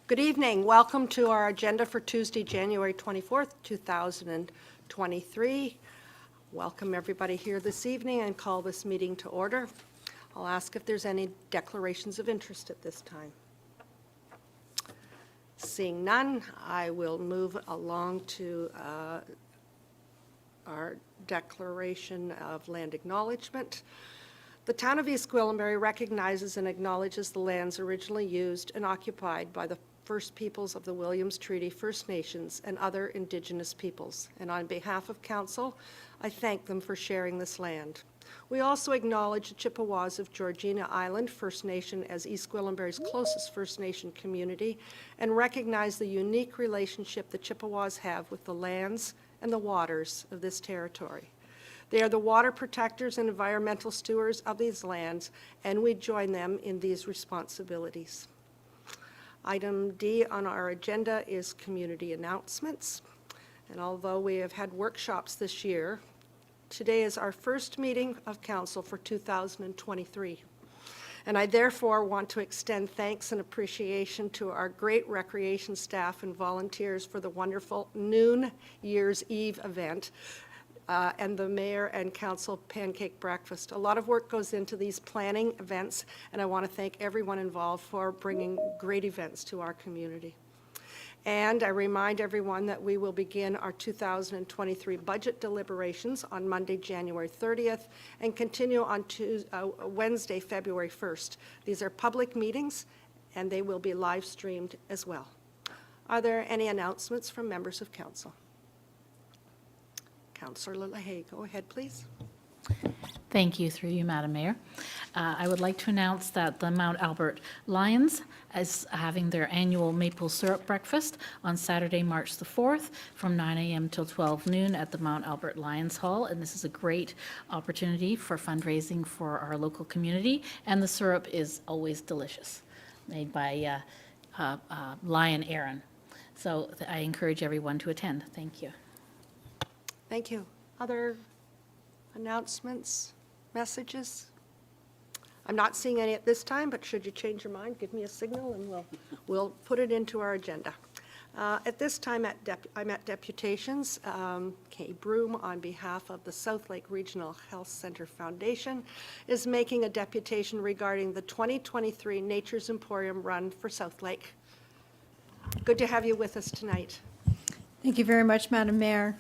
Good evening. Welcome to our agenda for Tuesday, January 24th, 2023. Welcome everybody here this evening and call this meeting to order. I'll ask if there's any declarations of interest at this time. Seeing none, I will move along to our declaration of land acknowledgement. The town of East Gwillimbury recognizes and acknowledges the lands originally used and occupied by the First Peoples of the Williams Treaty First Nations and other Indigenous peoples. And on behalf of Council, I thank them for sharing this land. We also acknowledge the Chippewas of Georgina Island First Nation as East Gwillimbury's closest First Nation community and recognize the unique relationship the Chippewas have with the lands and the waters of this territory. They are the water protectors and environmental stewards of these lands, and we join them in these responsibilities. Item D on our agenda is community announcements. And although we have had workshops this year, today is our first meeting of council for 2023. And I therefore want to extend thanks and appreciation to our great recreation staff and volunteers for the wonderful Noon Year's Eve event and the mayor and council pancake breakfast. A lot of work goes into these planning events, and I want to thank everyone involved for bringing great events to our community. And I remind everyone that we will begin our 2023 budget deliberations on Monday, January 30th, and continue on Wednesday, February 1st. These are public meetings, and they will be live streamed as well. Are there any announcements from members of council? Councillor LaHaye, go ahead, please. Thank you, through you, Madam Mayor. I would like to announce that the Mount Albert Lions is having their annual maple syrup breakfast on Saturday, March the 4th from 9 a.m. till 12 noon at the Mount Albert Lions Hall. And this is a great opportunity for fundraising for our local community. And the syrup is always delicious, made by Lion Aaron. So I encourage everyone to attend. Thank you. Thank you. Other announcements, messages? I'm not seeing any at this time, but should you change your mind, give me a signal and we'll put it into our agenda. At this time, I'm at deputations. Kay Broome, on behalf of the Southlake Regional Health Center Foundation, is making a deputation regarding the 2023 Nature's Emporium Run for Southlake. Good to have you with us tonight. Thank you very much, Madam Mayor.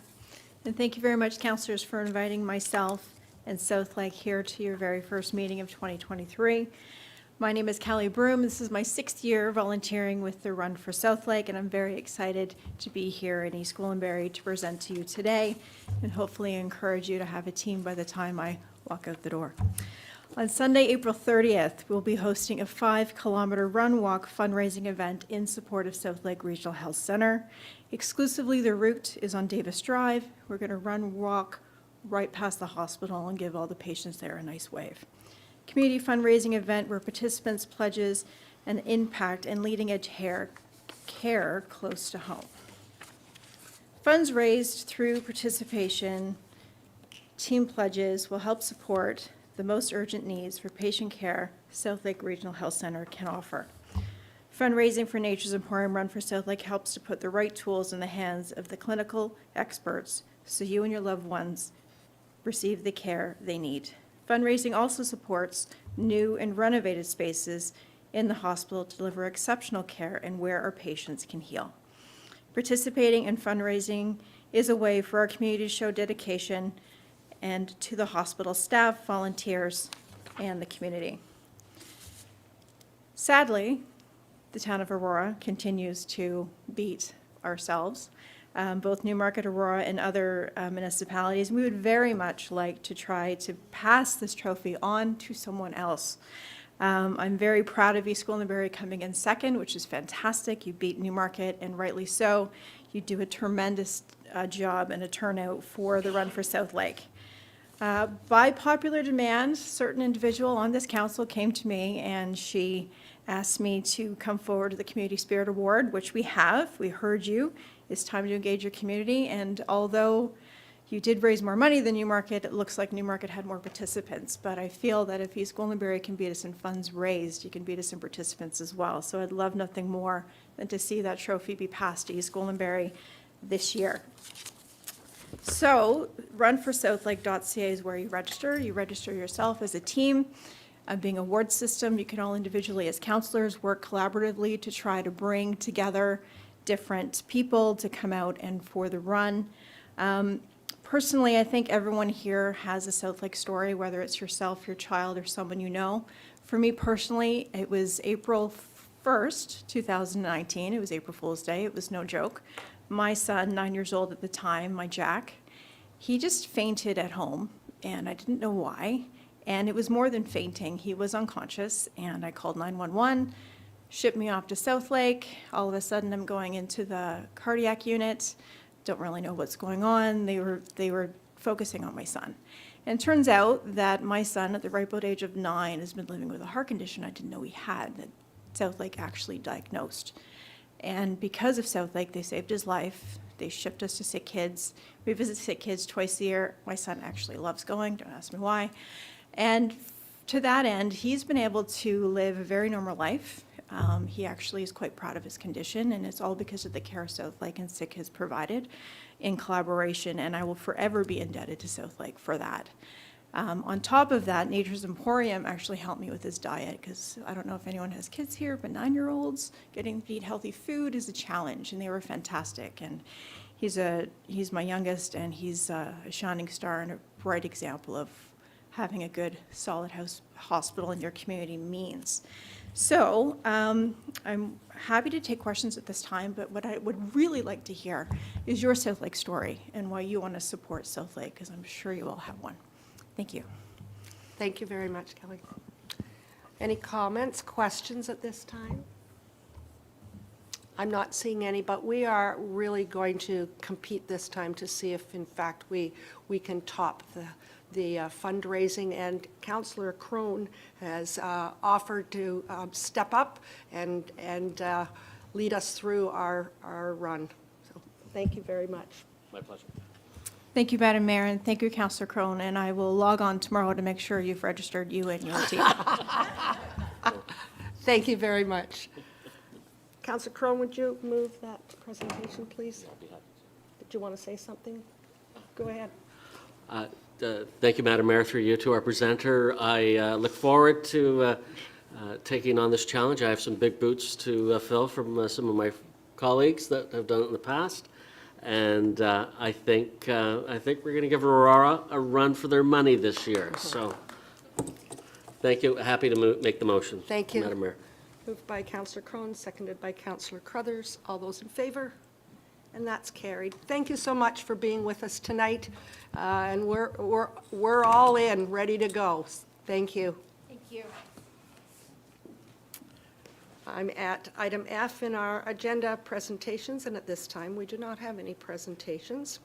And thank you very much, councillors, for inviting myself and Southlake here to your very first meeting of 2023. My name is Callie Broome. This is my 6th year volunteering with the Run for Southlake, and I'm very excited to be here in East Gwillimbury to present to you today and hopefully encourage you to have a team by the time I walk out the door. On Sunday, April 30th, we'll be hosting a 5-kilometer run-walk fundraising event in support of Southlake Regional Health Center. Exclusively, the route is on Davis Drive. We're going to walk right past the hospital and give all the patients there a nice wave. Community fundraising event where participants pledges an impact and leading-edge care close to home. Funds raised through participation, team pledges will help support the most urgent needs for patient care Southlake Regional Health Center can offer. Fundraising for Nature's Emporium Run for Southlake helps to put the right tools in the hands of the clinical experts so you and your loved ones receive the care they need. Fundraising also supports new and renovated spaces in the hospital to deliver exceptional care and where our patients can heal. Participating in fundraising is a way for our community to show dedication and to the hospital staff, volunteers, and the community. Sadly, the town of Aurora continues to beat ourselves, both Newmarket, Aurora, and other municipalities. We would very much like to try to pass this trophy on to someone else. I'm very proud of East Gwillimbury coming in second, which is fantastic. You beat Newmarket, and rightly so. You do a tremendous job and a turnout for the Run for Southlake. By popular demand, certain individual on this council came to me and she asked me to come forward to the Community Spirit Award, which we have. We heard you. It's time to engage your community. And although You did raise more money than Newmarket. It looks like Newmarket had more participants, but I feel that if East Gwillimbury can beat us in funds raised, you can beat us in participants as well. So I'd love nothing more than to see that trophy be passed to East Gwillimbury this year. So runforsouthlake.ca is where you register. You register yourself as a team. Being a ward system, you can all individually as counselors work collaboratively to try to bring together different people to come out and for the run. Personally, I think everyone here has a Southlake story, whether it's yourself, your child, or someone you know. For me personally, it was April 1st, 2019. It was April Fool's Day. It was no joke. My son, 9 years old at the time, my Jack, he just fainted at home, and I didn't know why. And it was more than fainting. He was unconscious, and I called 911, shipped me off to Southlake. All of a sudden, I'm going into the cardiac unit. Don't really know what's going on. They were focusing on my son. And it turns out that my son, at the ripe old age of 9, has been living with a heart condition I didn't know he had, that Southlake actually diagnosed. And because of Southlake, they saved his life. They shipped us to sick kids. We visit sick kids twice a year. My son actually loves going, don't ask me why. And to that end, he's been able to live a very normal life. He actually is quite proud of his condition, and it's all because of the care Southlake and SICK has provided in collaboration, and I will forever be indebted to Southlake for that. On top of that, Nature's Emporium actually helped me with his diet, because I don't know if anyone has kids here, but 9-year-olds getting to eat healthy food is a challenge, and they were fantastic. And he's my youngest, and he's a shining star and a bright example of having a good, solid hospital in your community means. So I'm happy to take questions at this time, but what I would really like to hear is your Southlake story and why you want to support Southlake, because I'm sure you all have one. Thank you. Thank you very much, Kelly. Any comments, questions at this time? I'm not seeing any, but we are really going to compete this time to see if, in fact, we can top the fundraising, and Councillor Crone has offered to step up and lead us through our run. So thank you very much. My pleasure. Thank you, Madam Mayor, and thank you, Councillor Crone, and I will log on tomorrow to make sure you've registered you and your team. Thank you very much. Councillor Crone, would you move that presentation, please? I'll be happy Did you want to say something? Go ahead. to. Thank you, Madam Mayor, through you to our presenter. I look forward to taking on this challenge. I have some big boots to fill from some of my colleagues that have done it in the past. And I think we're going to give Aurora a run for their money this year. So thank you. Happy to make the motion. Thank you. Madam Mayor. Moved by Councillor Crone, seconded by Councillor Crothers. All those in favor? And that's carried. Thank you so much for being with us tonight. And we're all in, ready to go. Thank you. Thank you. I'm at item F in our agenda, presentations, and at this time, we do not have any presentations.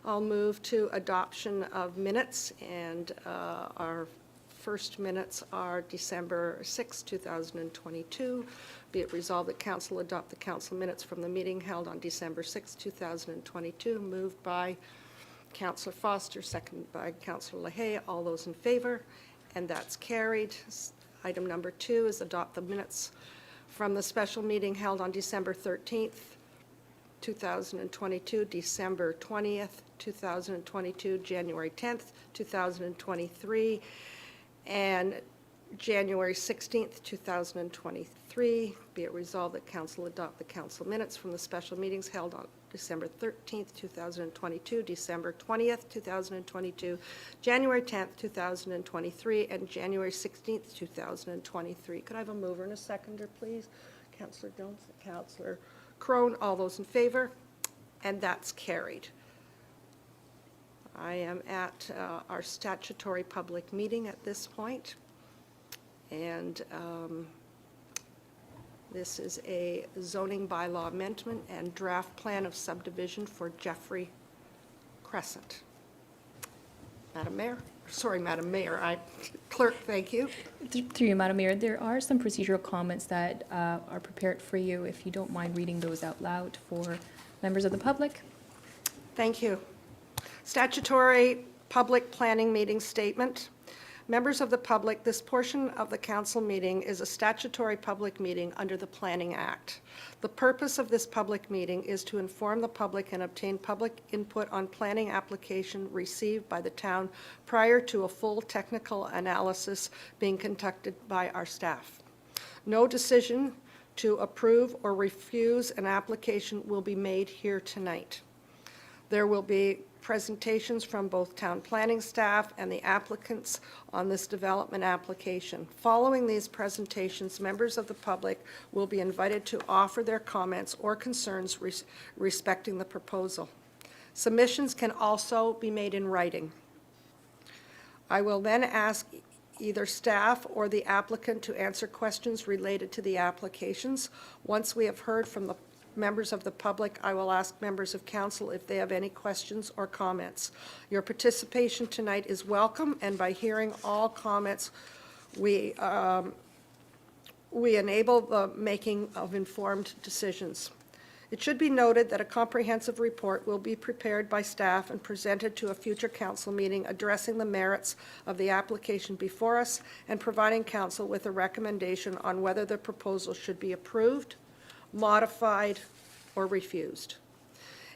I'll move to adoption of minutes, and our first minutes are December 6, 2022. Be it resolved that council adopt the council minutes from the meeting held on December 6, 2022, moved by Councillor Foster, seconded by Councillor LaHaye. All those in favor, and that's carried. Item number 2 is adopt the minutes from the special meeting held on December 13th, 2022, December 20th, 2022, January 10th, 2023, and January 16th, 2023. Be it resolved that council adopt the council minutes from the special meetings held on December 13th, 2022, December 20th, 2022, January 10th, 2023, and January 16th, 2023. Could I have a mover and a seconder, please? Councillor Jones, Councillor Crone, all those in favor? And that's carried. I am at our statutory public meeting at this point, and this is a zoning bylaw amendment and draft plan of subdivision for Jeffrey Crescent. Madam Mayor, Clerk, thank you. Through you, Madam Mayor, there are some procedural comments that are prepared for you, if you don't mind reading those out loud for members of the public. Thank you. Statutory public planning meeting statement. Members of the public, this portion of the council meeting is a statutory public meeting under the Planning Act. The purpose of this public meeting is to inform the public and obtain public input on planning application received by the town prior to a full technical analysis being conducted by our staff. No decision to approve or refuse an application will be made here tonight. There will be presentations from both town planning staff and the applicants on this development application. Following these presentations, members of the public will be invited to offer their comments or concerns respecting the proposal. Submissions can also be made in writing. I will then ask either staff or the applicant to answer questions related to the applications. Once we have heard from the members of the public, I will ask members of council if they have any questions or comments. Your participation tonight is welcome, and by hearing all comments, we enable the making of informed decisions. It should be noted that a comprehensive report will be prepared by staff and presented to a future council meeting addressing the merits of the application before us and providing council with a recommendation on whether the proposal should be approved, modified, or refused.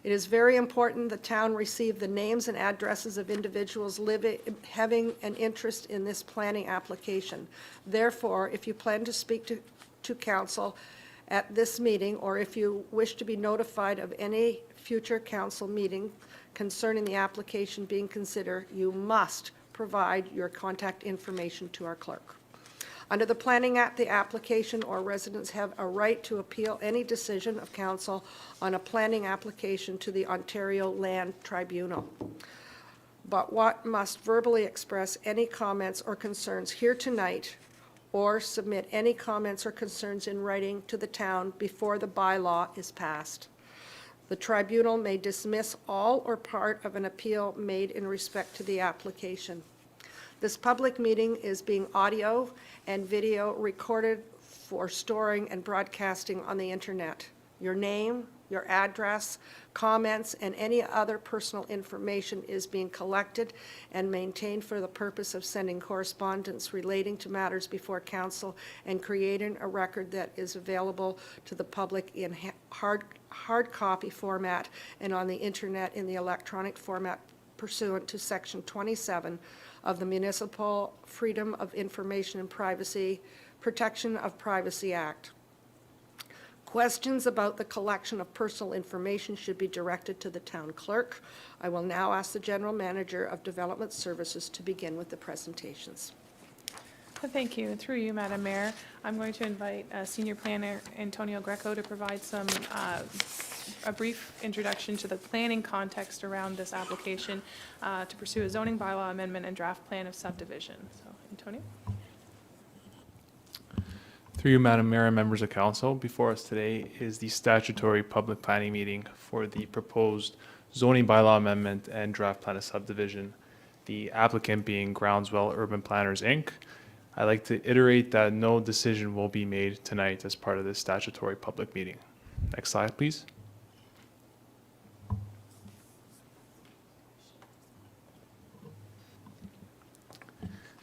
It is very important the town receive the names and addresses of individuals having an interest in this planning application. Therefore, if you plan to speak to council at this meeting, or if you wish to be notified of any future council meeting concerning the application being considered, you must provide your contact information to our clerk. Under the Planning Act, the application or residents have a right to appeal any decision of council on a planning application to the Ontario Land Tribunal. But what must verbally express any comments or concerns here tonight, or submit any comments or concerns in writing to the town before the bylaw is passed. The tribunal may dismiss all or part of an appeal made in respect to the application. This public meeting is being audio and video recorded for storing and broadcasting on the internet. Your name, your address, comments, and any other personal information is being collected and maintained for the purpose of sending correspondence relating to matters before council and creating a record that is available to the public in hard copy format and on the internet in the electronic format pursuant to Section 27 of the Municipal Freedom of Information and Privacy, Protection of Privacy Act. Questions about the collection of personal information should be directed to the town clerk. I will now ask the General Manager of Development Services to begin with the presentations. Thank you. Through you, Madam Mayor, I'm going to invite Senior Planner Antonio Greco to provide a brief introduction to the planning context around this application to pursue a zoning bylaw amendment and draft plan of subdivision. So, Antonio. Through you, Madam Mayor and members of council, before us today is the statutory public planning meeting for the proposed zoning bylaw amendment and draft plan of subdivision, the applicant being Groundswell Urban Planners, Inc. I'd like to iterate that no decision will be made tonight as part of this statutory public meeting. Next slide, please.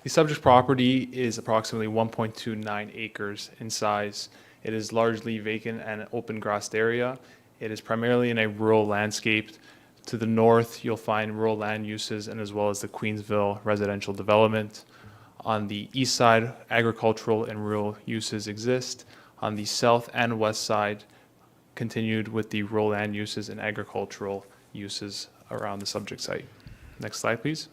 The subject property is approximately 1.29 acres in size. It is largely vacant and open grassed area. It is primarily in a rural landscape. To the north, you'll find rural land uses and as well as the Queensville residential development. On the east side, agricultural and rural uses exist. On the south and west side, continued with the rural land uses and agricultural uses around the subject site. Next slide, please.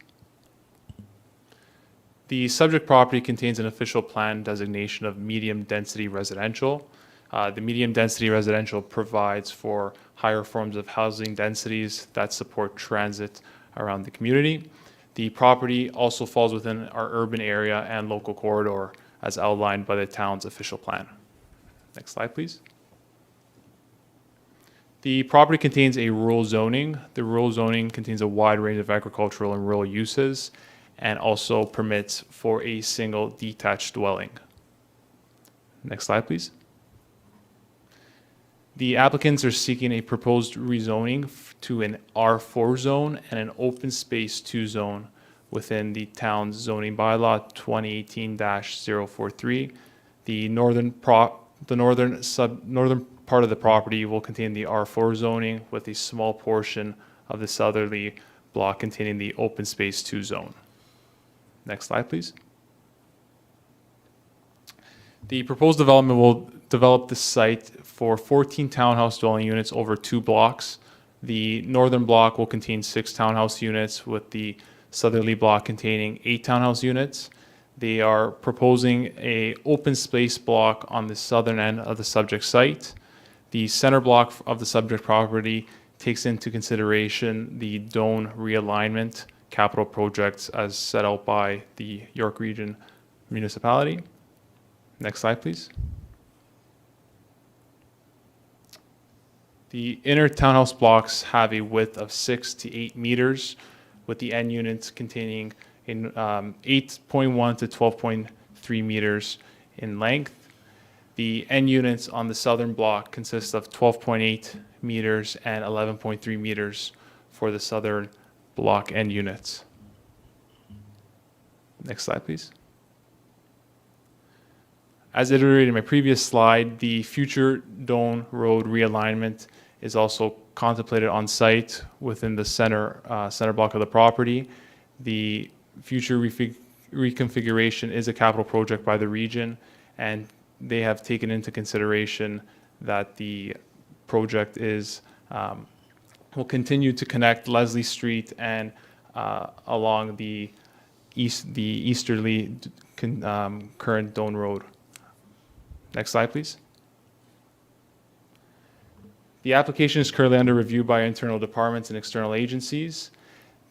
The subject property contains an official plan designation of medium density residential. The medium density residential provides for higher forms of housing densities that support transit around the community. The property also falls within our urban area and local corridor as outlined by the town's official plan. Next slide, please. The property contains a rural zoning. The rural zoning contains a wide range of agricultural and rural uses and also permits for a single detached dwelling. Next slide, please. The applicants are seeking a proposed rezoning to an R4 zone and an open space 2 zone within the town's zoning bylaw 2018-043. The northern part of the property will contain the R4 zoning with a small portion of the southerly block containing the open space 2 zone. Next slide, please. The proposed development will develop the site for 14 townhouse dwelling units over 2 blocks. The northern block will contain 6 townhouse units, with the southerly block containing 8 townhouse units. They are proposing a open space block on the southern end of the subject site. The center block of the subject property takes into consideration the Doan realignment capital projects as set out by the York Region Municipality. Next slide, please. The inner townhouse blocks have a width of 6 to 8 meters, with the end units containing 8.1 to 12.3 meters in length. The end units on the southern block consist of 12.8 meters and 11.3 meters for the southern block end units. Next slide, please. As iterated in my previous slide, the future Doan Road realignment is also contemplated on site within the center block of the property. The future reconfiguration is a capital project by the region, and they have taken into consideration that the project will continue to connect Leslie Street and along the easterly current Doan Road. Next slide, please. The application is currently under review by internal departments and external agencies.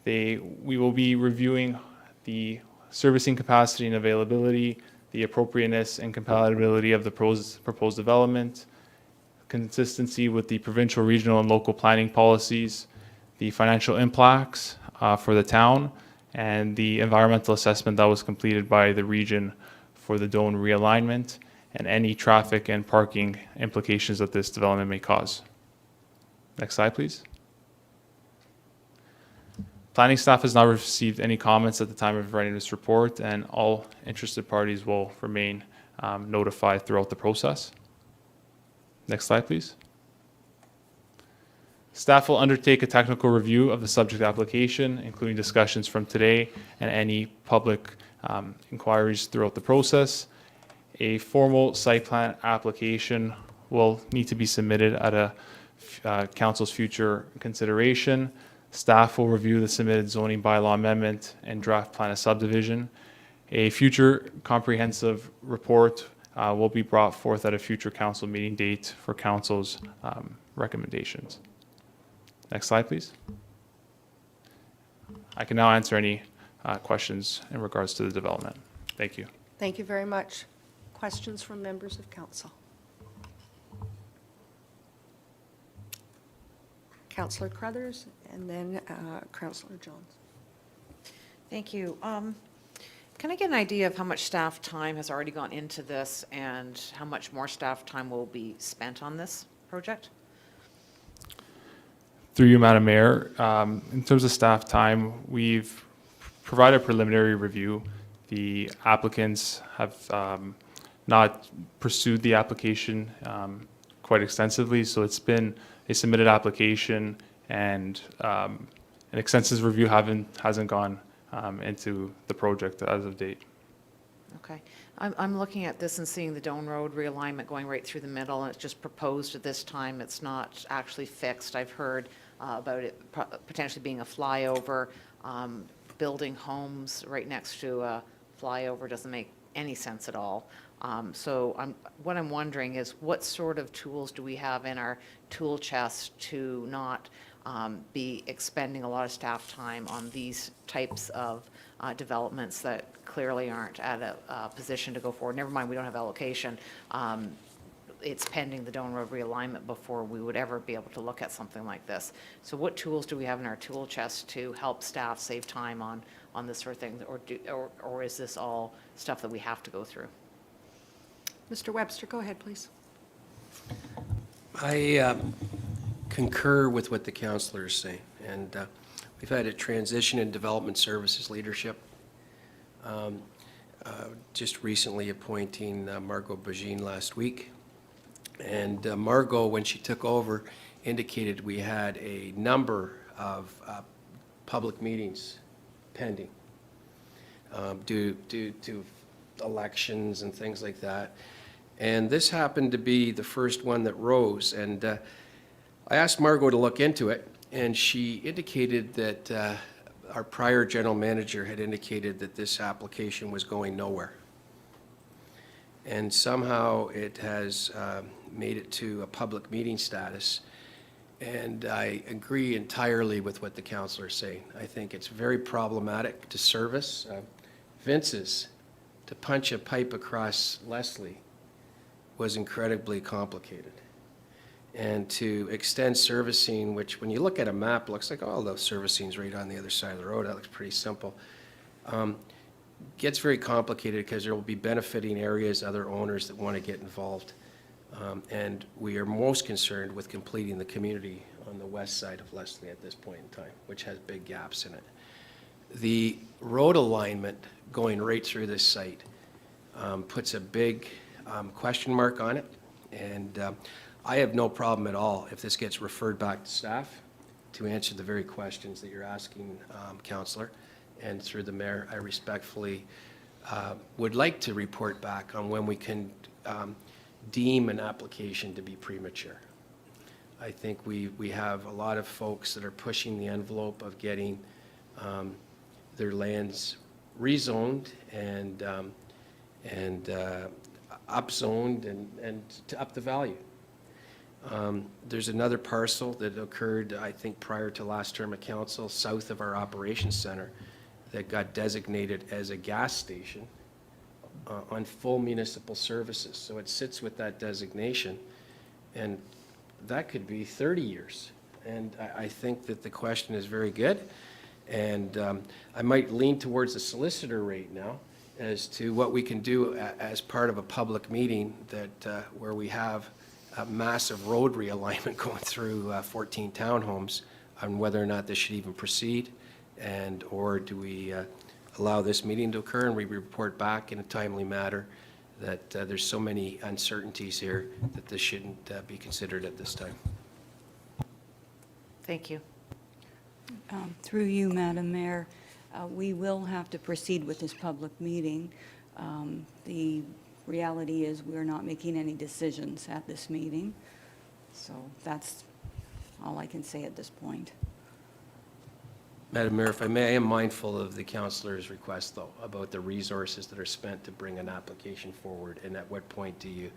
We will be reviewing the servicing capacity and availability, the appropriateness and compatibility of the proposed development, consistency with the provincial, regional, and local planning policies, the financial impacts for the town, and the environmental assessment that was completed by the region for the Doan realignment, and any traffic and parking implications that this development may cause. Next slide, please. Planning staff has not received any comments at the time of writing this report, and all interested parties will remain notified throughout the process. Next slide, please. Staff will undertake a technical review of the subject application, including discussions from today and any public inquiries throughout the process. A formal site plan application will need to be submitted at a council's future consideration. Staff will review the submitted zoning bylaw amendment and draft plan of subdivision. A future comprehensive report will be brought forth at a future council meeting date for council's recommendations. Next slide, please. I can now answer any questions in regards to the development. Thank you. Thank you very much. Questions from members of council? Councillor Crothers and then Councillor Jones. Thank you. Can I get an idea of how much staff time has already gone into this and how much more staff time will be spent on this project? Through you, Madam Mayor, in terms of staff time, we've provided a preliminary review. The applicants have not pursued the application quite extensively, so it's been a submitted application, and an extensive review hasn't gone into the project as of date. Okay. I'm looking at this and seeing the Doan Road realignment going right through the middle, and it's just proposed at this time. It's not actually fixed. I've heard about it potentially being a flyover. Building homes right next to a flyover doesn't make any sense at all. What I'm wondering is, what sort of tools do we have in our tool chest to not be expending a lot of staff time on these types of developments that clearly aren't at a position to go forward? Never mind, we don't have allocation. It's pending the Doan Road realignment before we would ever be able to look at something like this. So what tools do we have in our tool chest to help staff save time on this sort of thing, or is this all stuff that we have to go through? Mr. Webster, go ahead, please. I concur with what the councillor is saying, and we've had a transition in development services leadership. Just recently appointing Margot Bajin last week. And Margot, when she took over, indicated we had a number of public meetings pending due to elections and things like that. And this happened to be the first one that rose. And I asked Margot to look into it, and she indicated that our prior general manager had indicated that this application was going nowhere. And somehow it has made it to a public meeting status. And I agree entirely with what the councillor is saying. I think it's very problematic to service. Vince's, to punch a pipe across Leslie was incredibly complicated. And to extend servicing, which when you look at a map, looks like, oh, the servicing's right on the other side of the road. That looks pretty simple. Gets very complicated because there will be benefiting areas, other owners that want to get involved. And we are most concerned with completing the community on the west side of Leslie at this point in time, which has big gaps in it. The road alignment going right through this site puts a big question mark on it. And I have no problem at all if this gets referred back to staff to answer the very questions that you're asking, Councillor. And through the mayor, I respectfully would like to report back on when we can deem an application to be premature. I think we have a lot of folks that are pushing the envelope of getting their lands rezoned and upzoned and to up the value. There's another parcel that occurred, I think, prior to last term of council, south of our operations center, that got designated as a gas station on full municipal services. So it sits with that designation, and that could be 30 years. And I think that the question is very good, and I might lean towards the solicitor right now as to what we can do as part of a public meeting that where we have a massive road realignment going through 14 townhomes on whether or not this should even proceed, and or do we allow this meeting to occur and we report back in a timely manner that there's so many uncertainties here that this shouldn't be considered at this time. Thank you. Through you, Madam Mayor, we will have to proceed with this public meeting. The reality is we're not making any decisions at this meeting. So that's all I can say at this point. Madam Mayor, if I may, I am mindful of the councillor's request, though, about the resources that are spent to bring an application forward, and at what point do you,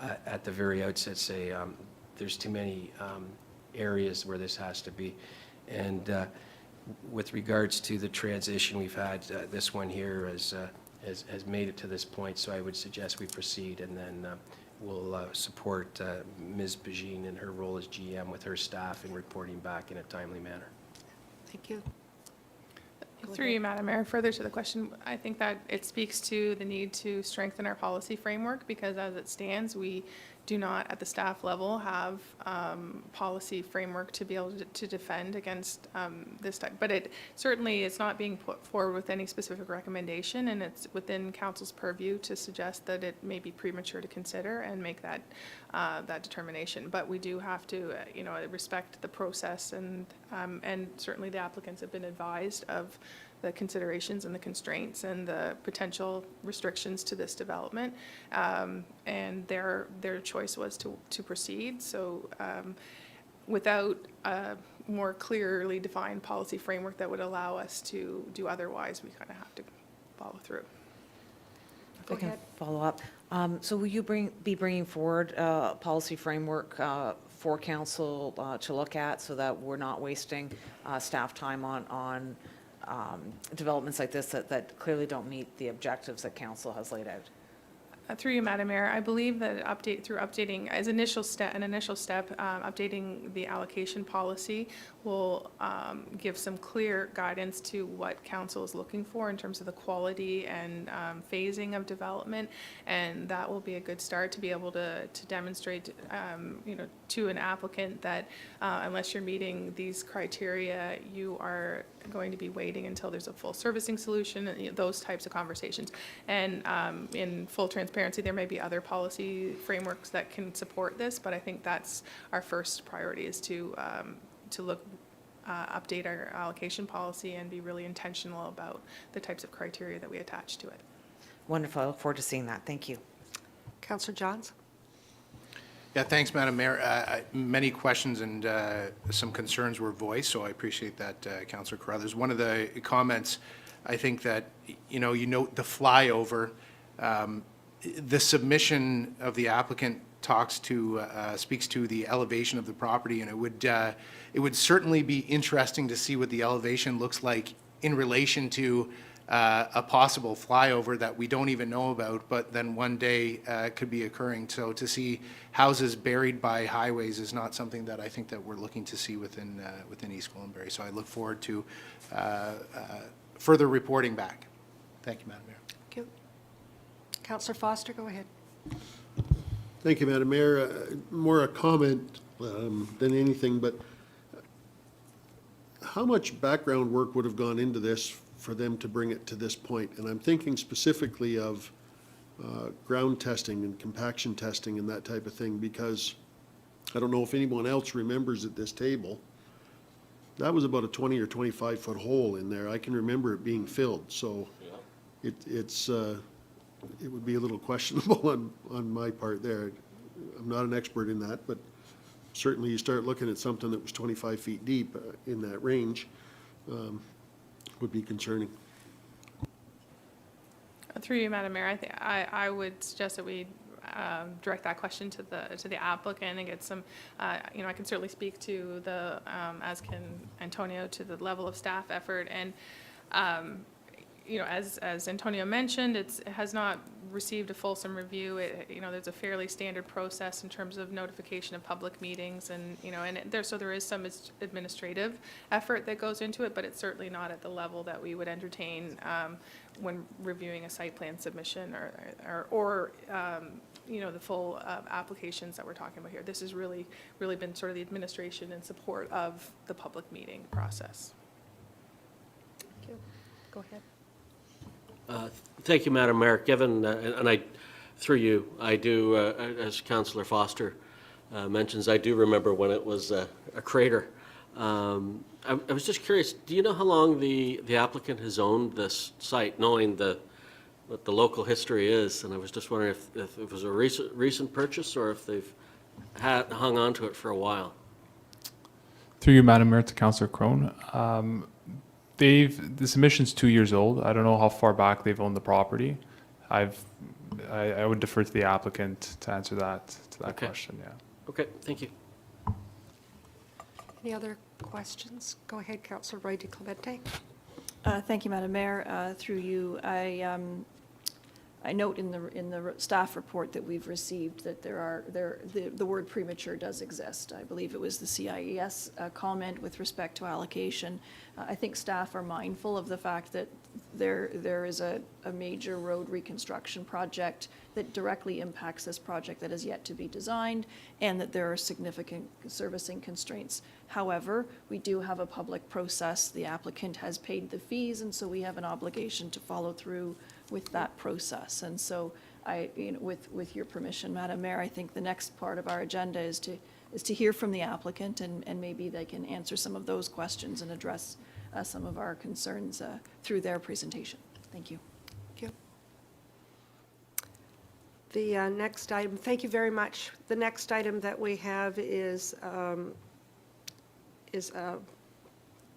at the very outset, say there's too many areas where this has to be. And with regards to the transition we've had, this one here has made it to this point, so I would suggest we proceed, and then we'll support Ms. Bajin in her role as GM with her staff in reporting back in a timely manner. Thank you. Through you, Madam Mayor, further to the question, I think that it speaks to the need to strengthen our policy framework, because as it stands, we do not at the staff level have policy framework to be able to defend against this type. But it certainly is not being put forward with any specific recommendation, and it's within council's purview to suggest that it may be premature to consider and make that that determination. But we do have to, respect the process, and certainly the applicants have been advised of the considerations and the constraints and the potential restrictions to this development, and their choice was to proceed. So without a more clearly defined policy framework that would allow us to do otherwise, we kind of have to follow through. If I can follow up. So will you be bringing forward a policy framework for council to look at, so that we're not wasting staff time on developments like this that clearly don't meet the objectives that council has laid out? Through you, Madam Mayor, I believe that updating, as an initial step, updating the allocation policy will give some clear guidance to what council is looking for in terms of the quality and phasing of development, and that will be a good start to be able to demonstrate, to an applicant that unless you're meeting these criteria, you are going to be waiting until there's a full servicing solution, and those types of conversations. And in full transparency, there may be other policy frameworks that can support this, but I think that's our first priority, is to update our allocation policy and be really intentional about the types of criteria that we attach to it. Wonderful. I look forward to seeing that. Thank you. Councillor Johns? Yeah, thanks, Madam Mayor. Many questions and some concerns were voiced, so I appreciate that, Councillor Carruthers. One of the comments, I think that, you note the flyover. The submission of the applicant speaks to the elevation of the property, and it would certainly be interesting to see what the elevation looks like in relation to a possible flyover that we don't even know about, but then one day could be occurring. So to see houses buried by highways is not something that I think that we're looking to see within East Gwillimbury. So I look forward to further reporting back. Thank you, Madam Mayor. Thank you. Councillor Foster, go ahead. Thank you, Madam Mayor. More a comment than anything, but how much background work would have gone into this for them to bring it to this point? And I'm thinking specifically of ground testing and compaction testing and that type of thing, because I don't know if anyone else remembers at this table, that was about a 20 or 25 foot hole in there. I can remember it being filled, so it would be a little questionable on my part there. I'm not an expert in that, but certainly you start looking at something that was 25 feet deep in that range, would be concerning. Through you, Madam Mayor, I would suggest that we direct that question to the applicant and get some, I can certainly speak to as can Antonio, to the level of staff effort. And as Antonio mentioned, it has not received a fulsome review. There's a fairly standard process in terms of notification of public meetings, and there is some administrative effort that goes into it, but it's certainly not at the level that we would entertain when reviewing a site plan submission or the full applications that we're talking about here. This has really been sort of the administration and support of the public meeting process. Thank you. Go ahead. Thank you, Madam Mayor. Given, and I, through you, I do, as Councillor Foster mentions, I do remember when it was a crater. I was just curious, do you know how long the applicant has owned this site, knowing what the local history is? And I was just wondering if it was a recent purchase or if they've hung on to it for a while. Through you, Madam Mayor, to Councillor Crone. The submission's 2 years old. I don't know how far back they've owned the property. I would defer to the applicant to answer that Okay. question. Yeah. Okay, thank you. Any other questions? Go ahead, Councillor Roy DeClemente. Thank you, Madam Mayor. Through you, I note in the staff report that we've received that the word premature does exist. I believe it was the CIES comment with respect to allocation. I think staff are mindful of the fact that there is a major road reconstruction project that directly impacts this project that is yet to be designed, and that there are significant servicing constraints. However, we do have a public process. The applicant has paid the fees, and so we have an obligation to follow through with that process. And so with your permission, Madam Mayor, I think the next part of our agenda is to hear from the applicant, and maybe they can answer some of those questions and address some of our concerns through their presentation. Thank you. Thank you. The next item, thank you very much. The next item that we have is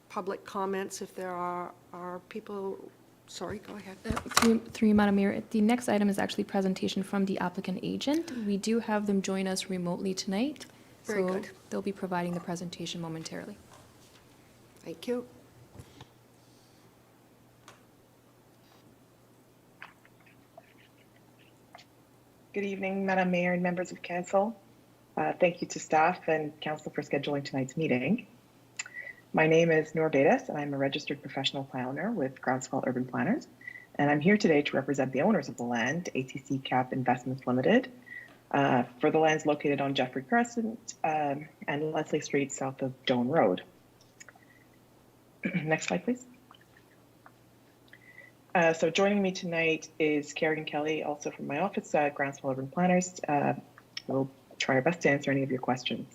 public comments. If there are people, sorry, go ahead. Through you, Madam Mayor, the next item is actually presentation from the applicant agent. We do have them join us remotely tonight. Very so good. They'll be providing the presentation momentarily. Thank you. Good evening, Madam Mayor and members of council. Thank you to staff and council for scheduling tonight's meeting. My name is Noor Bedas, and I'm a registered professional planner with Groundswell Urban Planners. And I'm here today to represent the owners of the land, ATC Cap Investments Limited, for the lands located on Jeffrey Crescent and Leslie Street south of Doan Road. Next slide, please. So joining me tonight is Kerrigan Kelly, also from my office, Groundswell Urban Planners. We'll try our best to answer any of your questions.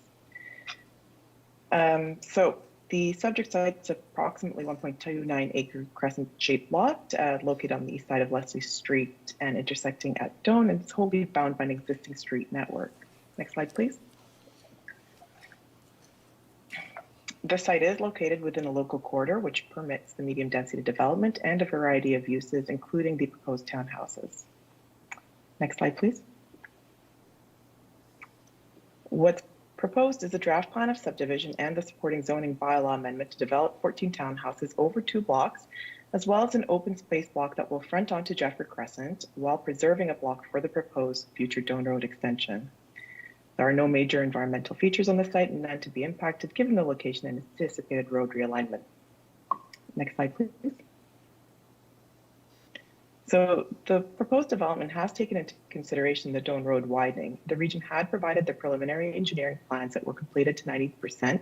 So the subject site is approximately 1.29 acre crescent-shaped lot located on the east side of Leslie Street and intersecting at Doan, and it's wholly bound by an existing street network. Next slide, please. The site is located within a local corridor, which permits the medium density development and a variety of uses, including the proposed townhouses. Next slide, please. What's proposed is a draft plan of subdivision and the supporting zoning bylaw amendment to develop 14 townhouses over 2 blocks, as well as an open space block that will front onto Jeffrey Crescent while preserving a block for the proposed future Doan Road extension. There are no major environmental features on the site and none to be impacted given the location and anticipated road realignment. Next slide, please. So the proposed development has taken into consideration the Doan Road widening. The region had provided the preliminary engineering plans that were completed to 90%,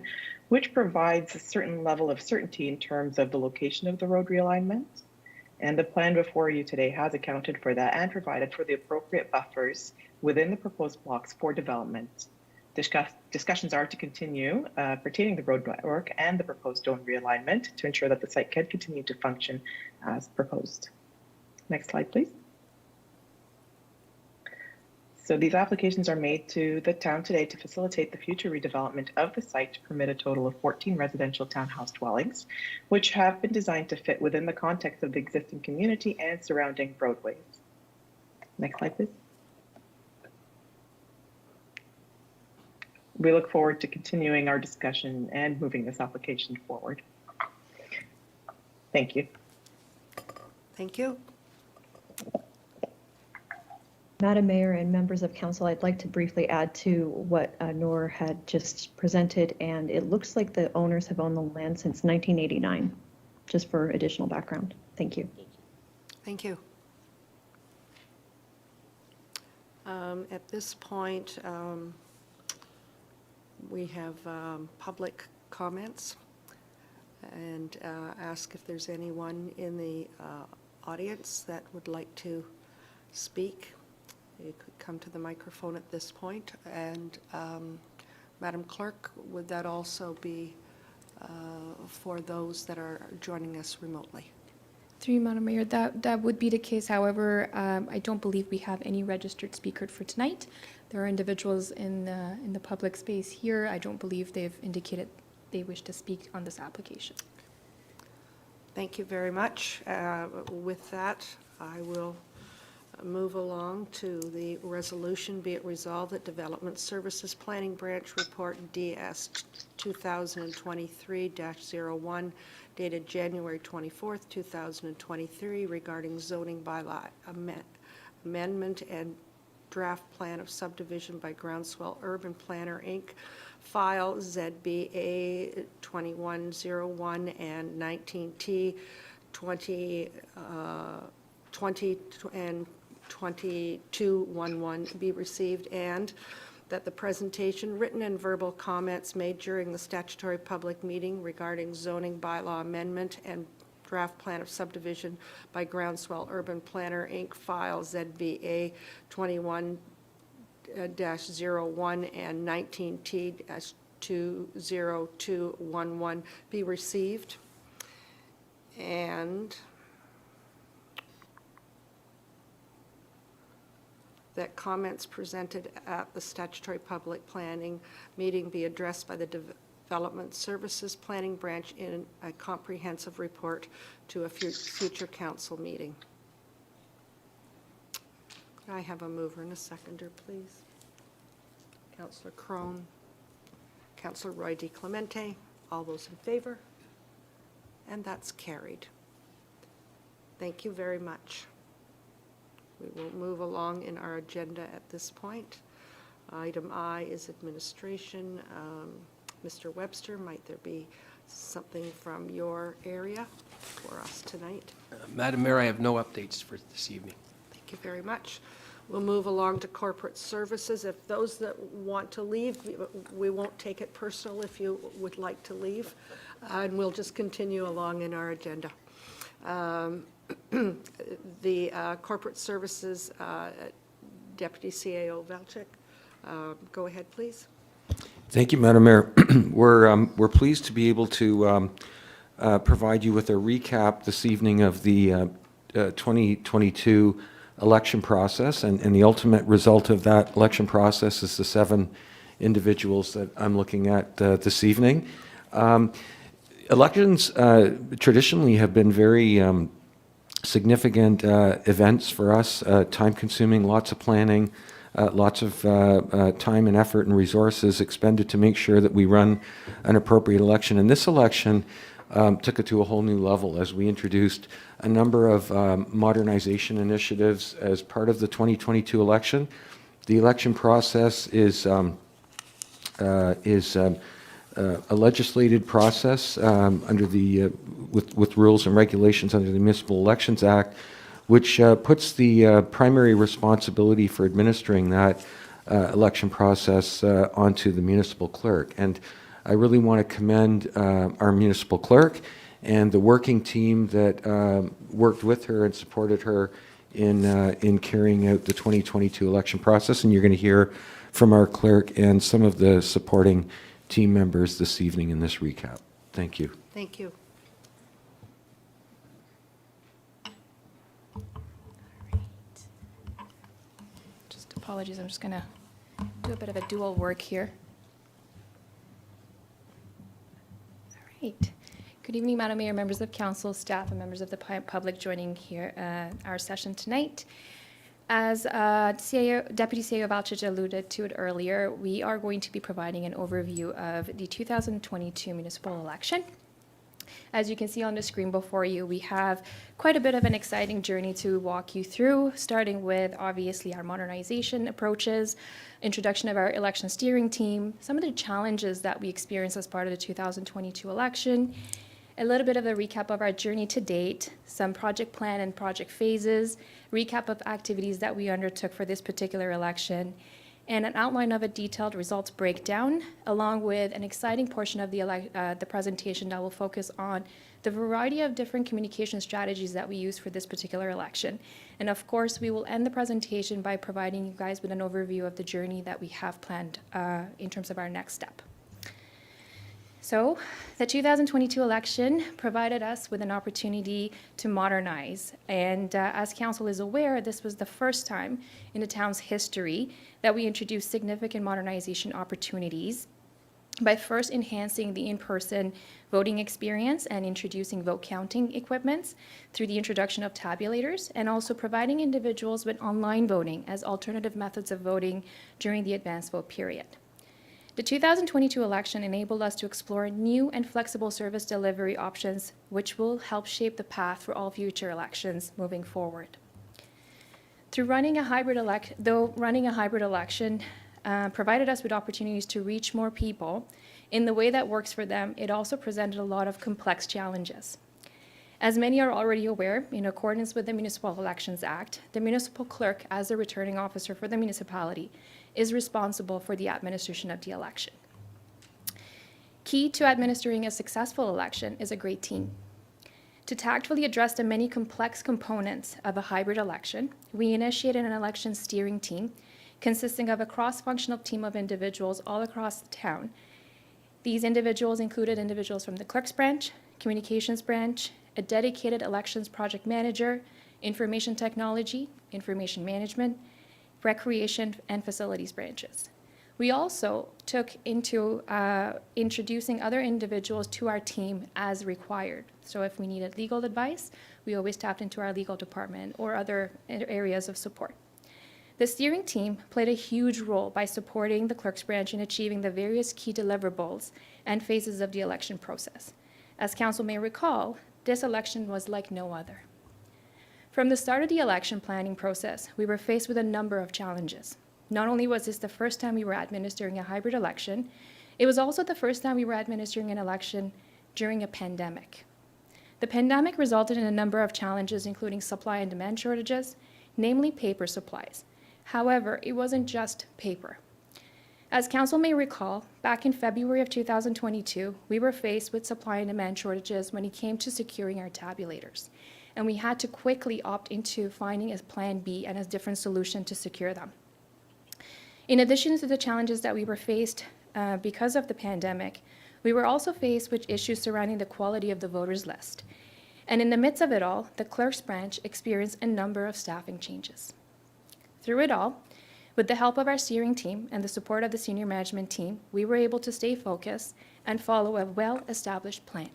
which provides a certain level of certainty in terms of the location of the road realignment. And the plan before you today has accounted for that and provided for the appropriate buffers within the proposed blocks for development. Discussions are to continue pertaining to the road network and the proposed Doan realignment to ensure that the site can continue to function as proposed. Next slide, please. So these applications are made to the town today to facilitate the future redevelopment of the site to permit a total of 14 residential townhouse dwellings, which have been designed to fit within the context of the existing community and surrounding roadways. Next slide, please. We look forward to continuing our discussion and moving this application forward. Thank you. Thank you. Madam Mayor and members of council, I'd like to briefly add to what Noor had just presented, and it looks like the owners have owned the land since 1989, just for additional background. Thank you. Thank you. At this point, we have public comments, and ask if there's anyone in the audience that would like to speak. You could come to the microphone at this point. And Madam Clerk, would that also be for those that are joining us remotely? Through you, Madam Mayor, that would be the case. However, I don't believe we have any registered speaker for tonight. There are individuals in the public space here. I don't believe they've indicated they wish to speak on this application. Thank you very much. With that, I will move along to the resolution. Be it resolved that Development Services Planning Branch Report DS 2023-01 dated January 24th, 2023 regarding zoning bylaw amendment and draft plan of subdivision by Groundswell Urban Planner, Inc., file ZBA 2101 and 19T 20 and 2211 be received, and that the presentation, written and verbal comments made during the statutory public meeting regarding zoning bylaw amendment and draft plan of subdivision by Groundswell Urban Planner, Inc., file ZBA 21-01 and 19T-20211 be received, and that comments presented at the statutory public planning meeting be addressed by the Development Services Planning Branch in a comprehensive report to a future council meeting. Could I have a mover and a seconder, please? Councillor Crone, Councillor Roy DiClemente, all those in favor? And that's carried. Thank you very much. We will move along in our agenda at this point. Item I is administration. Mr. Webster, might there be something from your area for us tonight? Madam Mayor, I have no updates for this evening. Thank you very much. We'll move along to corporate services. If those that want to leave, we won't take it personal if you would like to leave, and we'll just continue along in our agenda. The corporate services, Deputy CAO Valchik, go ahead, please. Thank you, Madam Mayor. We're pleased to be able to provide you with a recap this evening of the 2022 election process, and the ultimate result of that election process is the 7 individuals that I'm looking at this evening. Elections traditionally have been very significant events for us, time-consuming, lots of planning, lots of time and effort and resources expended to make sure that we run an appropriate election. And this election took it to a whole new level as we introduced a number of modernization initiatives as part of the 2022 election. The election process is a legislated process under the with rules and regulations under the Municipal Elections Act, which puts the primary responsibility for administering that election process onto the municipal clerk. And I really want to commend our municipal clerk and the working team that worked with her and supported her in carrying out the 2022 election process. And you're going to hear from our clerk and some of the supporting team members this evening in this recap. Thank you. Thank you. Just apologies, I'm just going to do a bit of a dual work here. All right. Good evening, Madam Mayor, members of council, staff, and members of the public joining here our session tonight. As Deputy CAO Valchik alluded to it earlier, we are going to be providing an overview of the 2022 municipal election. As you can see on the screen before you, we have quite a bit of an exciting journey to walk you through, starting with obviously our modernization approaches, introduction of our election steering team, some of the challenges that we experienced as part of the 2022 election, a little bit of a recap of our journey to date, some project plan and project phases, recap of activities that we undertook for this particular election, and an outline of a detailed results breakdown, along with an exciting portion of the presentation that will focus on the variety of different communication strategies that we use for this particular election. And of course, we will end the presentation by providing you guys with an overview of the journey that we have planned in terms of our next step. So the 2022 election provided us with an opportunity to modernize. And as council is aware, this was the first time in the town's history that we introduced significant modernization opportunities by first enhancing the in-person voting experience and introducing vote counting equipments through the introduction of tabulators, and also providing individuals with online voting as alternative methods of voting during the advanced vote period. The 2022 election enabled us to explore new and flexible service delivery options, which will help shape the path for all future elections moving forward. Though running a hybrid election provided us with opportunities to reach more people in the way that works for them, it also presented a lot of complex challenges. As many are already aware, in accordance with the Municipal Elections Act, the municipal clerk, as the returning officer for the municipality, is responsible for the administration of the election. Key to administering a successful election is a great team. To tactfully address the many complex components of a hybrid election, we initiated an election steering team consisting of a cross-functional team of individuals all across the town. These individuals included individuals from the clerk's branch, communications branch, a dedicated elections project manager, information technology, information management, recreation, and facilities branches. We also took into introducing other individuals to our team as required. So if we needed legal advice, we always tapped into our legal department or other areas of support. The steering team played a huge role by supporting the clerk's branch in achieving the various key deliverables and phases of the election process. As council may recall, this election was like no other. From the start of the election planning process, we were faced with a number of challenges. Not only was this the first time we were administering a hybrid election, it was also the first time we were administering an election during a pandemic. The pandemic resulted in a number of challenges, including supply and demand shortages, namely paper supplies. However, it wasn't just paper. As Council may recall, back in February of 2022, we were faced with supply and demand shortages when it came to securing our tabulators, and we had to quickly opt into finding a plan B and a different solution to secure them. In addition to the challenges that we were faced because of the pandemic, we were also faced with issues surrounding the quality of the voters list. And in the midst of it all, the Clerk's branch experienced a number of staffing changes. Through it all, with the help of our steering team and the support of the senior management team, we were able to stay focused and follow a well-established plan.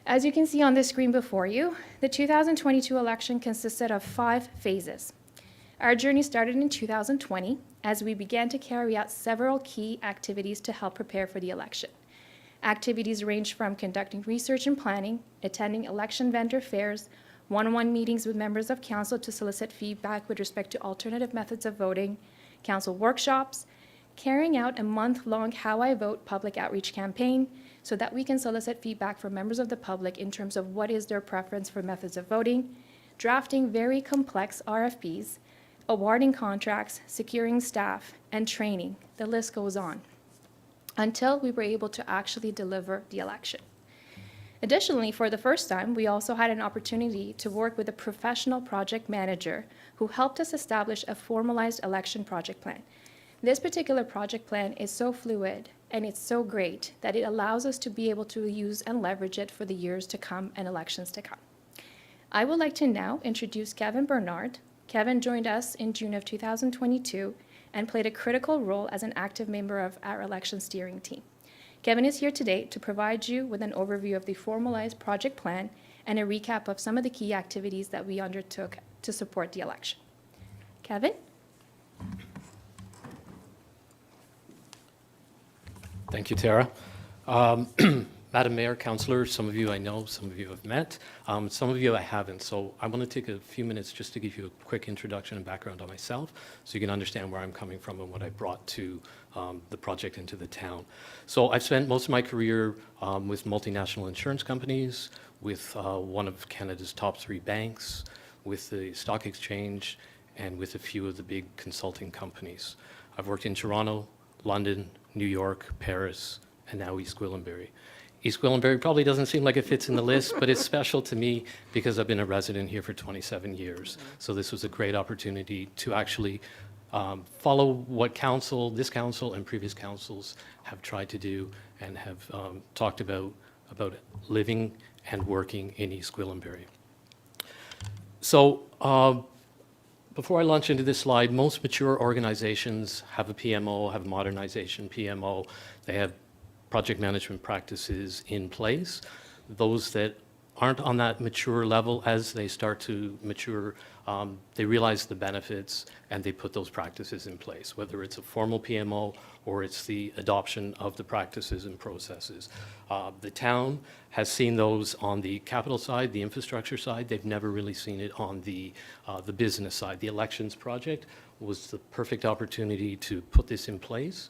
As you can see on the screen before you, the 2022 election consisted of 5 phases. Our journey started in 2020 as we began to carry out several key activities to help prepare for the election. Activities ranged from conducting research and planning, attending election vendor fairs, one-on-one meetings with members of council to solicit feedback with respect to alternative methods of voting, council workshops, carrying out a month-long How I Vote public outreach campaign so that we can solicit feedback from members of the public in terms of what is their preference for methods of voting, drafting very complex RFPs, awarding contracts, securing staff, and training. The list goes on, until we were able to actually deliver the election. Additionally, for the first time, we also had an opportunity to work with a professional project manager who helped us establish a formalized election project plan. This particular project plan is so fluid and it's so great that it allows us to be able to use and leverage it for the years to come and elections to come. I would like to now introduce Kevin Bernard. Kevin joined us in June of 2022 and played a critical role as an active member of our election steering team. Kevin is here today to provide you with an overview of the formalized project plan and a recap of some of the key activities that we undertook to support the election. Kevin? Thank you, Tara. Madam Mayor, Councillors, some of you I know, some of you have met, some of you I haven't. So I want to take a few minutes just to give you a quick introduction and background on myself so you can understand where I'm coming from and what I brought to the project into the town. So I've spent most of my career with multinational insurance companies, with one of Canada's top 3 banks, with the stock exchange, and with a few of the big consulting companies. I've worked in Toronto, London, New York, Paris, and now East Gwillimbury. East Gwillimbury probably doesn't seem like it fits in the list, but it's special to me because I've been a resident here for 27 years. So this was a great opportunity to actually follow what this council and previous councils have tried to do and have talked about living and working in East Gwillimbury. So before I launch into this slide, most mature organizations have a PMO, have a modernization PMO. They have project management practices in place. Those that aren't on that mature level, as they start to mature, they realize the benefits and they put those practices in place, whether it's a formal PMO or it's the adoption of the practices and processes. The town has seen those on the capital side, the infrastructure side. They've never really seen it on the business side. The elections project was the perfect opportunity to put this in place.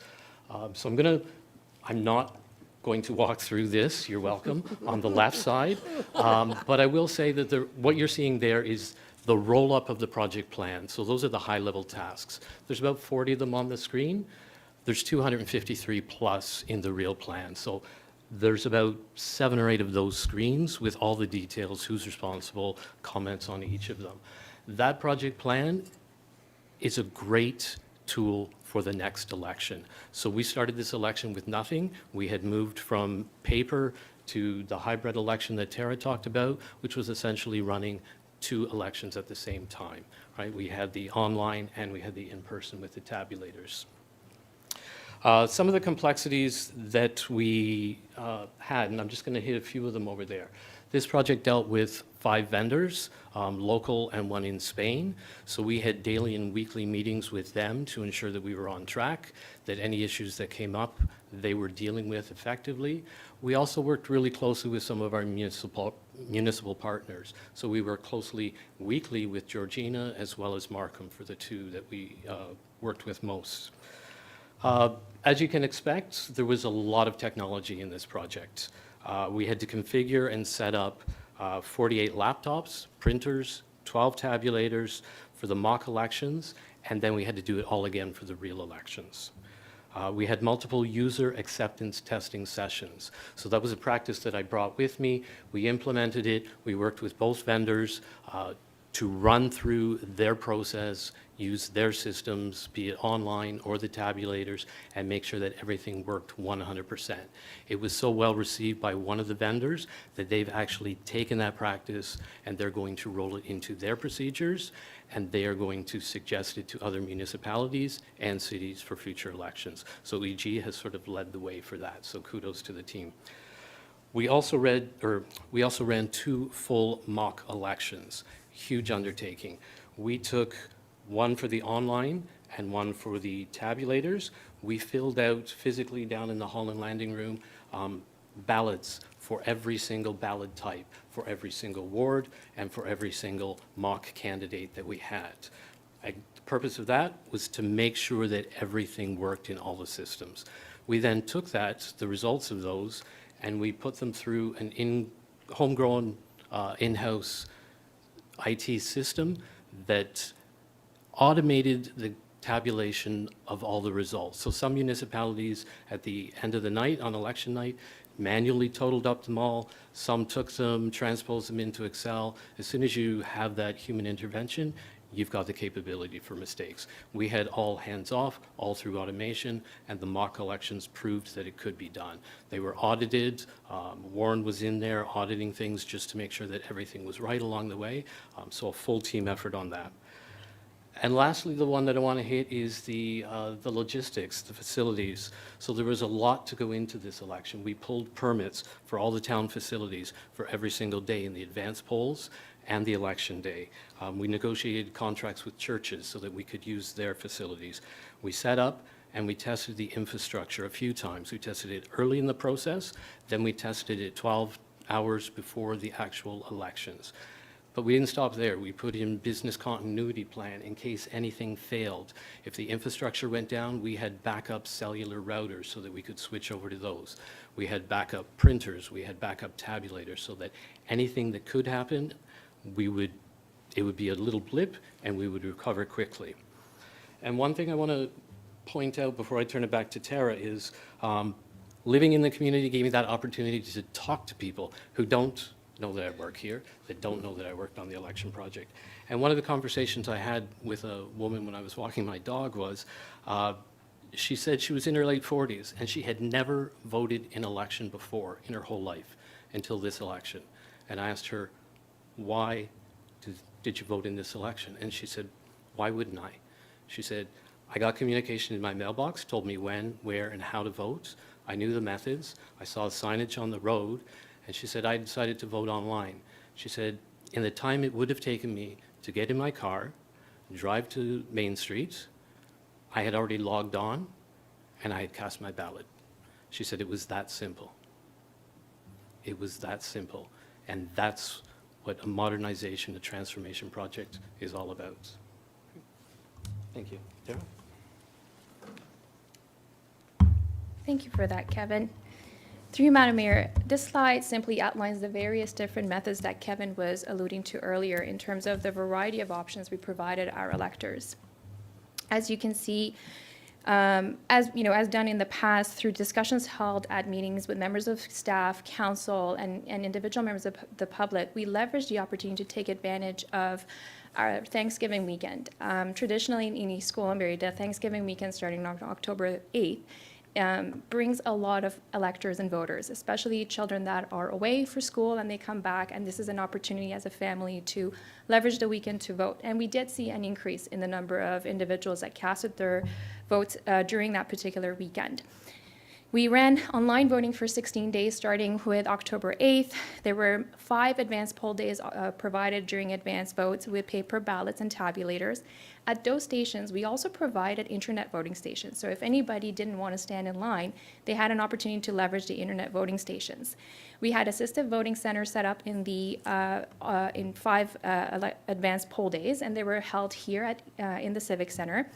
So I'm not going to walk through this, you're welcome, on the left side. But I will say that what you're seeing there is the roll-up of the project plan. So those are the high-level tasks. There's about 40 of them on the screen. There's 253 plus in the real plan. So there's about 7 or 8 of those screens with all the details, who's responsible, comments on each of them. That project plan is a great tool for the next election. So we started this election with nothing. We had moved from paper to the hybrid election that Tara talked about, which was essentially running 2 elections at the same time, right? We had the online and we had the in-person with the tabulators. Some of the complexities that we had, and I'm just going to hit a few of them over there. This project dealt with 5 vendors, local and 1 in Spain. So we had daily and weekly meetings with them to ensure that we were on track, that any issues that came up, they were dealing with effectively. We also worked really closely with some of our municipal partners. So we worked closely weekly with Georgina as well as Markham for the 2 that we worked with most. As you can expect, there was a lot of technology in this project. We had to configure and set up 48 laptops, printers, 12 tabulators for the mock elections, and then we had to do it all again for the real elections. We had multiple user acceptance testing sessions. So that was a practice that I brought with me. We implemented it. We worked with both vendors to run through their process, use their systems, be it online or the tabulators, and make sure that everything worked 100%. It was so well received by one of the vendors that they've actually taken that practice and they're going to roll it into their procedures, and they are going to suggest it to other municipalities and cities for future elections. So EG has sort of led the way for that, so kudos to the team. We also ran 2 full mock elections, huge undertaking. We took one for the online and one for the tabulators. We filled out physically down in the hall and landing room ballots for every single ballot type, for every single ward, and for every single mock candidate that we had. The purpose of that was to make sure that everything worked in all the systems. We then took that, the results of those, and we put them through an homegrown in-house IT system that automated the tabulation of all the results. So some municipalities at the end of the night, on election night, manually totaled up them all. Some took them, transposed them into Excel. As soon as you have that human intervention, you've got the capability for mistakes. We had all hands off, all through automation, and the mock elections proved that it could be done. They were audited. Warren was in there auditing things just to make sure that everything was right along the way. So a full team effort on that. And lastly, the one that I want to hit is the logistics, the facilities. So there was a lot to go into this election. We pulled permits for all the town facilities for every single day in the advance polls and the election day. We negotiated contracts with churches so that we could use their facilities. We set up and we tested the infrastructure a few times. We tested it early in the process, then we tested it 12 hours before the actual elections. But we didn't stop there. We put in business continuity plan in case anything failed. If the infrastructure went down, we had backup cellular routers so that we could switch over to those. We had backup printers, we had backup tabulators so that anything that could happen, it would be a little blip and we would recover quickly. And one thing I want to point out before I turn it back to Tara is living in the community gave me that opportunity to talk to people who don't know that I work here, that don't know that I worked on the election project. And one of the conversations I had with a woman when I was walking my dog was, she said she was in her late 40s and she had never voted in election before in her whole life until this election. And I asked her, why did you vote in this election? And she said, why wouldn't I? She said, I got communication in my mailbox, told me when, where, and how to vote. I knew the methods. I saw signage on the road. And she said, I decided to vote online. She said, in the time it would have taken me to get in my car, drive to Main Street, I had already logged on and I had cast my ballot. She said it was that simple. It was that simple. And that's what a modernization, a transformation project is all about. Thank you. Tara? Thank you for that, Kevin. Through you, Madam Mayor, this slide simply outlines the various different methods that Kevin was alluding to earlier in terms of the variety of options we provided our electors. As you can see, as done in the past through discussions held at meetings with members of staff, council, and individual members of the public, we leveraged the opportunity to take advantage of our Thanksgiving weekend. Traditionally in East Gwillimbury, the Thanksgiving weekend starting on October 8th, brings a lot of electors and voters, especially children that are away for school and they come back, and this is an opportunity as a family to leverage the weekend to vote. And we did see an increase in the number of individuals that casted their votes during that particular weekend. We ran online voting for 16 days, starting with October 8th. There were 5 advanced poll days provided during advanced votes with paper ballots and tabulators. At those stations, we also provided internet voting stations. So if anybody didn't want to stand in line, they had an opportunity to leverage the internet voting stations. We had assistive voting centers set up in the in 5 advanced poll days, and they were held here at in the Civic Center.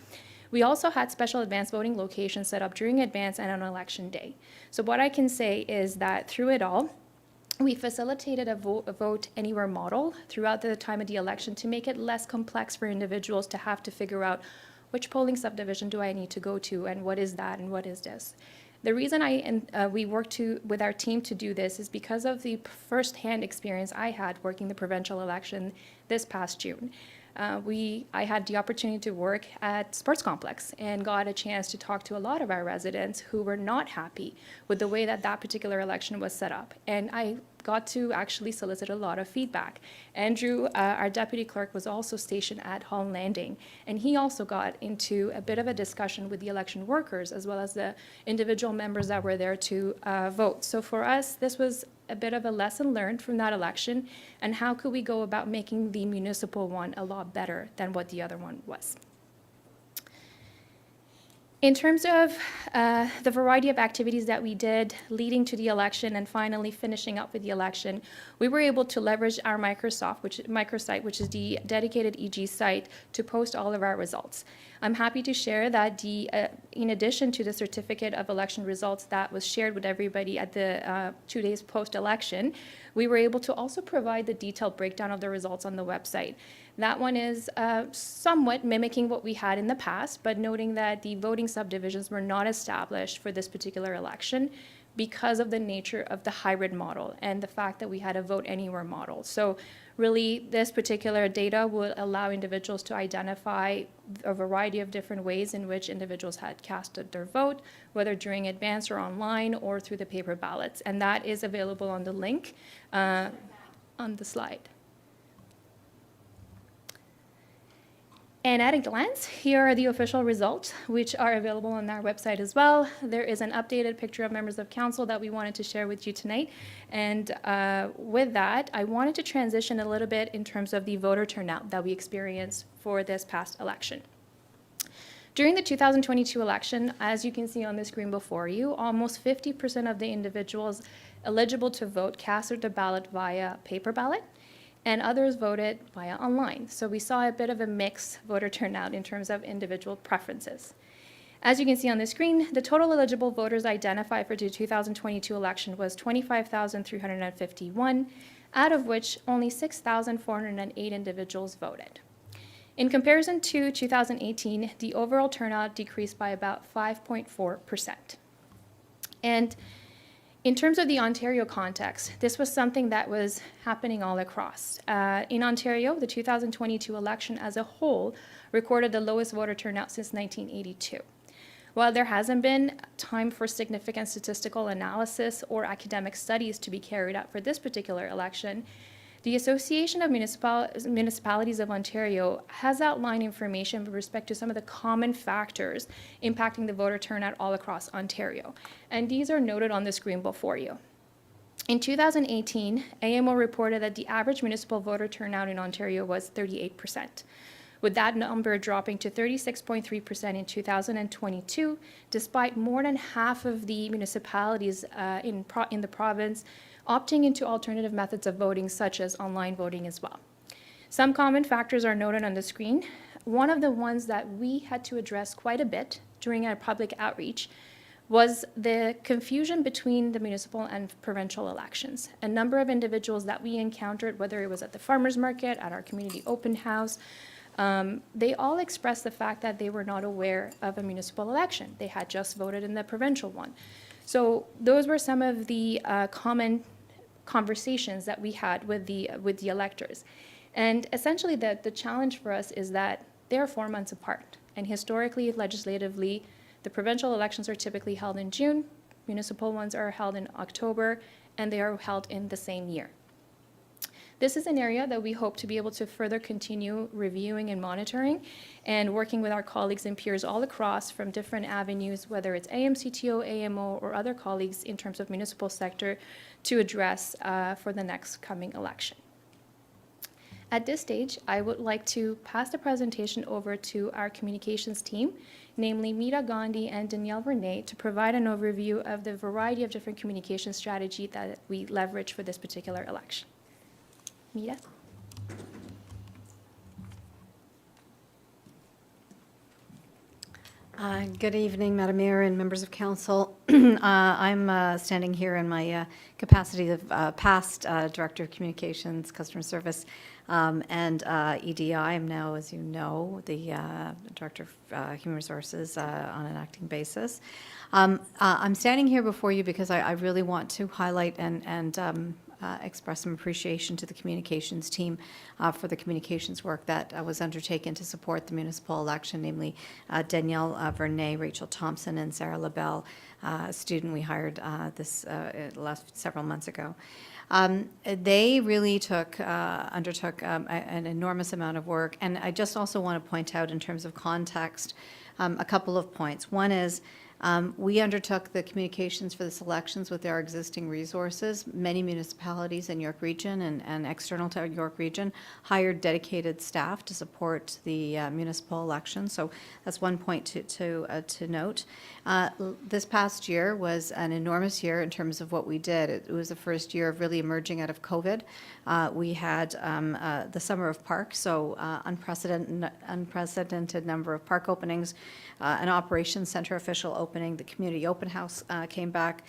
We also had special advanced voting locations set up during advance and on election day. So what I can say is that through it all, we facilitated a vote anywhere model throughout the time of the election to make it less complex for individuals to have to figure out which polling subdivision do I need to go to and what is that and what is this. The reason we worked with our team to do this is because of the firsthand experience I had working the provincial election this past June. I had the opportunity to work at Sports Complex and got a chance to talk to a lot of our residents who were not happy with the way that particular election was set up. And I got to actually solicit a lot of feedback. Andrew, our deputy clerk, was also stationed at Holland Landing, and he also got into a bit of a discussion with the election workers as well as the individual members that were there to vote. So for us, this was a bit of a lesson learned from that election, and how could we go about making the municipal one a lot better than what the other one was. In terms of the variety of activities that we did leading to the election and finally finishing up with the election, we were able to leverage our microsite, which is the dedicated EG site, to post all of our results. I'm happy to share that in addition to the certificate of election results that was shared with everybody at the 2 days post-election, we were able to also provide the detailed breakdown of the results on the website. That one is somewhat mimicking what we had in the past, but noting that the voting subdivisions were not established for this particular election because of the nature of the hybrid model and the fact that we had a vote anywhere model. So really, this particular data will allow individuals to identify a variety of different ways in which individuals had casted their vote, whether during advance or online or through the paper ballots. And that is available on the link on the slide. And at a glance, here are the official results, which are available on our website as well. There is an updated picture of members of council that we wanted to share with you tonight. And with that, I wanted to transition a little bit in terms of the voter turnout that we experienced for this past election. During the 2022 election, as you can see on the screen before you, almost 50% of the individuals eligible to vote casted their ballot via paper ballot, and others voted via online. So we saw a bit of a mixed voter turnout in terms of individual preferences. As you can see on the screen, the total eligible voters identified for the 2022 election was 25,351, out of which only 6,408 individuals voted. In comparison to 2018, the overall turnout decreased by about 5.4%. And in terms of the Ontario context, this was something that was happening all across. In Ontario, the 2022 election as a whole recorded the lowest voter turnout since 1982. While there hasn't been time for significant statistical analysis or academic studies to be carried out for this particular election, the Association of Municipalities of Ontario has outlined information with respect to some of the common factors impacting the voter turnout all across Ontario. And these are noted on the screen before you. In 2018, AMO reported that the average municipal voter turnout in Ontario was 38%, with that number dropping to 36.3% in 2022, despite more than half of the municipalities in the province opting into alternative methods of voting, such as online voting as well. Some common factors are noted on the screen. One of the ones that we had to address quite a bit during our public outreach was the confusion between the municipal and provincial elections. A number of individuals that we encountered, whether it was at the farmers market, at our community open house, they all expressed the fact that they were not aware of a municipal election. They had just voted in the provincial one. So those were some of the common conversations that we had with the electors. And essentially the challenge for us is that they're 4 months apart. And historically, legislatively, the provincial elections are typically held in June, municipal ones are held in October, and they are held in the same year. This is an area that we hope to be able to further continue reviewing and monitoring and working with our colleagues and peers all across from different avenues, whether it's AMCTO, AMO, or other colleagues in terms of municipal sector to address for the next coming election. At this stage, I would like to pass the presentation over to our communications team, namely Meeta Gandhi and Danielle Vernay, to provide an overview of the variety of different communication strategy that we leverage for this particular election. Meeta? Good evening, Madam Mayor and members of council. I'm standing here in my capacity of past Director of Communications, Customer Service, and EDI. I'm now, as you know, the Director of Human Resources on an acting basis. I'm standing here before you because I really want to highlight and express some appreciation to the communications team for the communications work that was undertaken to support the municipal election, namely Danielle Vernay, Rachel Thompson, and Sarah LaBelle, a student we hired this last several months ago. They really undertook an enormous amount of work, and I just also want to point out in terms of context a couple of points. One is we undertook the communications for the elections with our existing resources. Many municipalities in York Region and external to York Region hired dedicated staff to support the municipal election. So that's one point to note. This past year was an enormous year in terms of what we did. It was the first year of really emerging out of COVID. We had the Summer of Parks, so unprecedented number of park openings, an operations center official opening, the community open house came back.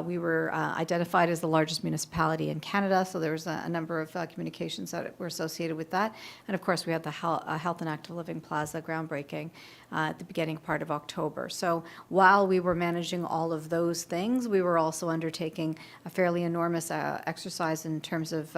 We were identified as the largest municipality in Canada, so there was a number of communications that were associated with that. And of course, we had the Health and Active Living Plaza groundbreaking at the beginning part of October. So while we were managing all of those things, we were also undertaking a fairly enormous exercise in terms of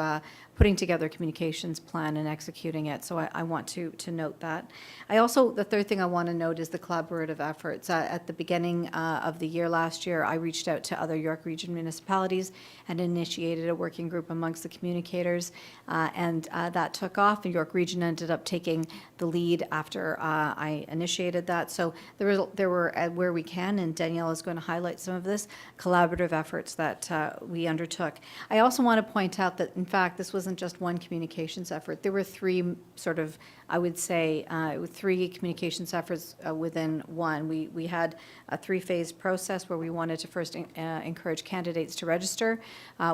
putting together a communications plan and executing it. So I want to note that. The third thing I want to note is the collaborative efforts. At the beginning of the year last year, I reached out to other York Region municipalities and initiated a working group amongst the communicators, and that took off. And York Region ended up taking the lead after I initiated that. So there were where we can, and Danielle is going to highlight some of this, collaborative efforts that we undertook. I also want to point out that, in fact, this wasn't just one communications effort. There were three sort of, I would say, three communications efforts within one. We had a three-phase process where we wanted to first encourage candidates to register.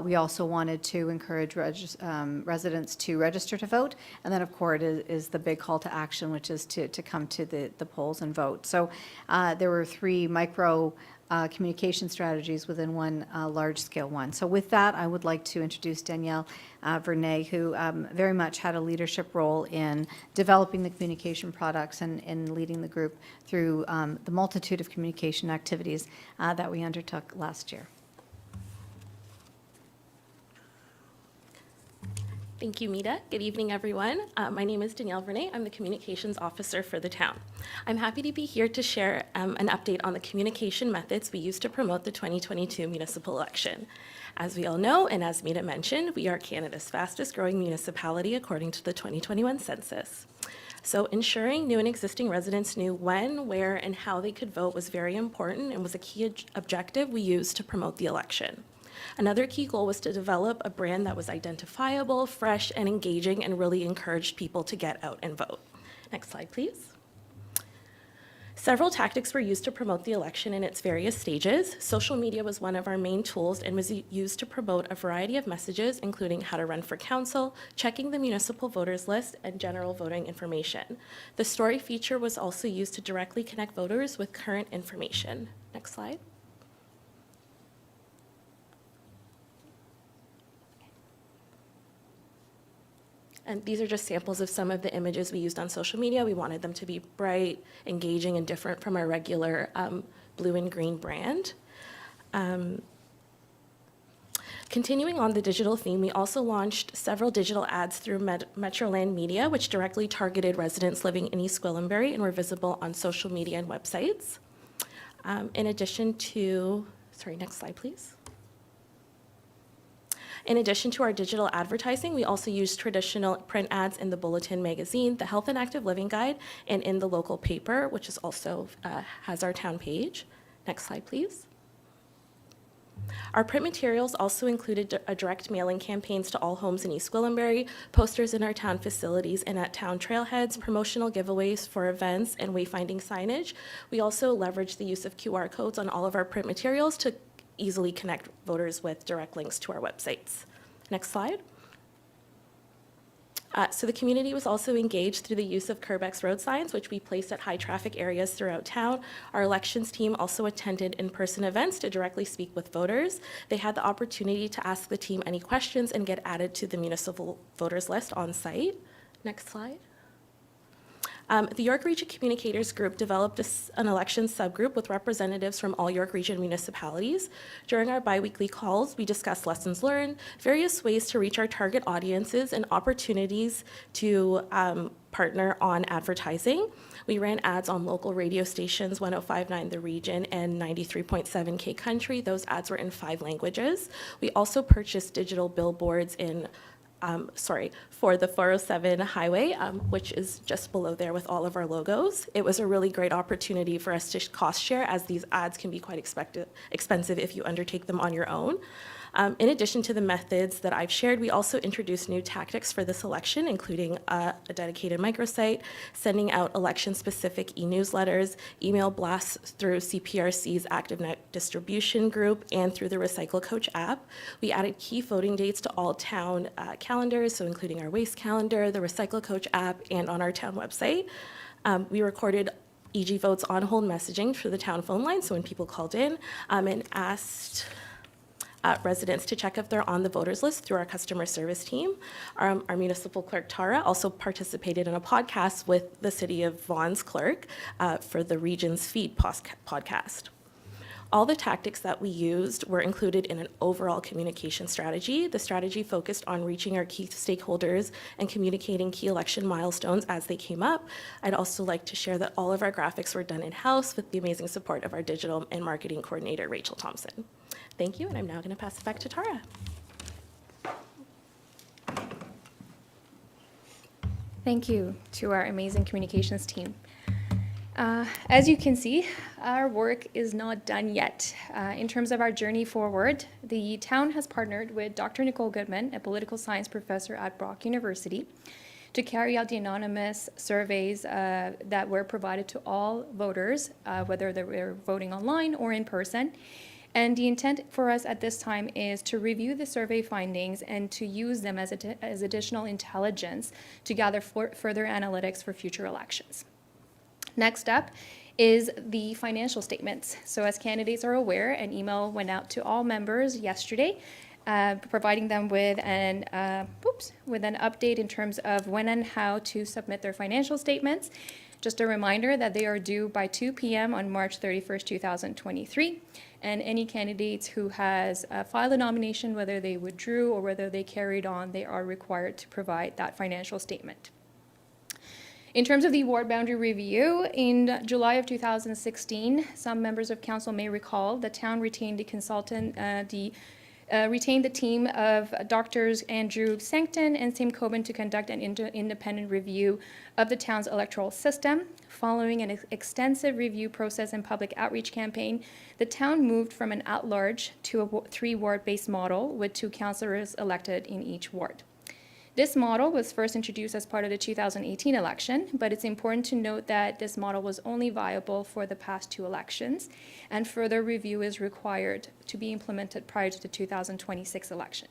We also wanted to encourage residents to register to vote. And then, of course, is the big call to action, which is to come to the polls and vote. So there were three micro communication strategies within one large-scale one. So with that, I would like to introduce Danielle Vernay, who very much had a leadership role in developing the communication products and leading the group through the multitude of communication activities that we undertook last year. Thank you, Meeta. Good evening, everyone. My name is Danielle Vernay. I'm the Communications Officer for the town. I'm happy to be here to share an update on the communication methods we used to promote the 2022 municipal election. As we all know, and as Meeta mentioned, we are Canada's fastest growing municipality according to the 2021 census. So ensuring new and existing residents knew when, where, and how they could vote was very important and was a key objective we used to promote the election. Another key goal was to develop a brand that was identifiable, fresh, and engaging, and really encouraged people to get out and vote. Next slide, please. Several tactics were used to promote the election in its various stages. Social media was one of our main tools and was used to promote a variety of messages, including how to run for council, checking the municipal voters list, and general voting information. The story feature was also used to directly connect voters with current information. Next slide. And these are just samples of some of the images we used on social media. We wanted them to be bright, engaging, and different from our regular blue and green brand. Continuing on the digital theme, we also launched several digital ads through Metroland Media, which directly targeted residents living in East Gwillimbury and were visible on social media and websites. In addition to, sorry, next slide, please. In addition to our digital advertising, we also use traditional print ads in the Bulletin magazine, the Health and Active Living Guide, and in the local paper, which is also has our town page. Next slide, please. Our print materials also included a direct mailing campaigns to all homes in East Gwillimbury, posters in our town facilities and at town trailheads, promotional giveaways for events, and wayfinding signage. We also leveraged the use of QR codes on all of our print materials to easily connect voters with direct links to our websites. Next slide. So the community was also engaged through the use of Curbex road signs, which we placed at high traffic areas throughout town. Our elections team also attended in-person events to directly speak with voters. They had the opportunity to ask the team any questions and get added to the municipal voters list on site. Next slide. The York Region Communicators Group developed an election subgroup with representatives from all York Region municipalities. During our biweekly calls, we discussed lessons learned, various ways to reach our target audiences, and opportunities to partner on advertising. We ran ads on local radio stations, 105.9 The Region and 93.7 K Country. Those ads were in 5 languages. We also purchased digital billboards in for the 407 highway, which is just below there with all of our logos. It was a really great opportunity for us to cost share, as these ads can be quite expensive if you undertake them on your own. In addition to the methods that I've shared, we also introduced new tactics for this election, including a dedicated microsite, sending out election-specific e-newsletters, email blasts through CPRC's ActiveNet distribution group, and through the Recycle Coach app. We added key voting dates to all town calendars, so including our waste calendar, the Recycle Coach app, and on our town website. We recorded EG votes on hold messaging for the town phone line, so when people called in and asked residents to check if they're on the voters list through our customer service team. Our municipal clerk, Tara, also participated in a podcast with the City of Vaughan's clerk for the Region's Feed podcast. All the tactics that we used were included in an overall communication strategy. The strategy focused on reaching our key stakeholders and communicating key election milestones as they came up. I'd also like to share that all of our graphics were done in-house with the amazing support of our digital and marketing coordinator, Rachel Thompson. Thank you, and I'm now going to pass it back to Tara. Thank you to our amazing communications team. As you can see, our work is not done yet. In terms of our journey forward, the town has partnered with Dr. Nicole Goodman, a political science professor at Brock University, to carry out the anonymous surveys that were provided to all voters, whether they were voting online or in person. And the intent for us at this time is to review the survey findings and to use them as additional intelligence to gather further analytics for future elections. Next up is the financial statements. So as candidates are aware, an email went out to all members yesterday, providing them with an update in terms of when and how to submit their financial statements. Just a reminder that they are due by 2 p.m. on March 31st, 2023. And any candidates who has filed a nomination, whether they withdrew or whether they carried on, they are required to provide that financial statement. In terms of the ward boundary review, in July of 2016, some members of council may recall the town retained the consultant, retained the team of Drs. Andrew Sancton and Sam Coben to conduct an independent review of the town's electoral system. Following an extensive review process and public outreach campaign, the town moved from an at-large to a 3-ward-based model with 2 councillors elected in each ward. This model was first introduced as part of the 2018 election, but it's important to note that this model was only viable for the past 2 elections, and further review is required to be implemented prior to the 2026 election.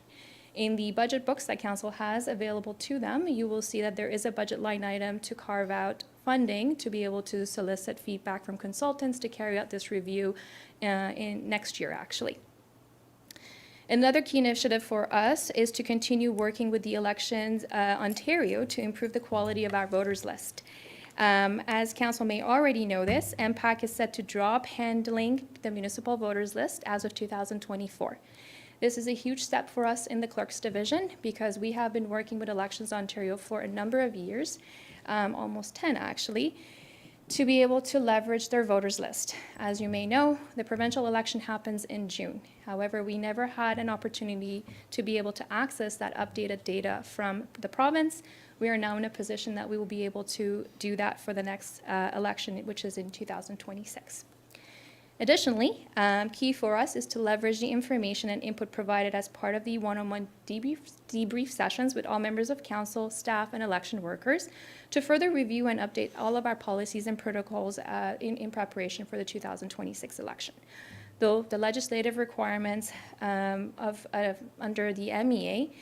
In the budget books that council has available to them, you will see that there is a budget line item to carve out funding to be able to solicit feedback from consultants to carry out this review in next year, actually. Another key initiative for us is to continue working with the Elections Ontario to improve the quality of our voters list. As council may already know this, MPAC is set to drop handling the municipal voters list as of 2024. This is a huge step for us in the Clerk's division because we have been working with Elections Ontario for a number of years, almost 10 actually, to be able to leverage their voters list. As you may know, the provincial election happens in June. However, we never had an opportunity to be able to access that updated data from the province. We are now in a position that we will be able to do that for the next election, which is in 2026. Additionally, key for us is to leverage the information and input provided as part of the one-on-one debrief sessions with all members of council, staff, and election workers to further review and update all of our policies and protocols in preparation for the 2026 election. Though the legislative requirements under the MEA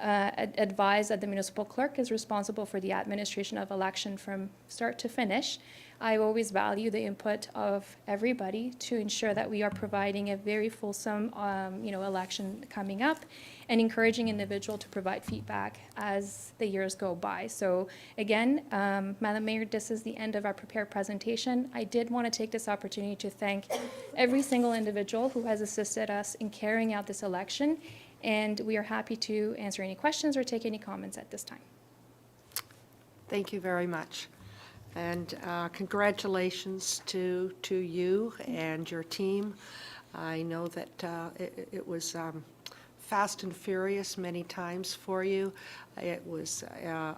advise that the municipal clerk is responsible for the administration of election from start to finish, I always value the input of everybody to ensure that we are providing a very fulsome, election coming up, and encouraging individuals to provide feedback as the years go by. So again, Madam Mayor, this is the end of our prepared presentation. I did want to take this opportunity to thank every single individual who has assisted us in carrying out this election, and we are happy to answer any questions or take any comments at this time. Thank you very much. And congratulations to you and your team. I know that it was fast and furious many times for you. It was a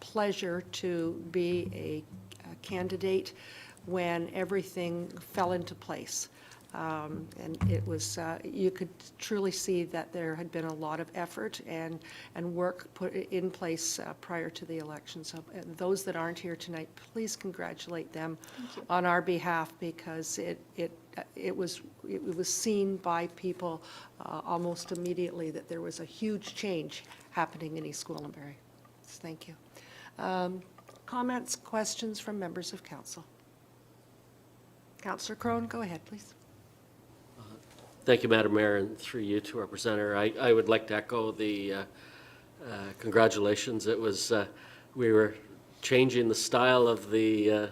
pleasure to be a candidate when everything fell into place. And it was, you could truly see that there had been a lot of effort and work put in place prior to the election. So those that aren't here tonight, please congratulate them on our behalf, because it was seen by people almost immediately that there was a huge change happening in East Gwillimbury. So thank you. Comments, questions from members of council? Councillor Crone, go ahead, please. Thank you, Madam Mayor, and through you to our presenter. I would like to echo the congratulations. It was, we were changing the style of the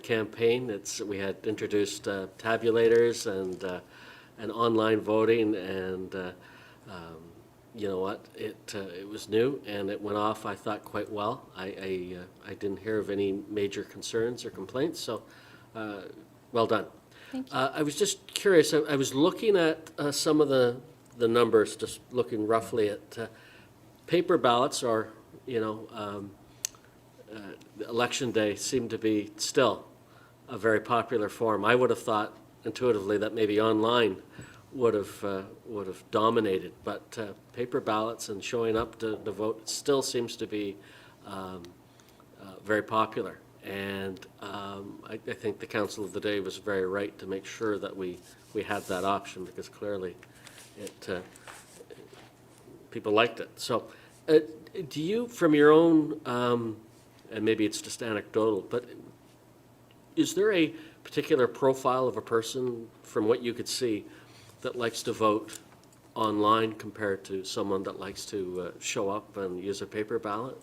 campaign. We had introduced tabulators and online voting, and you know what? It was new, and it went off, I thought, quite well. I didn't hear of any major concerns or complaints, so well done. Thank you. I was just curious, I was looking at some of the numbers, just looking roughly at paper ballots, or, election day seemed to be still a very popular form. I would have thought intuitively that maybe online would have dominated, but paper ballots and showing up to vote still seems to be very popular. And I think the council of the day was very right to make sure that we had that option, because clearly people liked it. So do you, from your own, and maybe it's just anecdotal, but is there a particular profile of a person, from what you could see, that likes to vote online compared to someone that likes to show up and use a paper ballot?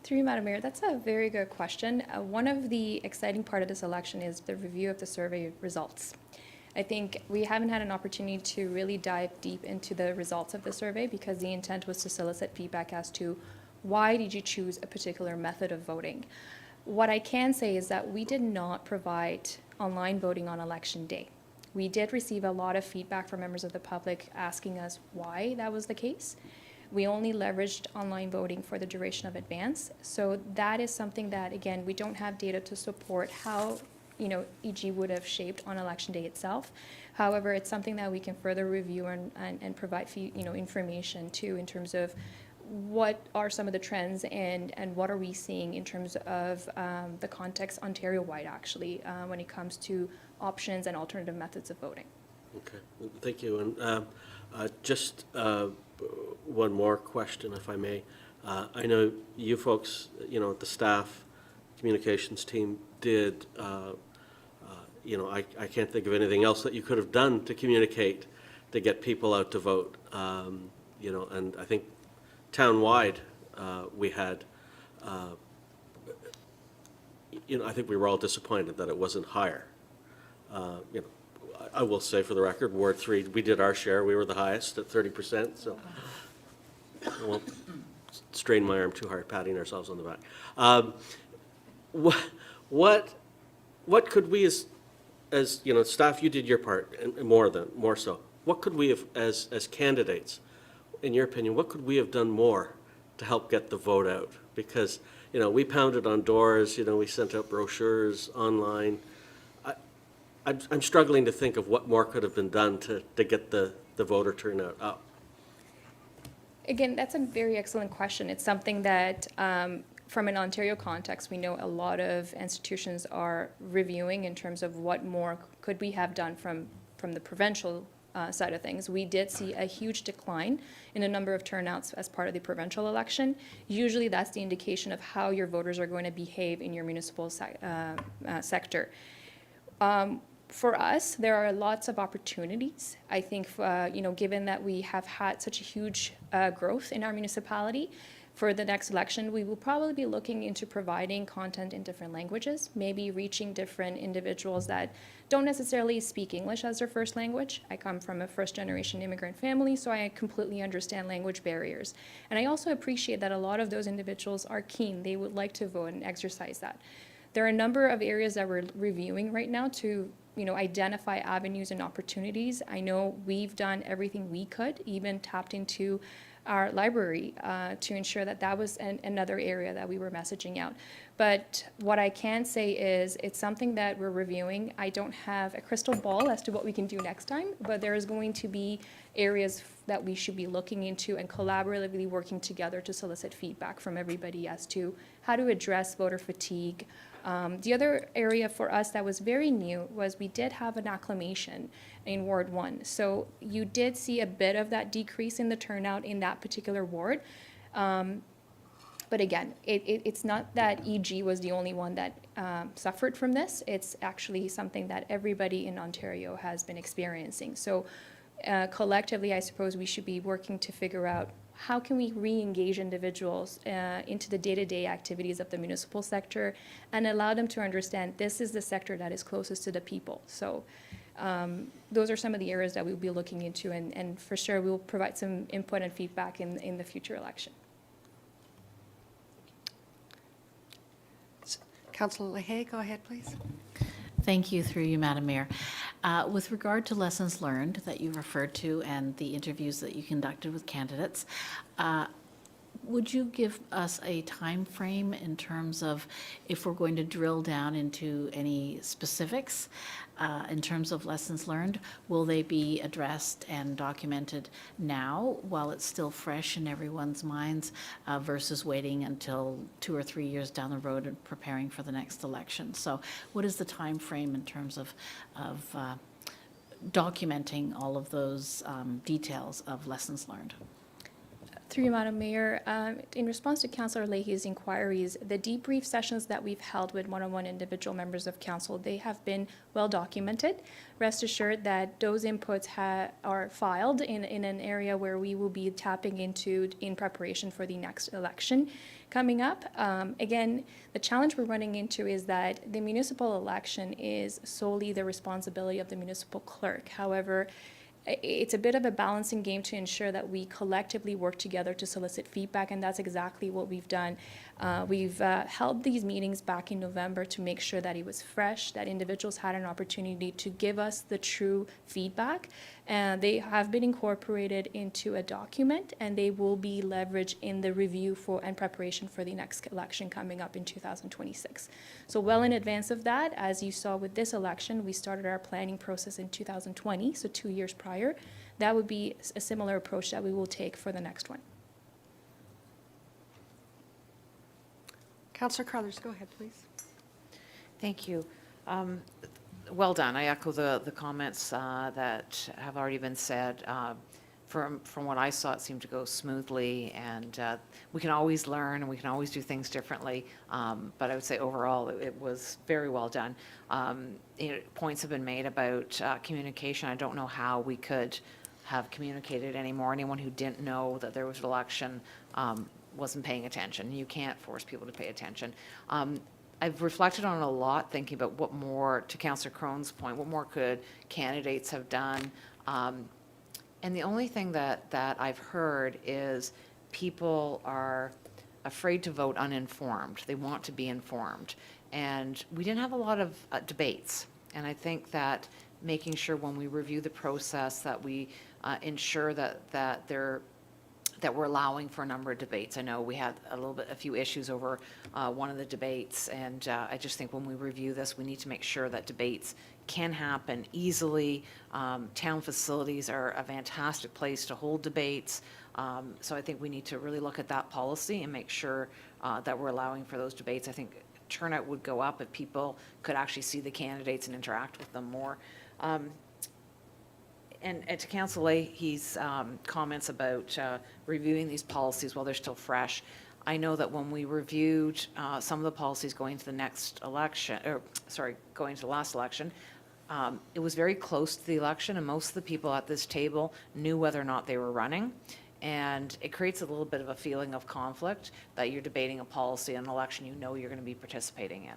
Through you, Madam Mayor, that's a very good question. One of the exciting part of this election is the review of the survey results. I think we haven't had an opportunity to really dive deep into the results of the survey, because the intent was to solicit feedback as to why did you choose a particular method of voting. What I can say is that we did not provide online voting on election day. We did receive a lot of feedback from members of the public asking us why that was the case. We only leveraged online voting for the duration of advance. So that is something that, again, we don't have data to support how, EG would have shaped on election day itself. However, it's something that we can further review and provide, information to, in terms of what are some of the trends and what are we seeing in terms of the context Ontario-wide, actually, when it comes to options and alternative methods of voting. Okay, thank you. And just one more question, if I may. I know you folks, the staff communications team did, I can't think of anything else that you could have done to communicate to get people out to vote. And I think town-wide we had, I think we were all disappointed that it wasn't higher. I will say, for the record, Ward 3, we did our share. We were the highest at 30%, so I won't strain my arm too hard patting ourselves on the back. what could we as you know, staff, you did your part, and more so. What could we have, as candidates, in your opinion, what could we have done more to help get the vote out? Because, you know, we pounded on doors, you know, we sent out brochures online. I'm struggling to think of what more could have been done to get the voter turnout up. Again, that's a very excellent question. It's something that, from an Ontario context, we know a lot of institutions are reviewing in terms of what more could we have done from the provincial side of things. We did see a huge decline in the number of turnouts as part of the provincial election. Usually that's the indication of how your voters are going to behave in your municipal sector. For us, there are lots of opportunities. I think, you know, given that we have had such a huge growth in our municipality, for the next election, we will probably be looking into providing content in different languages, maybe reaching different individuals that don't necessarily speak English as their first language. I come from a first-generation immigrant family, so I completely understand language barriers. And I also appreciate that a lot of those individuals are keen. They would like to vote and exercise that. There are a number of areas that we're reviewing right now to, you know, identify avenues and opportunities. I know we've done everything we could, even tapped into our library to ensure that that was another area that we were messaging out. But what I can say is it's something that we're reviewing. I don't have a crystal ball as to what we can do next time, but there is going to be areas that we should be looking into and collaboratively working together to solicit feedback from everybody as to how to address voter fatigue. The other area for us that was very new was we did have an acclamation in Ward 1. So you did see a bit of that decrease in the turnout in that particular ward. But again, it's not that EG was the only one that suffered from this. It's actually something that everybody in Ontario has been experiencing. So collectively, I suppose we should be working to figure out how can we re-engage individuals into the day-to-day activities of the municipal sector and allow them to understand this is the sector that is closest to the people. So those are some of the areas that we'll be looking into, and for sure we will provide some input and feedback in the future election. Councillor Leahy, go ahead, please. Thank you, through you, Madam Mayor. With regard to lessons learned that you referred to and the interviews that you conducted with candidates, would you give us a time frame in terms of if we're going to drill down into any specifics in terms of lessons learned? Will they be addressed and documented now while it's still fresh in everyone's minds versus waiting until 2 or 3 years down the road and preparing for the next election? So what is the time frame in terms of documenting all of those details of lessons learned? Through you, Madam Mayor, in response to Councillor Leahy's inquiries, the debrief sessions that we've held with one-on-one individual members of council, they have been well documented. Rest assured that those inputs are filed in an area where we will be tapping into in preparation for the next election coming up. Again, the challenge we're running into is that the municipal election is solely the responsibility of the municipal clerk. However, it's a bit of a balancing game to ensure that we collectively work together to solicit feedback, and that's exactly what we've done. We've held these meetings back in November to make sure that it was fresh, that individuals had an opportunity to give us the true feedback, and they have been incorporated into a document, and they will be leveraged in the review for and preparation for the next election coming up in 2026. So well in advance of that, as you saw with this election, we started our planning process in 2020, so 2 years prior. That would be a similar approach that we will take for the next one. Councillor Carruthers, go ahead, please. Thank you. Well done. I echo the comments that have already been said. From what I saw, it seemed to go smoothly, and we can always learn and we can always do things differently. But I would say overall, it was very well done. Points have been made about communication. I don't know how we could have communicated anymore. Anyone who didn't know that there was an election wasn't paying attention. You can't force people to pay attention. I've reflected on it a lot, thinking about what more, to Councillor Crone's point, what more could candidates have done? And the only thing that I've heard is people are afraid to vote uninformed. They want to be informed. and we didn't have a lot of debates. And I think that making sure when we review the process that we ensure that we're allowing for a number of debates. I know we had a few issues over one of the debates, and I just think when we review this, we need to make sure that debates can happen easily. Town facilities are a fantastic place to hold debates, so I think we need to really look at that policy and make sure that we're allowing for those debates. I think turnout would go up if people could actually see the candidates and interact with them more. And to Councillor Leahy's comments about reviewing these policies while they're still fresh, I know that when we reviewed some of the policies going to the next election, going to the last election, it was very close to the election, and most of the people at this table knew whether or not they were running. And it creates a little bit of a feeling of conflict that you're debating a policy in an election you know you're going to be participating in.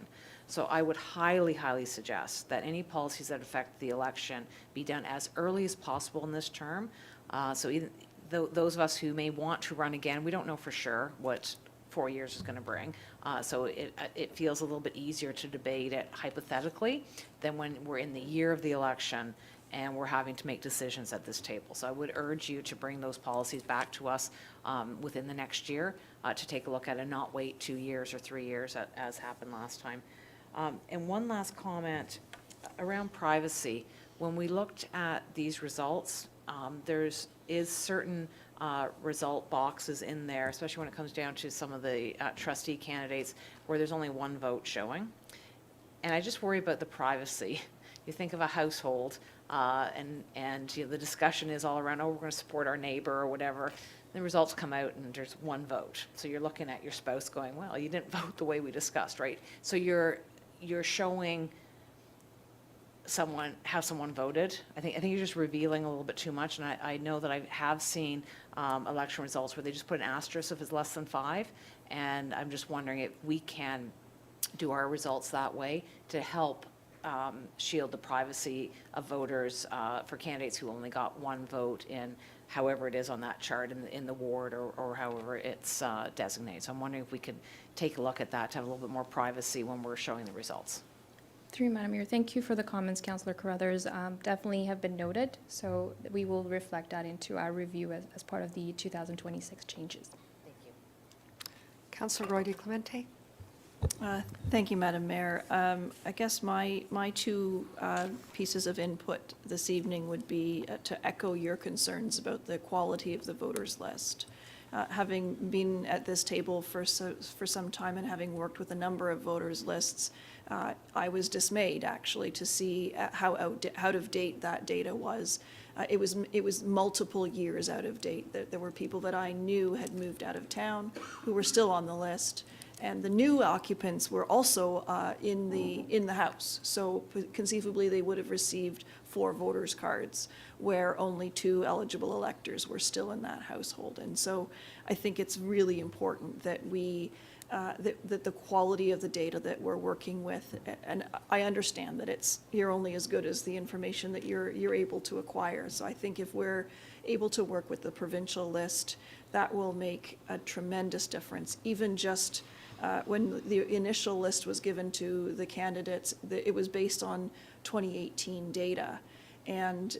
So I would highly, highly suggest that any policies that affect the election be done as early as possible in this term. So even those of us who may want to run again, we don't know for sure what 4 years is going to bring. So it feels a little bit easier to debate it hypothetically than when we're in the year of the election and we're having to make decisions at this table. So I would urge you to bring those policies back to us within the next year to take a look at and not wait 2 years or 3 years as happened last time. And one last comment around privacy. When we looked at these results, there's certain result boxes in there, especially when it comes down to some of the trustee candidates where there's only one vote showing. And I just worry about the privacy. You think of a household and you know, the discussion is all around, oh, we're going to support our neighbor or whatever. The results come out and there's one vote. So you're looking at your spouse going, well, you didn't vote the way we discussed, right? So you're showing how someone voted. I think you're just revealing a little bit too much, and I know that I have seen election results where they just put an asterisk if it's less than 5, and I'm just wondering if we can do our results that way to help shield the privacy of voters for candidates who only got one vote in however it is on that chart in the ward or however it's designated. So I'm wondering if we could take a look at that to have a little bit more privacy when we're showing the results. Through you, Madam Mayor, thank you for the comments, Councillor Carruthers. Definitely have been noted, so we will reflect that into our review as part of the 2026 changes. Thank you. Councillor Roy DeClemente. Thank you, Madam Mayor. I guess my two pieces of input this evening would be to echo your concerns about the quality of the voters list. Having been at this table for some time and having worked with a number of voters lists, I was dismayed actually to see how out of date that data was. It was multiple years out of date. There were people that I knew had moved out of town who were still on the list. And the new occupants were also in the house. So conceivably, they would have received 4 voters' cards, where only 2 eligible electors were still in that household. And so I think it's really important that that the quality of the data that we're working with, and I understand that you're only as good as the information that you're able to acquire. So I think if we're able to work with the provincial list, that will make a tremendous difference. Even just when the initial list was given to the candidates, it was based on 2018 data. And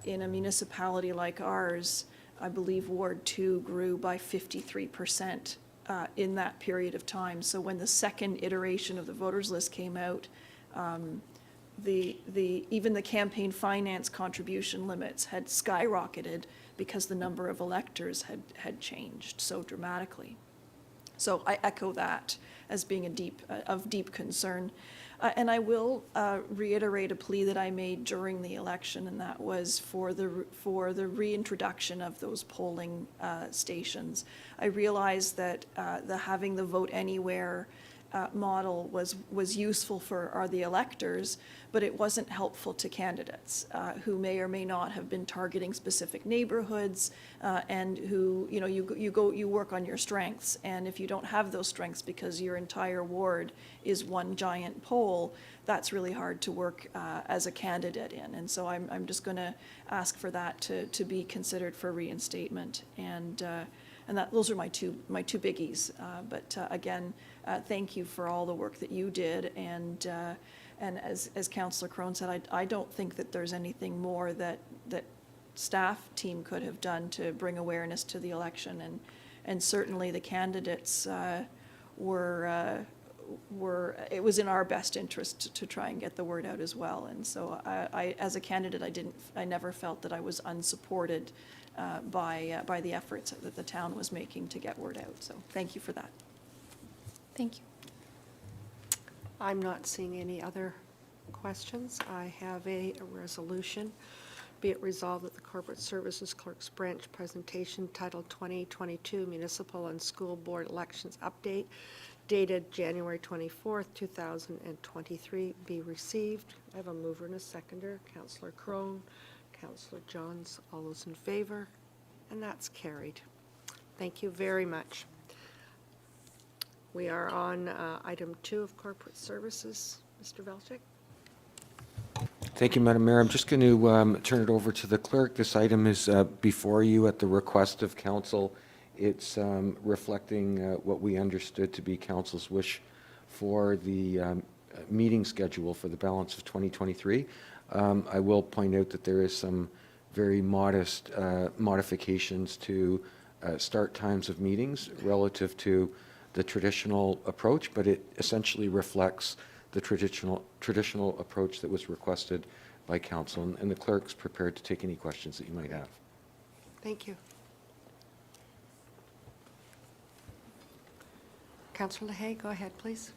in a municipality like ours, I believe Ward 2 grew by 53% in that period of time. So when the second iteration of the voters list came out, even the campaign finance contribution limits had skyrocketed because the number of electors had changed so dramatically. So I echo that as being of deep concern. And I will reiterate a plea that I made during the election, and that was for the reintroduction of those polling stations. I realized that having the vote anywhere model was useful for the electors, but it wasn't helpful to candidates who may or may not have been targeting specific neighborhoods and who, you work on your strengths, and if you don't have those strengths because your entire ward is one giant poll, that's really hard to work as a candidate in. And so I'm just going to ask for that to be considered for reinstatement. And And those are my two biggies. But again, thank you for all the work that you did. And as Councillor Crone said, I don't think that there's anything more that staff team could have done to bring awareness to the election. And certainly the candidates it was in our best interest to try and get the word out as well. And so I as a candidate, I never felt that I was unsupported by the efforts that the town was making to get word out. So thank you for that. Thank you. I'm not seeing any other questions. I have a resolution. Be it resolved that the Corporate Services Clerk's Branch presentation titled 2022 Municipal and School Board Elections Update dated January 24th, 2023 be received. I have a mover and a seconder. Councillor Crone, Councillor Johns, all those in favor, and that's carried. Thank you very much. We are on item 2 of corporate services. Mr. Velchik. Thank you, Madam Mayor. I'm just going to turn it over to the clerk. This item is before you at the request of council. It's reflecting what we understood to be council's wish for the meeting schedule for the balance of 2023. I will point out that there is some very modest modifications to start times of meetings relative to the traditional approach, but it essentially reflects the traditional approach that was requested by council, and the clerk's prepared to take any questions that you might have. Thank you. Councillor LaHaye, go ahead, please.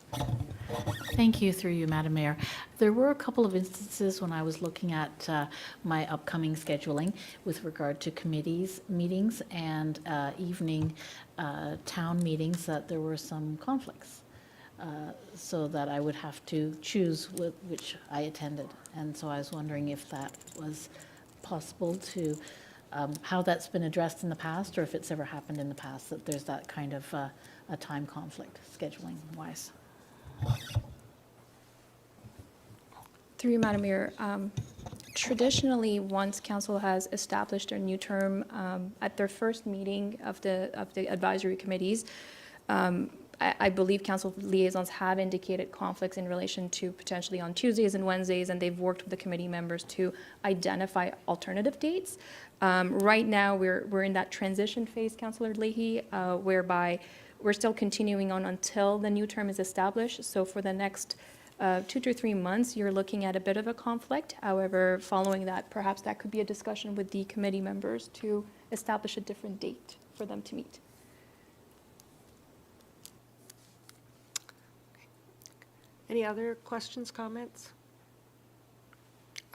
Thank you, through you, Madam Mayor. There were a couple of instances when I was looking at my upcoming scheduling with regard to committees, meetings, and evening town meetings that there were some conflicts. So that I would have to choose which I attended. And so I was wondering if that was possible to, how that's been addressed in the past, or if it's ever happened in the past, that there's that kind of a time conflict, scheduling-wise. Through you, Madam Mayor, traditionally, once council has established a new term at their first meeting of the advisory committees, I believe council liaisons have indicated conflicts in relation to potentially on Tuesdays and Wednesdays, and they've worked with the committee members to identify alternative dates. Right now, we're in that transition phase, Councillor Leahy, whereby we're still continuing on until the new term is established. So for the next 2 to 3 months, you're looking at a bit of a conflict. However, following that, perhaps that could be a discussion with the committee members to establish a different date for them to meet. Any other questions, comments?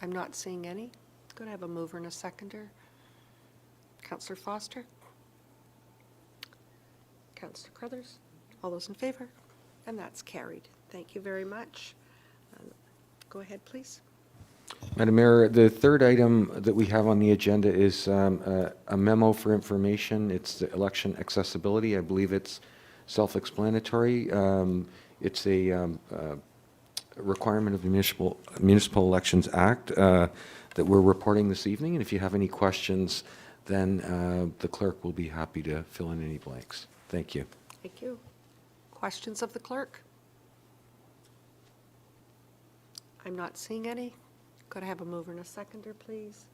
I'm not seeing any. Could I have a mover and a seconder? Councillor Foster? Councillor Crothers? All those in favor? And that's carried. Thank you very much. Go ahead, please. Madam Mayor, the third item that we have on the agenda is a memo for information. It's the election accessibility. I believe it's self-explanatory. It's a requirement of the Municipal Elections Act that we're reporting this evening. And if you have any questions, then the clerk will be happy to fill in any blanks. Thank you. Thank you. Questions of the clerk? I'm not seeing any. Could I have a mover and a seconder, please?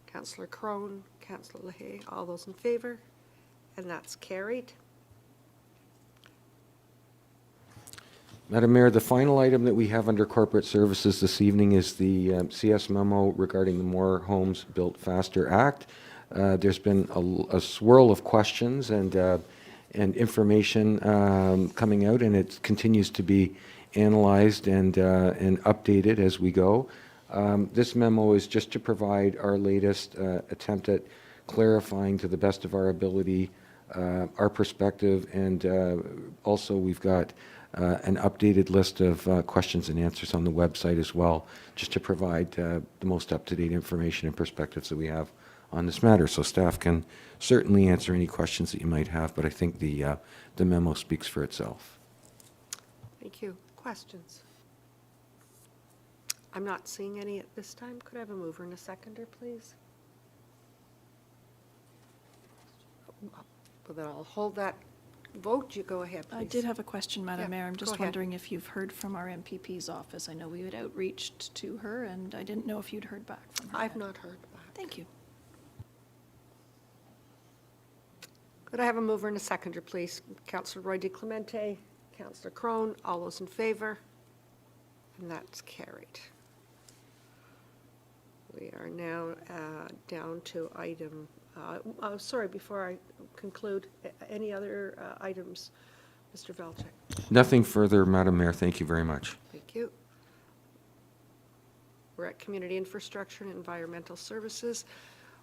Councillor Crone, Councillor LaHaye, all those in favor? And that's carried. Madam Mayor, the final item that we have under corporate services this evening is the CS memo regarding the More Homes Built Faster Act. There's been a swirl of questions and information coming out, and it continues to be analyzed and updated as we go. This memo is just to provide our latest attempt at clarifying to the best of our ability our perspective, and also we've got an updated list of questions and answers on the website as well, just to provide the most up-to-date information and perspectives that we have on this matter. So staff can certainly answer any questions that you might have, but I think the memo speaks for itself. Thank you. Questions? I'm not seeing any at this time. Could I have a mover and a seconder, please? Well, then I'll hold that vote. You go ahead, please. I did have a question, Madam Yeah, Mayor. I'm go just ahead. wondering if you've heard from our MPP's office. I know we had outreached to her, and I didn't know if you'd heard back from her. I've yet. not heard back. Thank you. Could I have a mover and a seconder, please? Councillor Roy DeClemente, Councillor Crone, all those in favor? And that's carried. We are now down to item, sorry, before I conclude, any other items? Mr. Velchek. Nothing further, Madam Mayor. Thank you very much. Thank you. We're at Community Infrastructure and Environmental Services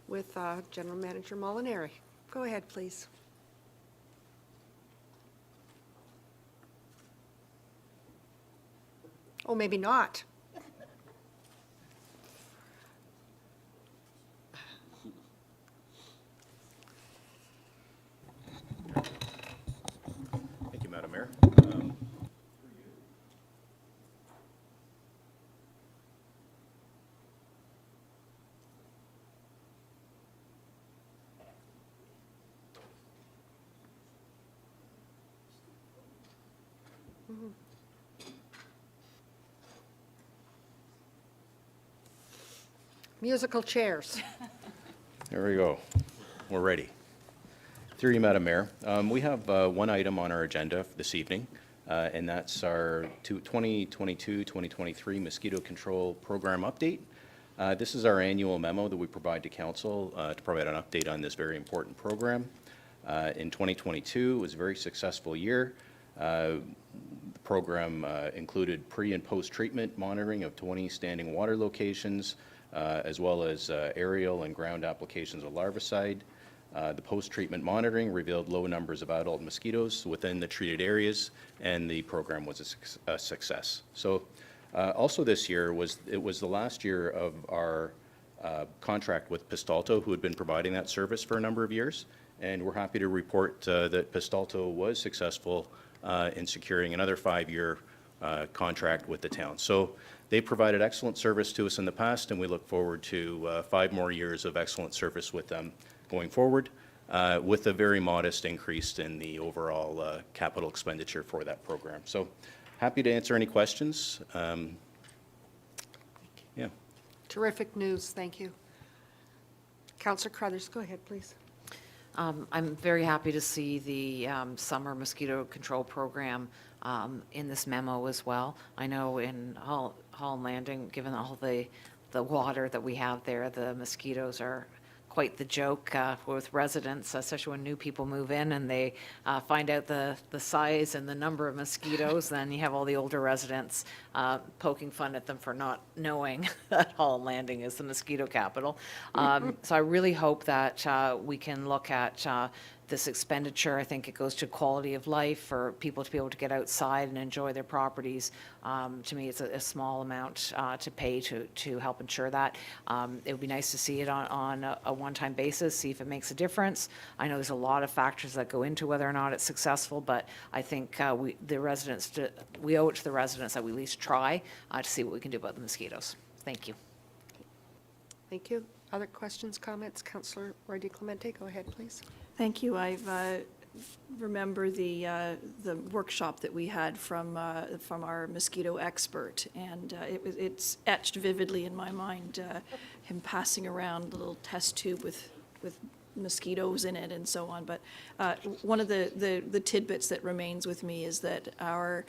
with General Manager Molinari. Go ahead, please. Oh, maybe not. Thank you, Madam Mayor. Musical chairs. There we go. We're ready. Through you, Madam Mayor. We have one item on our agenda this evening, and that's our 2022-2023 Mosquito Control Program update. This is our annual memo that we provide to Council to provide an update on this very important program. In 2022, it was a very successful year. The program included pre- and post-treatment monitoring of 20 standing water locations, as well as aerial and ground applications of larvicide. The post-treatment monitoring revealed low numbers of adult mosquitoes within the treated areas, and the program was a success. So also this year, it was the last year of our contract with Pistalto, who had been providing that service for a number of years, and we're happy to report that Pistalto was successful in securing another 5-year contract with the town. So they provided excellent service to us in the past, and we look forward to 5 more years of excellent service with them going forward, with a very modest increase in the overall capital expenditure for that program. So happy to answer any questions. Yeah. Terrific news. Thank you. Councillor Crothers, go ahead, please. I'm very happy to see the summer mosquito control program in this memo as well. I know in Hall Landing, given all the water that we have there, the mosquitoes are quite the joke with residents, especially when new people move in and they find out the size and the number of mosquitoes. Then you have all the older residents poking fun at them for not knowing that Hall Landing is the mosquito capital. So I really hope that we can look at this expenditure. I think it goes to quality of life for people to be able to get outside and enjoy their properties. To me, it's a small amount to pay to help ensure that. It would be nice to see it on a one-time basis, see if it makes a difference. I know there's a lot of factors that go into whether or not it's successful, but I think we owe it to the residents that we at least try to see what we can do about the mosquitoes. Thank you. Thank you. Other questions, comments? Councillor Roy DeClemente, go ahead, please. Thank you. I remember the workshop that we had from our mosquito expert, and it's etched vividly in my mind, him passing around a little test tube with mosquitoes in it and so on. But one of the tidbits that remains with me is that our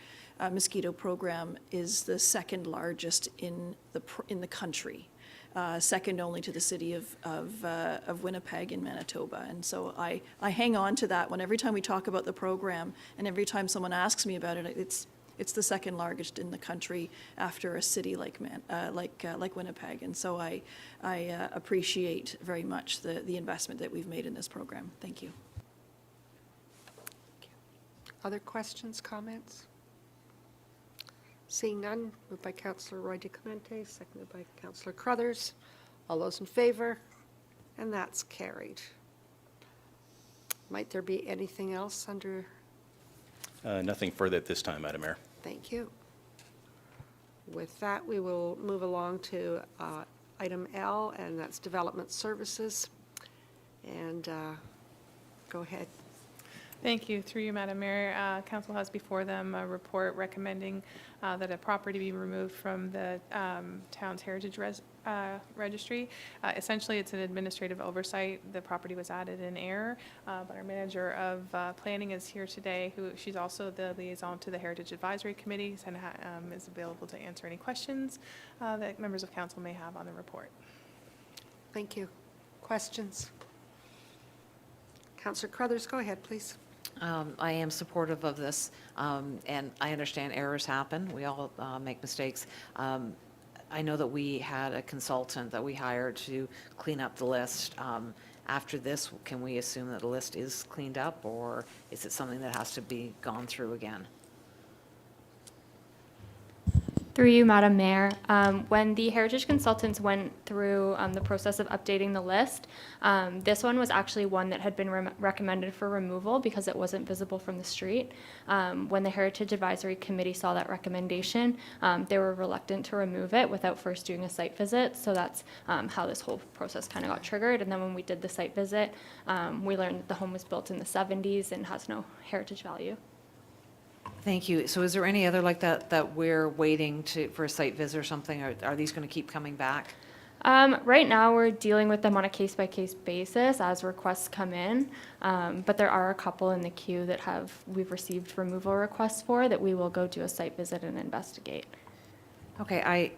mosquito program is the second largest in the country. Second only to the city of Winnipeg in Manitoba. And so I hang on to that every time we talk about the program, and every time someone asks me about it, it's the second largest in the country after a city like Winnipeg. And so I appreciate very much the investment that we've made in this program. Thank you. Other questions, comments? Seeing none, moved by Councillor Roy DeClemente, seconded by Councillor Crothers. All those in favor? And that's carried. Might there be anything else under? Nothing further at this time, Madam Mayor. Thank you. With that, we will move along to item L, and that's Development Services. And go ahead, Thank you. Through you, Madam Mayor, Council has before them a report recommending that a property be removed from the town's heritage registry. Essentially, it's an administrative oversight. The property was added in error, but our manager of planning is here today. She's also the liaison to the Heritage Advisory Committee and is available to answer any questions that members of council may have on the report. Thank you. Questions? Councillor Crothers, go ahead, please. I am supportive of this, and I understand errors happen. We all make mistakes. I know that we had a consultant that we hired to clean up the list. After this, can we assume that the list is cleaned up, or is it something that has to be gone through again? Through you, Madam Mayor, when the Heritage Consultants went through the process of updating the list, this one was actually one that had been recommended for removal because it wasn't visible from the street. When the Heritage Advisory Committee saw that recommendation, they were reluctant to remove it without first doing a site visit. So that's how this whole process kind of got triggered. And then when we did the site visit, we learned that the home was built in the 70s and has no heritage value. Thank you. So is there any other like that we're waiting for a site visit or something? Are these going to keep coming back? Right now, we're dealing with them on a case-by-case basis as requests come in, but there are a couple in the queue that we've received removal requests for that we will go do a site visit and investigate. Okay,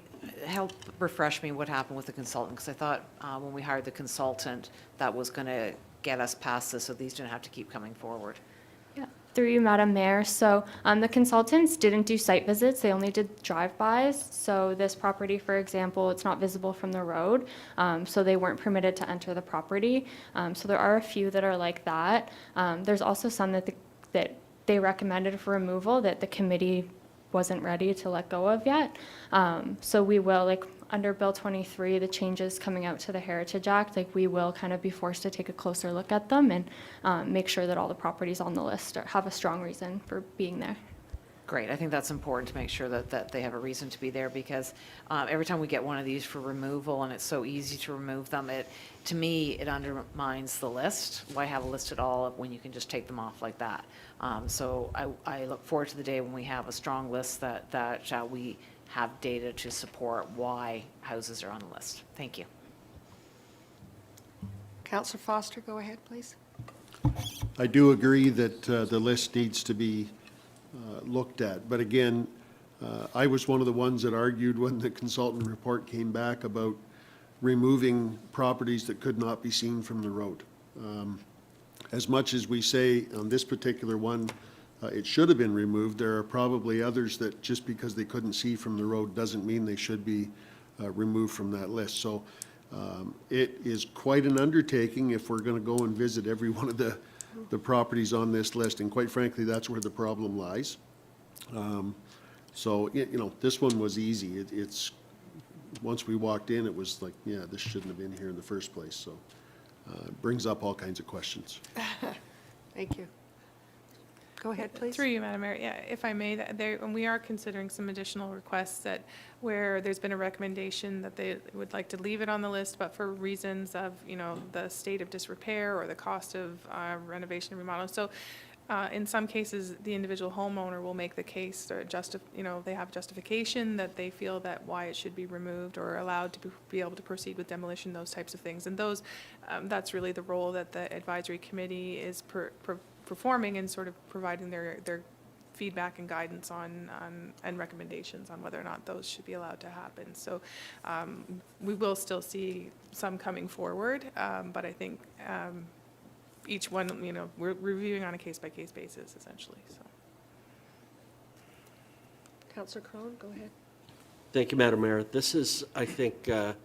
help refresh me what happened with the consultant, because I thought when we hired the consultant, that was going to get us past this, so these didn't have to keep coming forward. Through you, Madam Mayor. So the consultants didn't do site visits. They only did drive-bys. So this property, for example, it's not visible from the road. So they weren't permitted to enter the property. So there are a few that are like that. There's also some that they recommended for removal that the committee wasn't ready to let go of yet. So we will, under Bill 23, the changes coming out to the Heritage Act, we will kind of be forced to take a closer look at them and make sure that all the properties on the list have a strong reason for being there. Great. I think that's important to make sure that they have a reason to be there, because every time we get one of these for removal and it's so easy to remove them, to me, it undermines the list. Why have a list at all when you can just take them off like that? So I look forward to the day when we have a strong list that we have data to support why houses are on the list. Thank you. Councillor Foster, go ahead, please. I do agree that the list needs to be looked at. But again, I was one of the ones that argued when the consultant report came back about removing properties that could not be seen from the road. As much as we say on this particular one, it should have been removed, there are probably others that just because they couldn't see from the road doesn't mean they should be removed from that list. So it is quite an undertaking if we're going to go and visit every one of the properties on this list, and quite frankly, that's where the problem lies. So, this one was easy. It's once we walked in, it was like, yeah, this shouldn't have been here in the first place. So it brings up all kinds of questions. Thank you. Go ahead, please. Through you, Madam Mayor. Yeah, if I may, and we are considering some additional requests where there's been a recommendation that they would like to leave it on the list, but for reasons of, the state of disrepair or the cost of renovation and remodeling. So in some cases, the individual homeowner will make the case, or they have justification that they feel that why it should be removed or allowed to be able to proceed with demolition, those types of things. And that's really the role that the advisory committee is performing and sort of providing their feedback and guidance and recommendations on whether or not those should be allowed to happen. So we will still see some coming forward, but I think each one, we're reviewing on a case-by-case basis, essentially. So, Councillor Crone, go ahead. Thank you, Madam Mayor. This is, I think, a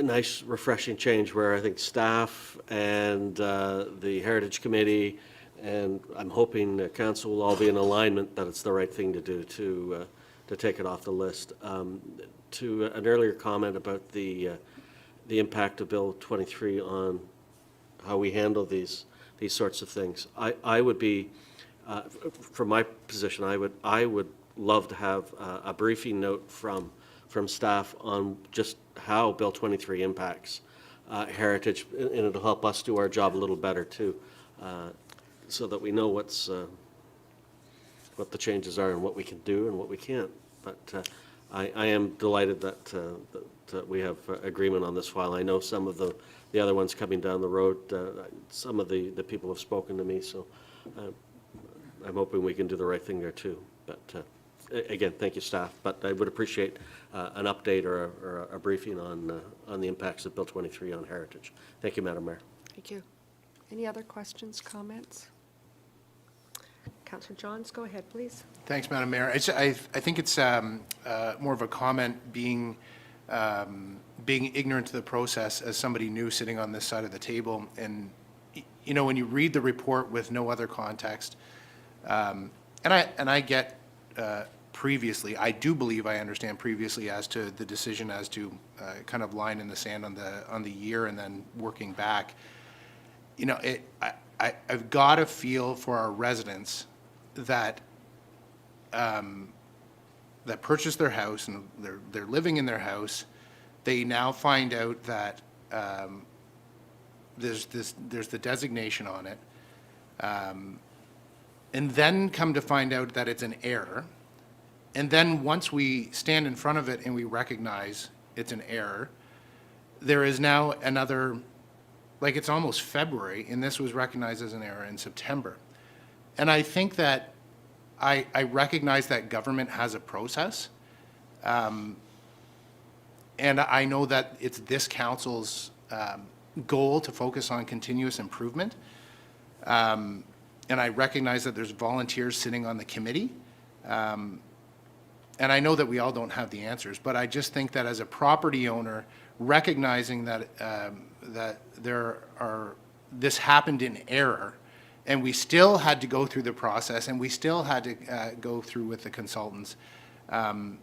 nice, refreshing change where I think staff and the Heritage Committee, and I'm hoping Council will all be in alignment that it's the right thing to do to take it off the list. To an earlier comment about the impact of Bill 23 on how we handle these sorts of things, I would be, from my position, I would love to have a briefing note from staff on just how Bill 23 impacts heritage, and it'll help us do our job a little better too. so that we know what the changes are and what we can do and what we can't. But I am delighted that we have agreement on this file. I know some of the other ones coming down the road, some of the people have spoken to me, so I'm hoping we can do the right thing there too. But again, thank you, staff. But I would appreciate an update or a briefing on the impacts of Bill 23 on heritage. Thank you, Madam Mayor. Thank you. Any other questions, comments? Councillor Johns, go ahead, please. Thanks, Madam Mayor. I think it's more of a comment being ignorant to the process as somebody new sitting on this side of the table. And, you know, when you read the report with no other context, and I get previously, I do believe I understand previously as to the decision as to kind of line in the sand on the year and then working back. You know, I've got to feel for our residents that that purchased their house and they're living in their house. They now find out that there's the designation on it, and then come to find out that it's an error. And then once we stand in front of it and we recognize it's an error, there is now another, like it's almost February, and this was recognized as an error in September. And I think that I recognize that government has a process. And I know that it's this council's goal to focus on continuous improvement. And I recognize that there's volunteers sitting on the committee. And I know that we all don't have the answers, but I just think that as a property owner, recognizing that this happened in error, and we still had to go through the process, and we still had to go through with the consultants. I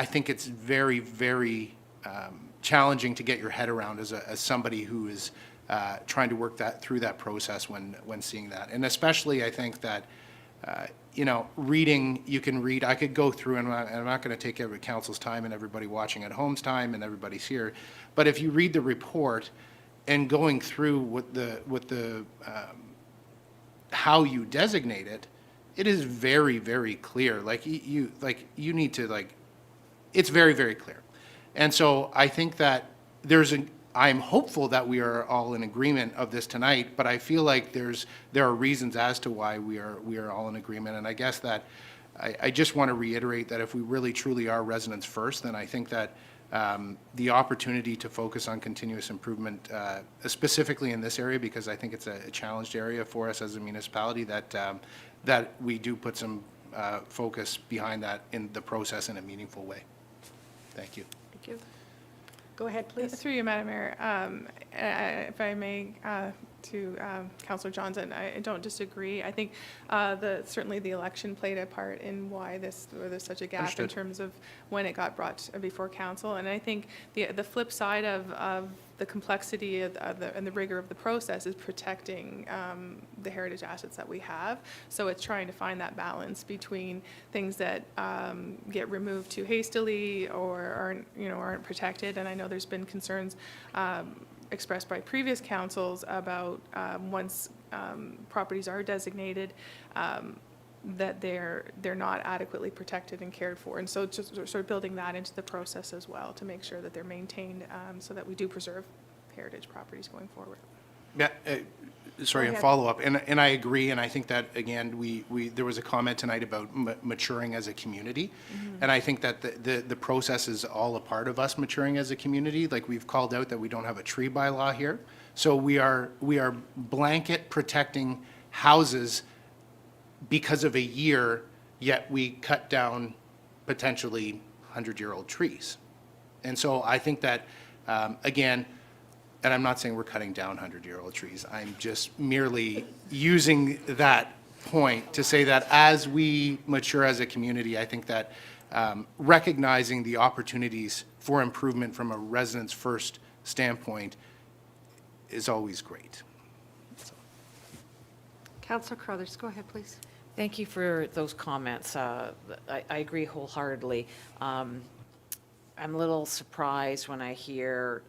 think it's very, very challenging to get your head around as somebody who is trying to work through that process when seeing that. And especially, I think that, you know, reading, you can read, I could go through, and I'm not going to take every council's time and everybody watching at home's time and everybody's here, but if you read the report and going through what the how you designate it, it is very, very clear. Like you need to it's very, very clear. And so I think that I'm hopeful that we are all in agreement of this tonight, but I feel like there are reasons as to why we are all in agreement. And I guess that I just want to reiterate that if we really truly are residents first, then I think that the opportunity to focus on continuous improvement, specifically in this area, because I think it's a challenged area for us as a municipality, that we do put some focus behind that in the process in a meaningful way. Thank you. Thank you. Go ahead, please. Through you, Madam Mayor, if I may, to Councillor Johnson, I don't disagree. I think certainly the election played a part in why there's such a gap Understood. in terms of when it got brought before council. And I think the flip side of the complexity and the rigor of the process is protecting the heritage assets that we have. So it's trying to find that balance between things that get removed too hastily or aren't protected. And I know there's been concerns expressed by previous councils about once properties are designated, that they're not adequately protected and cared for. And so just sort of building that into the process as well to make sure that they're maintained so that we do preserve heritage properties going forward. Yeah, sorry, Go and ahead. follow up, and I agree, and I think that, again, there was a comment tonight about maturing as a community, and I think that the process is all a part of us maturing as a community. Like, we've called out that we don't have a tree bylaw here, so we are blanket protecting houses because of a year, yet we cut down potentially 100-year-old trees. And so I think that, again, and I'm not saying we're cutting down 100-year-old trees, I'm just merely using that point to say that as we mature as a community, I think that recognizing the opportunities for improvement from a residents first standpoint is always great. Councillor Carruthers, go ahead, please. Thank you for those comments. I agree wholeheartedly. I'm a little surprised when I hear,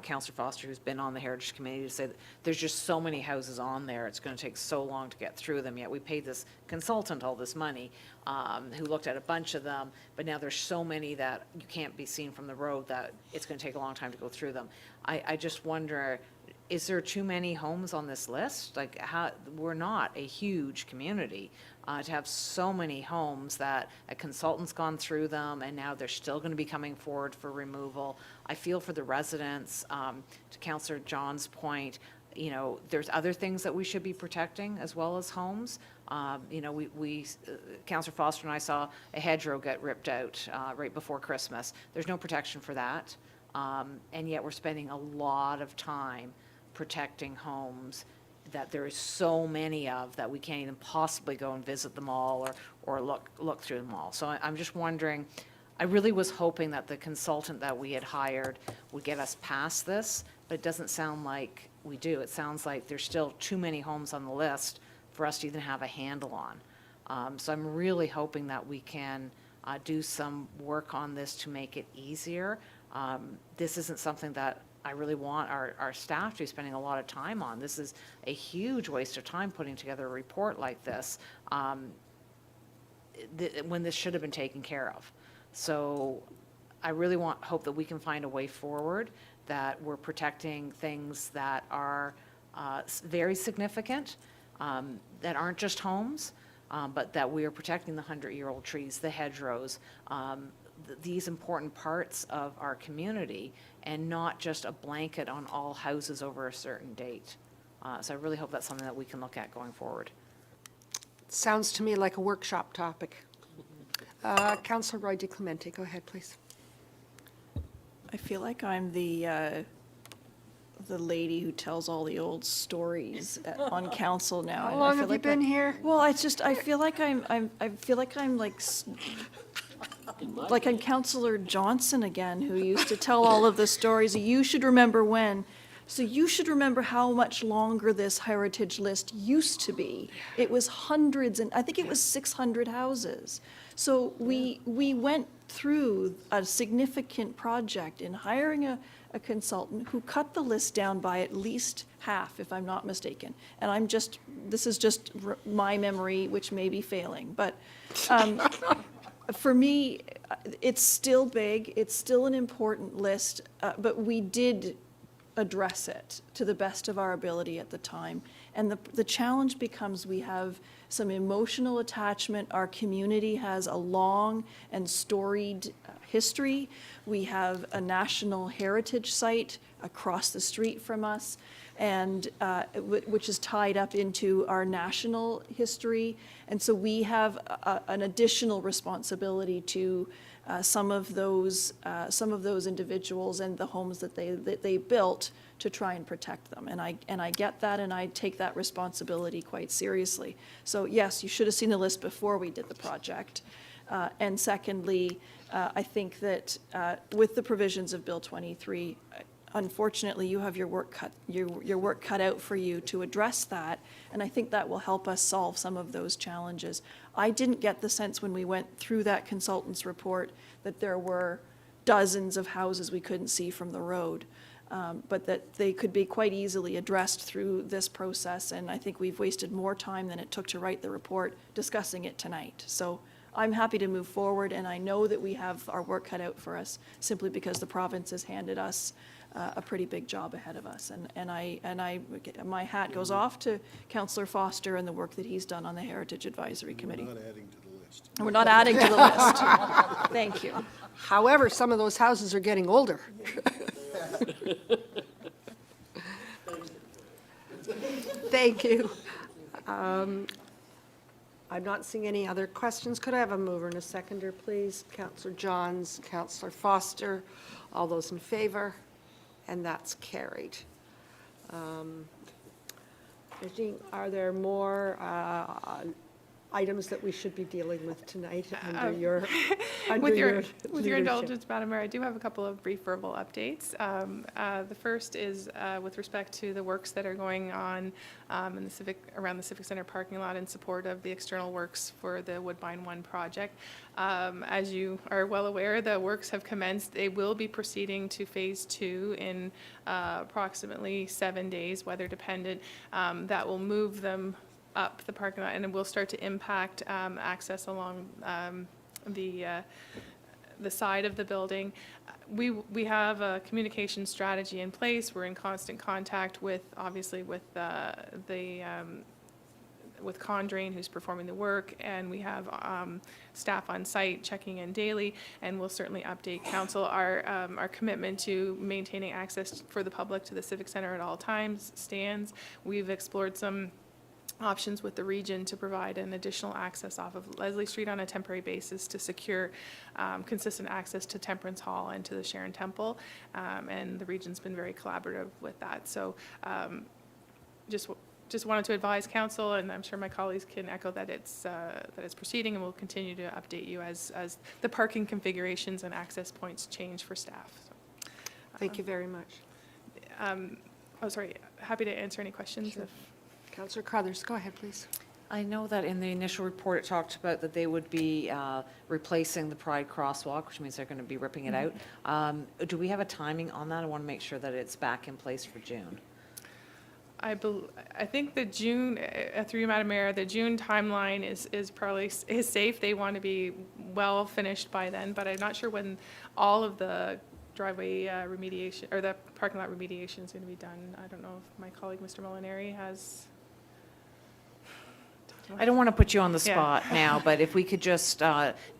Councillor Foster, who's been on the Heritage Committee, to say that there's just so many houses on there, it's going to take so long to get through them, yet we paid this consultant all this money, who looked at a bunch of them, but now there's so many that you can't be seen from the road that it's going to take a long time to go through them. I just wonder, is there too many homes on this list? Like, we're not a huge community. To have so many homes that a consultant's gone through them and now they're still going to be coming forward for removal. I feel for the residents. To Councillor John's point, there's other things that we should be protecting as well as homes. Councillor Foster and I saw a hedgerow get ripped out right before Christmas. There's no protection for that. And yet we're spending a lot of time protecting homes that there is so many of that we can't even possibly go and visit them all or look through them all. So I'm just wondering, I really was hoping that the consultant that we had hired would get us past this, but it doesn't sound like we do. It sounds like there's still too many homes on the list for us to even have a handle on. So I'm really hoping that we can do some work on this to make it easier. This isn't something that I really want our staff to be spending a lot of time on. This is a huge waste of time putting together a report like this when this should have been taken care of. So I really hope that we can find a way forward, that we're protecting things that are very significant, that aren't just homes, but that we are protecting the 100-year-old trees, the hedgerows, these important parts of our community, and not just a blanket on all houses over a certain date. So I really hope that's something that we can look at going forward. Sounds to me like a workshop topic. Councillor Roy DeClemente, go ahead, please. I feel like I'm the lady who tells all the old stories on council now. How long have you been here? Well, it's just, I feel like I'm like I'm Councillor Johnson again, who used to tell all of the stories. You should remember when. So you should remember how much longer this heritage list used to be. It was hundreds, and I think it was 600 houses. So we went through a significant project in hiring a consultant who cut the list down by at least half, if I'm not mistaken. And this is just my memory, which may be failing. But for me, it's still big, it's still an important list, but we did address it to the best of our ability at the time. And the challenge becomes we have some emotional attachment. Our community has a long and storied history. We have a national heritage site across the street from us, and which is tied up into our national history. And so we have an additional responsibility to some of those individuals and the homes that they built to try and protect them. And I get that, and I take that responsibility quite seriously. So yes, you should have seen the list before we did the project. And secondly, I think that with the provisions of Bill 23, unfortunately, you have your work cut out for you to address that, and I think that will help us solve some of those challenges. I didn't get the sense when we went through that consultant's report that there were dozens of houses we couldn't see from the road, but that they could be quite easily addressed through this process, and I think we've wasted more time than it took to write the report discussing it tonight. So I'm happy to move forward, and I know that we have our work cut out for us simply because the province has handed us a pretty big job ahead of us. And my hat goes off to Councillor Foster and the work that he's done on the Heritage Advisory Committee. We're not adding to the list. We're not adding to the list. Thank you. However, some of those houses are getting older. Thank you. I'm not seeing any other questions. Could I have a mover and a seconder, please? Councillor Johns, Councillor Foster, all those in favor? And that's carried. Are there more items that we should be dealing with tonight under your With your leadership. indulgence, Madam Mayor, I do have a couple of brief verbal updates. The first is with respect to the works that are going on in around the Civic Center parking lot in support of the external works for the Woodbine 1 project. As you are well aware, the works have commenced. They will be proceeding to Phase 2 in approximately 7 days, weather dependent. That will move them up the parking lot, and it will start to impact access along the side of the building. We have a communication strategy in place. We're in constant contact with, obviously, with Condrain, who's performing the work, and we have staff on site checking in daily, and we'll certainly update council. Our commitment to maintaining access for the public to the Civic Center at all times stands. We've explored some options with the region to provide an additional access off of Leslie Street on a temporary basis to secure consistent access to Temperance Hall and to the Sharon Temple, and the region's been very collaborative with that. So just wanted to advise council, and I'm sure my colleagues can echo that it's proceeding, and we'll continue to update you as the parking configurations and access points change for staff. So, Thank you very much. Sorry, happy to answer any questions. Sure. Councillor Crothers, go ahead, please. I know that in the initial report, it talked about that they would be replacing the Pride crosswalk, which means they're going to be ripping it out. Do we have a timing on that? I want to make sure that it's back in place for June. I think the June, through you, Madam Mayor, the June timeline is probably safe. They want to be well finished by then, but I'm not sure when all of the driveway remediation, or the parking lot remediation is going to be done. I don't know if my colleague, Mr. Molinari, has... I don't want to put you on the Yeah. spot now, but if we could just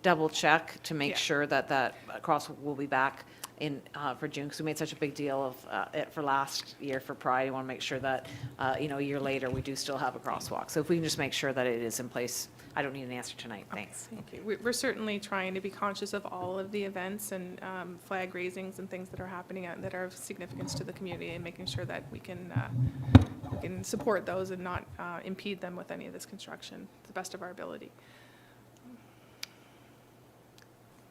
double check to make sure that that crosswalk will be back in for June, because we made such a big deal of it for last year for Pride. I want to make sure that, a year later, we do still have a crosswalk. So if we can just make sure that it is in place. I don't need an answer tonight. Thanks. Thank you. We're certainly trying to be conscious of all of the events and flag raisings and things that are happening that are of significance to the community, and making sure that we can support those and not impede them with any of this construction to the best of our ability.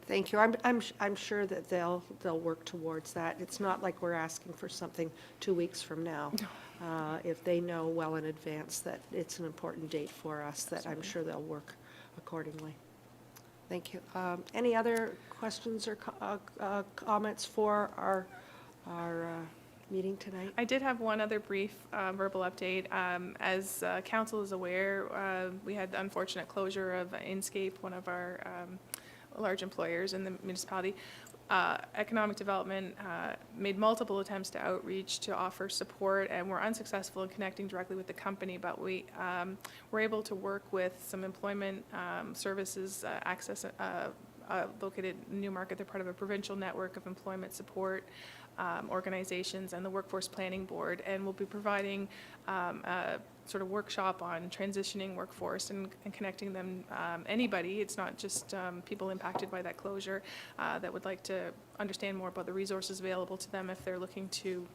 Thank you. I'm sure that they'll work towards that. It's not like we're asking for something 2 weeks from now. If they know well in advance that it's an important date for us, that I'm sure they'll work accordingly. Thank you. Any other questions or comments for our meeting tonight? I did have one other brief verbal update. As council is aware, we had the unfortunate closure of Inscape, one of our large employers in the municipality. Economic Development made multiple attempts to outreach to offer support, and were unsuccessful in connecting directly with the company, but we were able to work with some employment services access located in Newmarket. They're part of a provincial network of employment support organizations and the Workforce Planning Board, and we'll be providing a sort of workshop on transitioning workforce and connecting them, anybody, it's not just people impacted by that closure, that would like to understand more about the resources available to them if they're looking to,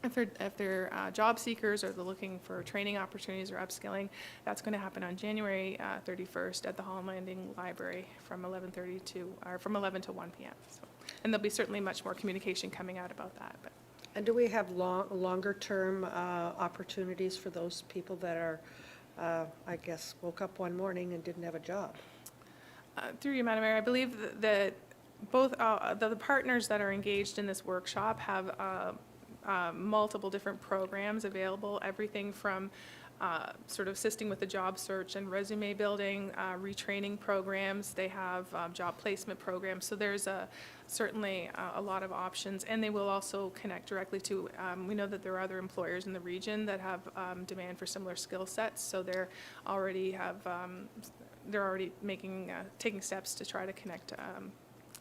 if they're job seekers or they're looking for training opportunities or upskilling. That's going to happen on January 31st at the Holland Landing Library from 11 to 1 p.m. So, and there'll be certainly much more communication coming out about that. But. And do we have longer-term opportunities for those people that are, I guess, woke up one morning and didn't have a job? Through you, Madam Mayor, I believe that both the partners that are engaged in this workshop have multiple different programs available, everything from sort of assisting with the job search and resume building, retraining programs. They have job placement programs. So there's certainly a lot of options, and they will also connect directly to, we know that there are other employers in the region that have demand for similar skill sets. So they're already taking steps to try to connect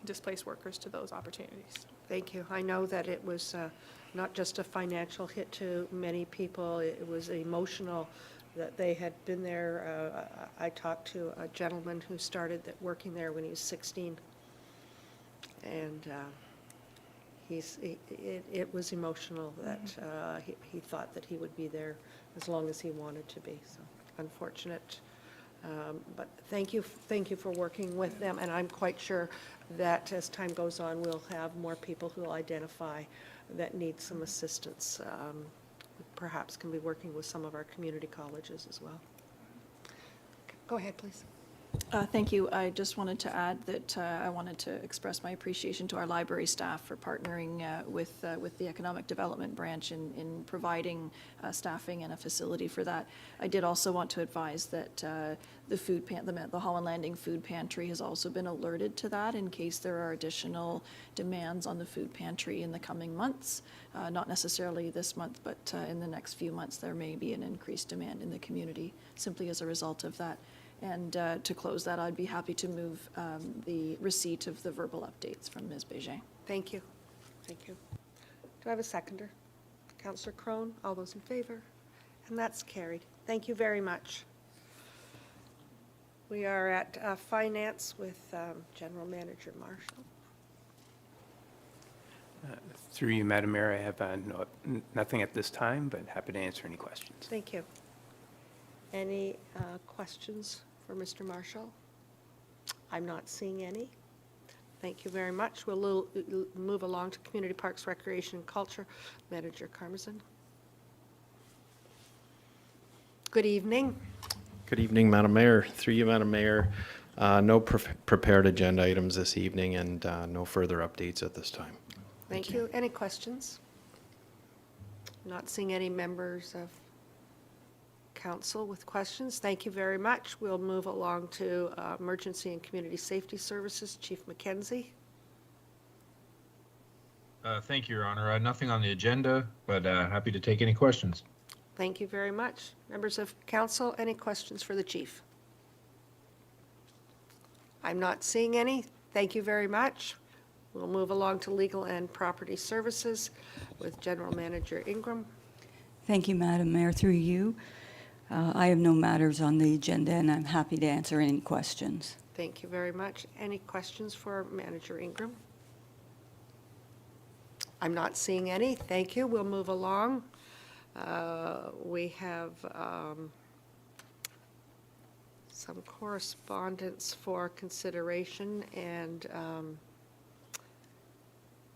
displaced workers to those opportunities. Thank you. I know that it was not just a financial hit to many people, it was emotional that they had been there. I talked to a gentleman who started working there when he was 16, and it was emotional that he thought that he would be there as long as he wanted to be. So unfortunate But thank you for working with them, and I'm quite sure that as time goes on, we'll have more people who will identify that need some assistance. Perhaps can be working with some of our community colleges as well. Go ahead, please. Thank you. I just wanted to add that I wanted to express my appreciation to our library staff for partnering with the Economic Development Branch in providing staffing and a facility for that. I did also want to advise that the Holland Landing Food Pantry has also been alerted to that in case there are additional demands on the food pantry in the coming months. Not necessarily this month, but in the next few months there may be an increased demand in the community simply as a result of that. And to close that, I'd be happy to move the receipt of the verbal updates from Ms. Bégin. Thank you. Thank you. Do I have a seconder? Councillor Crone, all those in favor? And that's carried. Thank you very much. We are at Finance with General Manager Marshall. Through you, Madam Mayor, I have nothing at this time, but happy to answer any questions. Thank you. Any questions for Mr. Marshall? I'm not seeing any. Thank you very much. We'll move along to Community Parks, Recreation, and Culture. Manager Karmazin. Good evening. Good evening, Madam Mayor. Through you, Madam Mayor, no prepared agenda items this evening and no further updates at this time. Thank you. Any questions? Not seeing any members of Council with questions. Thank you very much. We'll move along to Emergency and Community Safety Services. Chief McKenzie. Thank you, Your Honor. Nothing on the agenda, but happy to take any questions. Thank you very much. Members of Council, any questions for the Chief? I'm not seeing any. Thank you very much. We'll move along to Legal and Property Services with General Manager Ingram. Thank you, Madam Mayor. Through you, I have no matters on the agenda, and I'm happy to answer any questions. Thank you very much. Any questions for Manager Ingram? I'm not seeing any. Thank you. We'll move along. We have some correspondence for consideration, and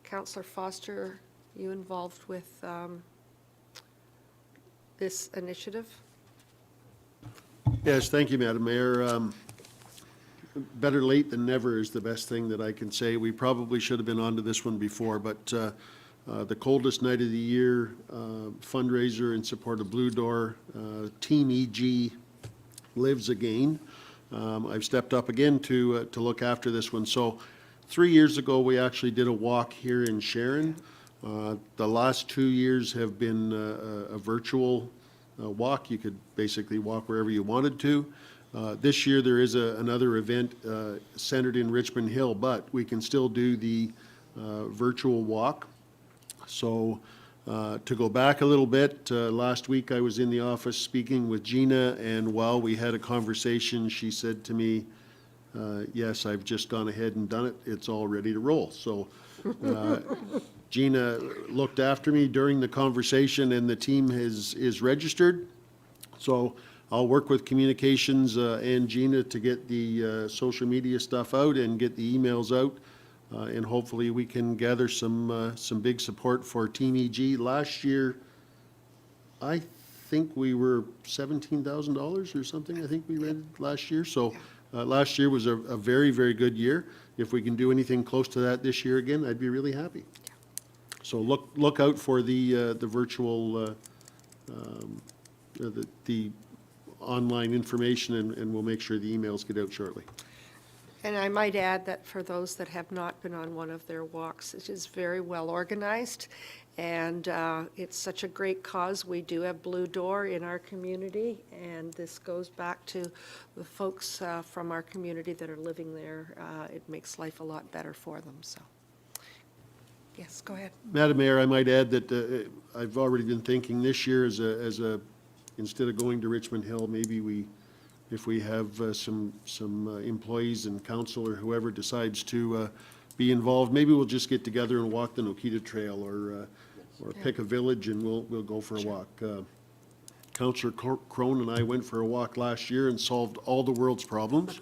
Councillor Foster, you involved with this initiative? Yes, thank you, Madam Mayor. Better late than never is the best thing that I can say. We probably should have been onto this one before, but the Coldest Night of the Year fundraiser in support of Blue Door, Team EG lives again. I've stepped up again to look after this one. So 3 years ago, we actually did a walk here in Sharon. The last 2 years have been a virtual walk. You could basically walk wherever you wanted to. This year there is another event centered in Richmond Hill, but we can still do the virtual walk. So to go back a little bit, last week I was in the office speaking with Gina, and while we had a conversation, she said to me, yes, I've just gone ahead and done it. It's all ready to roll. So Gina looked after me during the conversation, and the team is registered. So I'll work with communications and Gina to get the social media stuff out and get the emails out, and hopefully we can gather some big support for Team EG. Last year, I think we were $17,000 or something. I think we rented last year. So last year was a very, very good year. If we can do anything close to that this year again, I'd be really happy. So look out for the virtual the online information, and we'll make sure the emails get out shortly. And I might add that for those that have not been on one of their walks, it is very well organized, and it's such a great cause. We do have Blue Door in our community, and this goes back to the folks from our community that are living there. It makes life a lot better for them. So, yes, go ahead. Madam Mayor, I might add that I've already been thinking this year as a instead of going to Richmond Hill, maybe if we have some employees and council or whoever decides to be involved, maybe we'll just get together and walk the Nokita Trail or pick a village and we'll go for a walk. Councillor Crone and I went for a walk last year and solved all the world's problems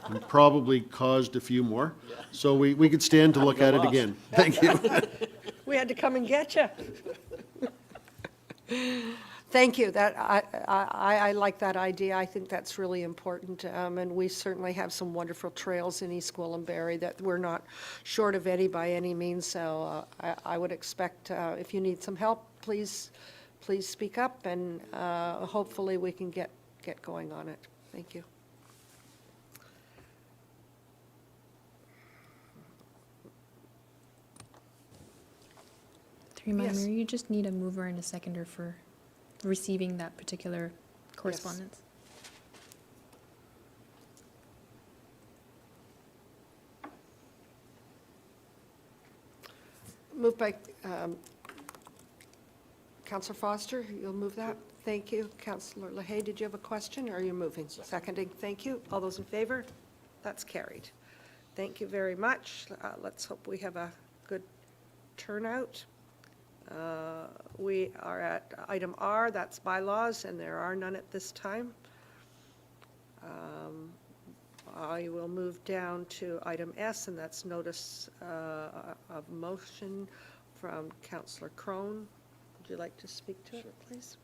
and probably caused a few more. So we could stand to look at it again. Thank you. We had to come and get you. Thank you. That, I like that idea. I think that's really important. And we certainly have some wonderful trails in East Gwillimbury that we're not short of any by any means. So I would expect if you need some help, please speak up, and hopefully we can get going on it. Thank you. Through you, Madam Yes. Mayor, you just need a mover and a seconder for receiving that particular correspondence. Moved by Councillor Foster. You'll move that. Thank you. Councillor LaHaye, did you have a question, or are you moving? Seconding. Thank you. All those in favor? That's carried. Thank you very much. Let's hope we have a good turnout. We are at item R, that's bylaws, and there are none at this time. I will move down to item S, and that's notice of motion from Councillor Crone. Would you like to speak to it, please?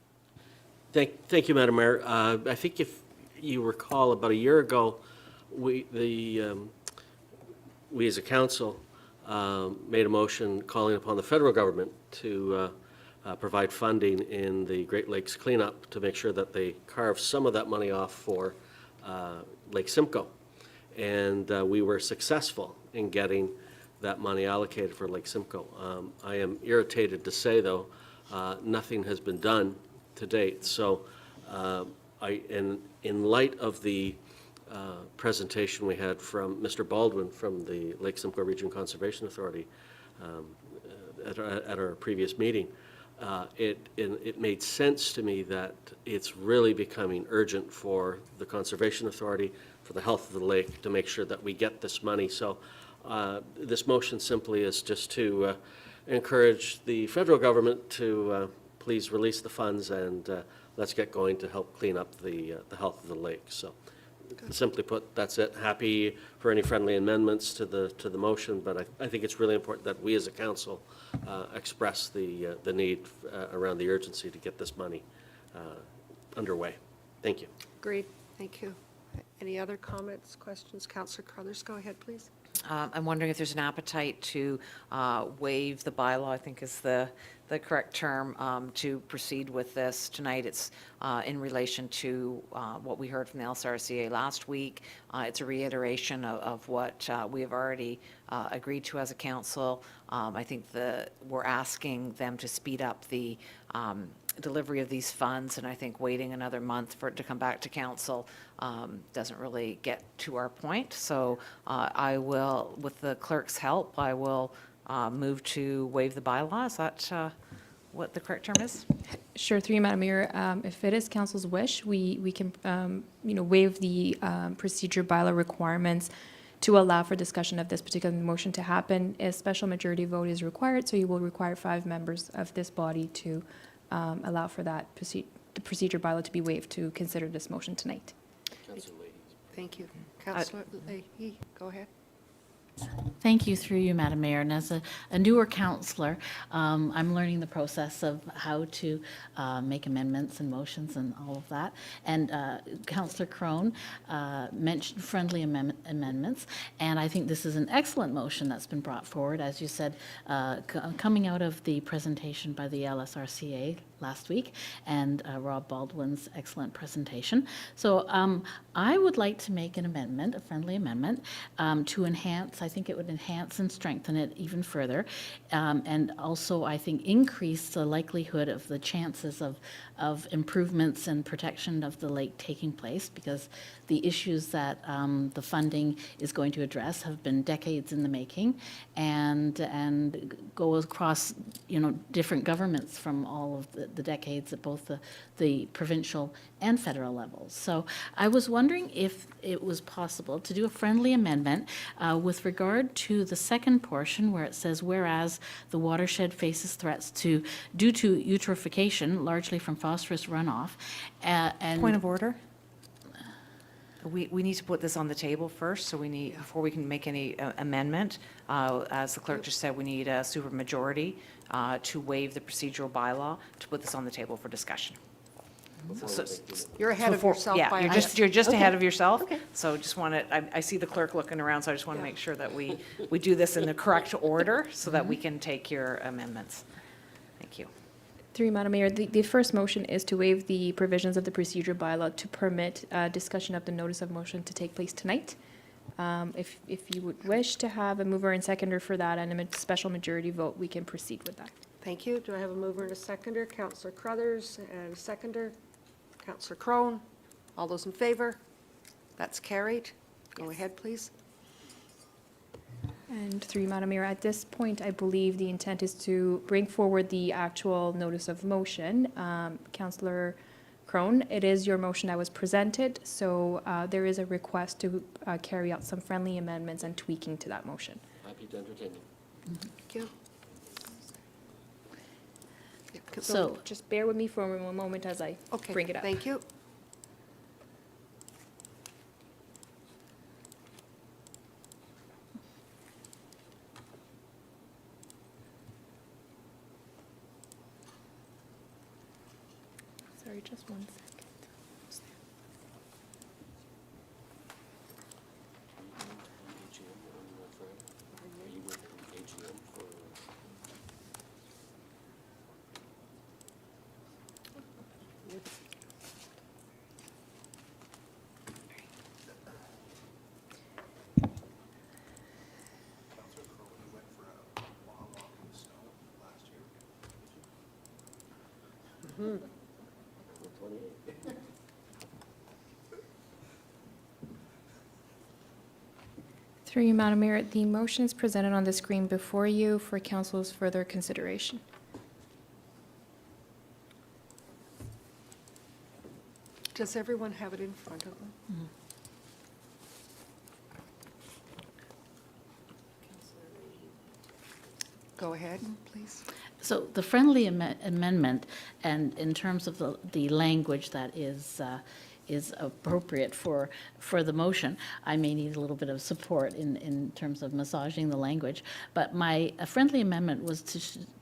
Thank you, Madam Mayor. I think if you recall, about a year ago, we as a council made a motion calling upon the federal government to provide funding in the Great Lakes cleanup to make sure that they carve some of that money off for Lake Simcoe. And we were successful in getting that money allocated for Lake Simcoe. I am irritated to say, though, nothing has been done to date. So in light of the presentation we had from Mr. Baldwin from the Lake Simcoe Region Conservation Authority at our previous meeting, it made sense to me that it's really becoming urgent for the Conservation Authority, for the health of the lake, to make sure that we get this money. So this motion simply is just to encourage the federal government to please release the funds, and let's get going to help clean up the health of the lake. So simply put, that's it. Happy for any friendly amendments to the motion, but I think it's really important that we as a council express the need around the urgency to get this money underway. Thank you. Agreed. Thank you. Any other comments, questions? Councillor Carruthers, go ahead, please. I'm wondering if there's an appetite to waive the bylaw, I think is the correct term, to proceed with this tonight. It's in relation to what we heard from the LSRCA last week. It's a reiteration of what we have already agreed to as a council. I think we're asking them to speed up the delivery of these funds, and I think waiting another month for it to come back to council doesn't really get to our point. So I will, with the clerk's help, I will move to waive the bylaw. Is that what the correct term is? Sure, through you, Madam Mayor. If it is council's wish, we can waive the procedure bylaw requirements to allow for discussion of this particular motion to happen. A special majority vote is required, so you will require 5 members of this body to allow for that the procedure bylaw to be waived to consider this motion tonight. Thank you. Councillor Leahy, go ahead. Thank you, through you, Madam Mayor. And as a newer councillor, I'm learning the process of how to make amendments and motions and all of that. And Councillor Crone mentioned friendly amendments, and I think this is an excellent motion that's been brought forward, as you said, coming out of the presentation by the LSRCA last week and Rob Baldwin's excellent presentation. So I would like to make an amendment, a friendly amendment, to enhance, I think it would enhance and strengthen it even further, and also I think increase the likelihood of the chances of improvements and protection of the lake taking place, because the issues that the funding is going to address have been decades in the making and go across different governments from all of the decades at both the provincial and federal levels. So I was wondering if it was possible to do a friendly amendment with regard regard to the second portion where it says, whereas the watershed faces threats due to eutrophication, largely from phosphorus runoff, and... Point of order? We need to put this on the table first, so we need, before we can make any amendment, as the clerk just said, we need a supermajority to waive the procedural bylaw to put this on the table for discussion. You're ahead of yourself by... Yeah, you're just ahead Okay. of yourself. Okay. So just want to, I see the clerk looking around, so I just want to make sure that we do this in the correct order so that we can take your amendments. Thank you. Through you, Madam Mayor, the first motion is to waive the provisions of the procedural bylaw to permit discussion of the notice of motion to take place tonight. If you would wish to have a mover and seconder for that and a special majority vote, we can proceed with that. Thank you. Do I have a mover and a seconder? Councillor Crothers and a seconder. Councillor Crone. All those in favor? That's carried. Go ahead, please. And through you, Madam Mayor, at this point, I believe the intent is to bring forward the actual notice of motion. Councillor Crone, it is your motion that was presented, so there is a request to carry out some friendly amendments and tweaking to that motion. Happy to entertain them. Thank you. So just bear with me for a moment as I Okay, bring it up. thank you. Sorry, just 1 second. Through you, Madam Mayor, the motion is presented on the screen before you for council's further consideration. Does everyone have it in front of them? Go ahead, please. So the friendly amendment, and in terms of the language that is appropriate for the motion, I may need a little bit of support in terms of massaging the language. But my friendly amendment was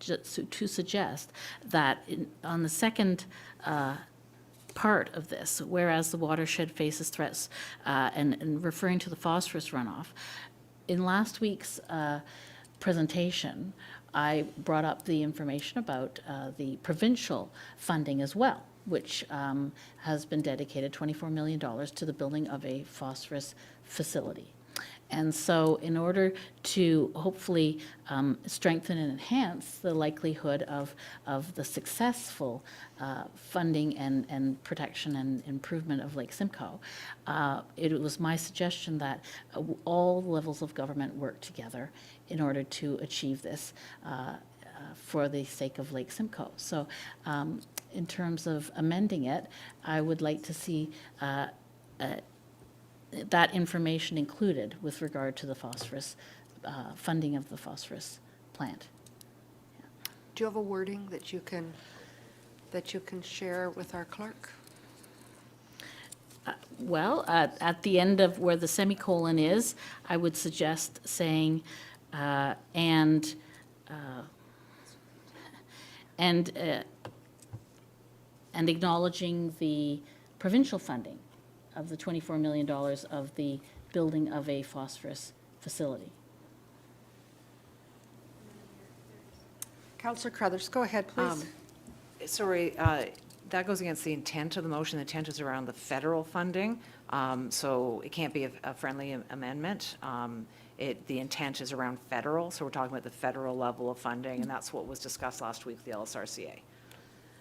to suggest that on the second part of this, whereas the watershed faces threats, and referring to the phosphorus runoff, in last week's presentation, I brought up the information about the provincial funding as well, which has been dedicated $24 million to the building of a phosphorus facility. And so in order to hopefully strengthen and enhance the likelihood of the successful funding and protection and improvement of Lake Simcoe, it was my suggestion that all levels of government work together in order to achieve this for the sake of Lake Simcoe. So in terms of amending it, I would like to see that information included with regard to the phosphorus, funding of the phosphorus plant. Do you have a wording that you can share with our clerk? Well, at the end of where the semicolon is, I would suggest saying, and acknowledging the provincial funding of the $24 million of the building of a phosphorus facility. Councillor Crothers, go ahead, please. Sorry, that goes against the intent of the motion. The intent is around the federal funding, so it can't be a friendly amendment. The intent is around federal, so we're talking about the federal level of funding, and that's what was discussed last week with the LSRCA.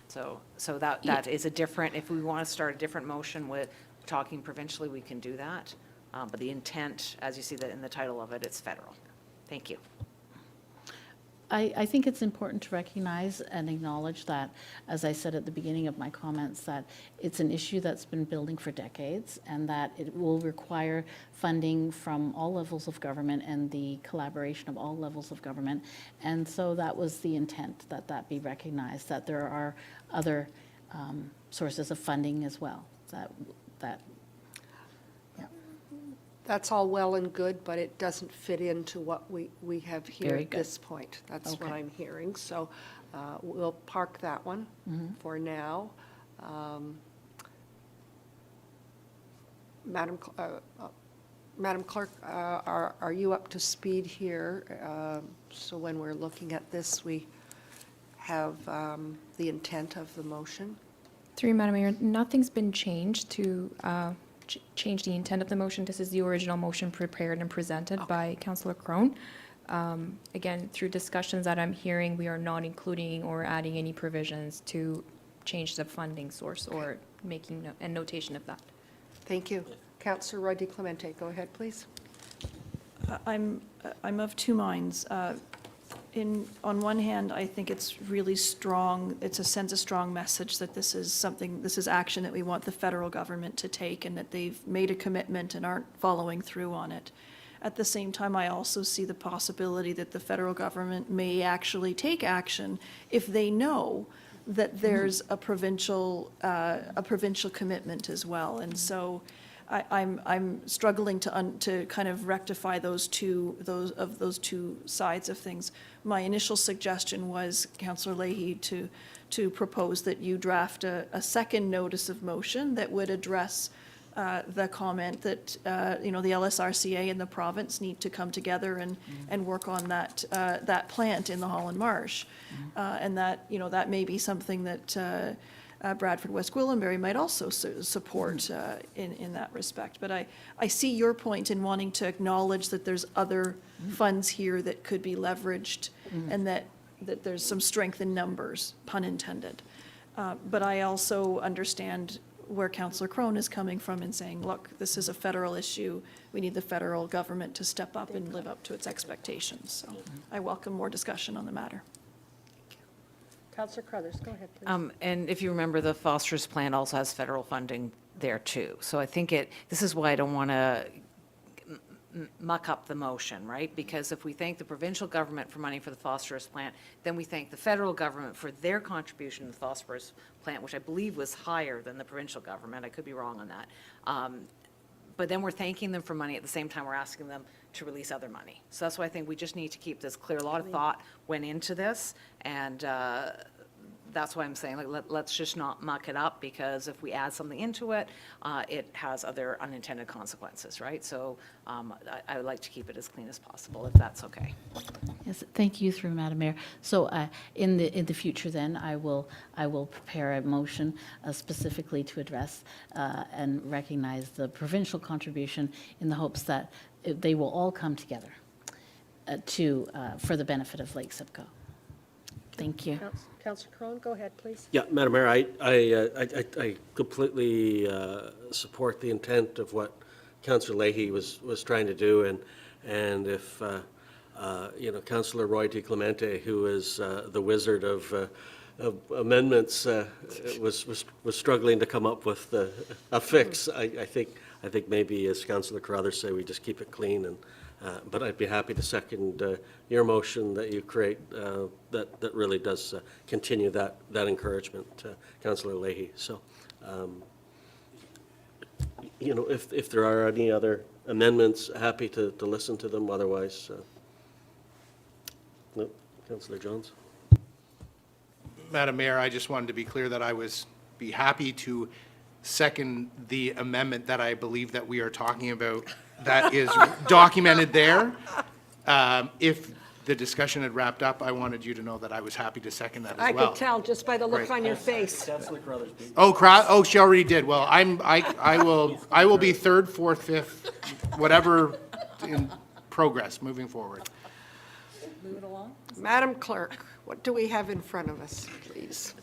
So that is a different, if we want to start a different motion with talking provincially, we can do that. But the intent, as you see that in the title of it, it's federal. Thank you. I think it's important to recognize and acknowledge that, as I said at the beginning of my comments, that it's an issue that's been building for decades and that it will require funding from all levels of government and the collaboration of all levels of government. And so that was the intent, that that be recognized, that there are other sources of funding as well. That's all well and good, but it doesn't fit into what we have here Very at good. this point. That's what Okay. I'm hearing. So we'll park that one for now. Madam Clerk, are you up to speed here? So when we're looking at this, we have the intent of the motion? Through you, Madam Mayor, nothing's been changed to change the intent of the motion. This is the original motion prepared and presented by Councillor Crone. Again, through discussions that I'm hearing, we are not including or adding any provisions to change the funding source or making a notation of that. Thank you. Councillor Roy DiClemente, go ahead, please. I'm of two minds. On one hand, I think it's really strong, sends a strong message that this is action that we want the federal government to take and that they've made a commitment and aren't following through on it. At the same time, I also see the possibility that the federal government may actually take action if they know that there's a provincial commitment as well. And so I'm struggling to kind of rectify those two sides of things. My initial suggestion was, Councillor Leahy, to propose that you draft a second notice of motion that would address the comment that the LSRCA and the province need to come together and work on that plant in the Holland Marsh, and that may be something that Bradford West Gwillimbury might also support in that respect. But I see your point in wanting to acknowledge that there's other funds here that could be leveraged and that there's some strength in numbers, pun intended. But I also understand where Councillor Crone is coming from in saying, look, this is a federal issue. We need the federal government to step up and live up to its expectations. So I welcome more discussion on the matter. Councillor Crothers, go ahead, please. And if you remember, the phosphorus plant also has federal funding there too. So I think this is why I don't want to muck up the motion, right? Because if we thank the provincial government for money for the phosphorus plant, then we thank the federal government for their contribution to the phosphorus plant, which I believe was higher than the provincial government. I could be wrong on that. But then we're thanking them for money at the same time we're asking them to release other money. So that's why I think we just need to keep this clear. A lot of thought went into this, and that's why I'm saying, let's just not muck it up, because if we add something into it, it has other unintended consequences, right? So I would like to keep it as clean as possible, if that's okay. Yes, thank you, through Madam Mayor. So in the future, then, I will prepare a motion specifically to address and recognize the provincial contribution in the hopes that they will all come together for the benefit of Lake Simcoe. Thank you. Councillor Crone, go ahead, please. Yeah, Madam Mayor, I completely support the intent of what Councillor Leahy was trying to do, and if Councillor Roy DiClemente, who is the wizard of amendments, was struggling to come up with a fix, I think maybe, as Councillor Carruthers say, we just keep it clean. But I'd be happy to second your motion that you create that really does continue that encouragement, Councillor Leahy. So, if there are any other amendments, happy to listen to them. Otherwise, no, Councillor Jones. Madam Mayor, I just wanted to be clear that I be happy to second the amendment that I believe that we are talking about that is documented there. If the discussion had wrapped up, I wanted you to know that I was happy to second that as well. I could tell just by the look on your face. Oh, she already did. Well, I will be third, fourth, fifth, whatever in progress moving forward. Madam Clerk, what do we have in front of us, please?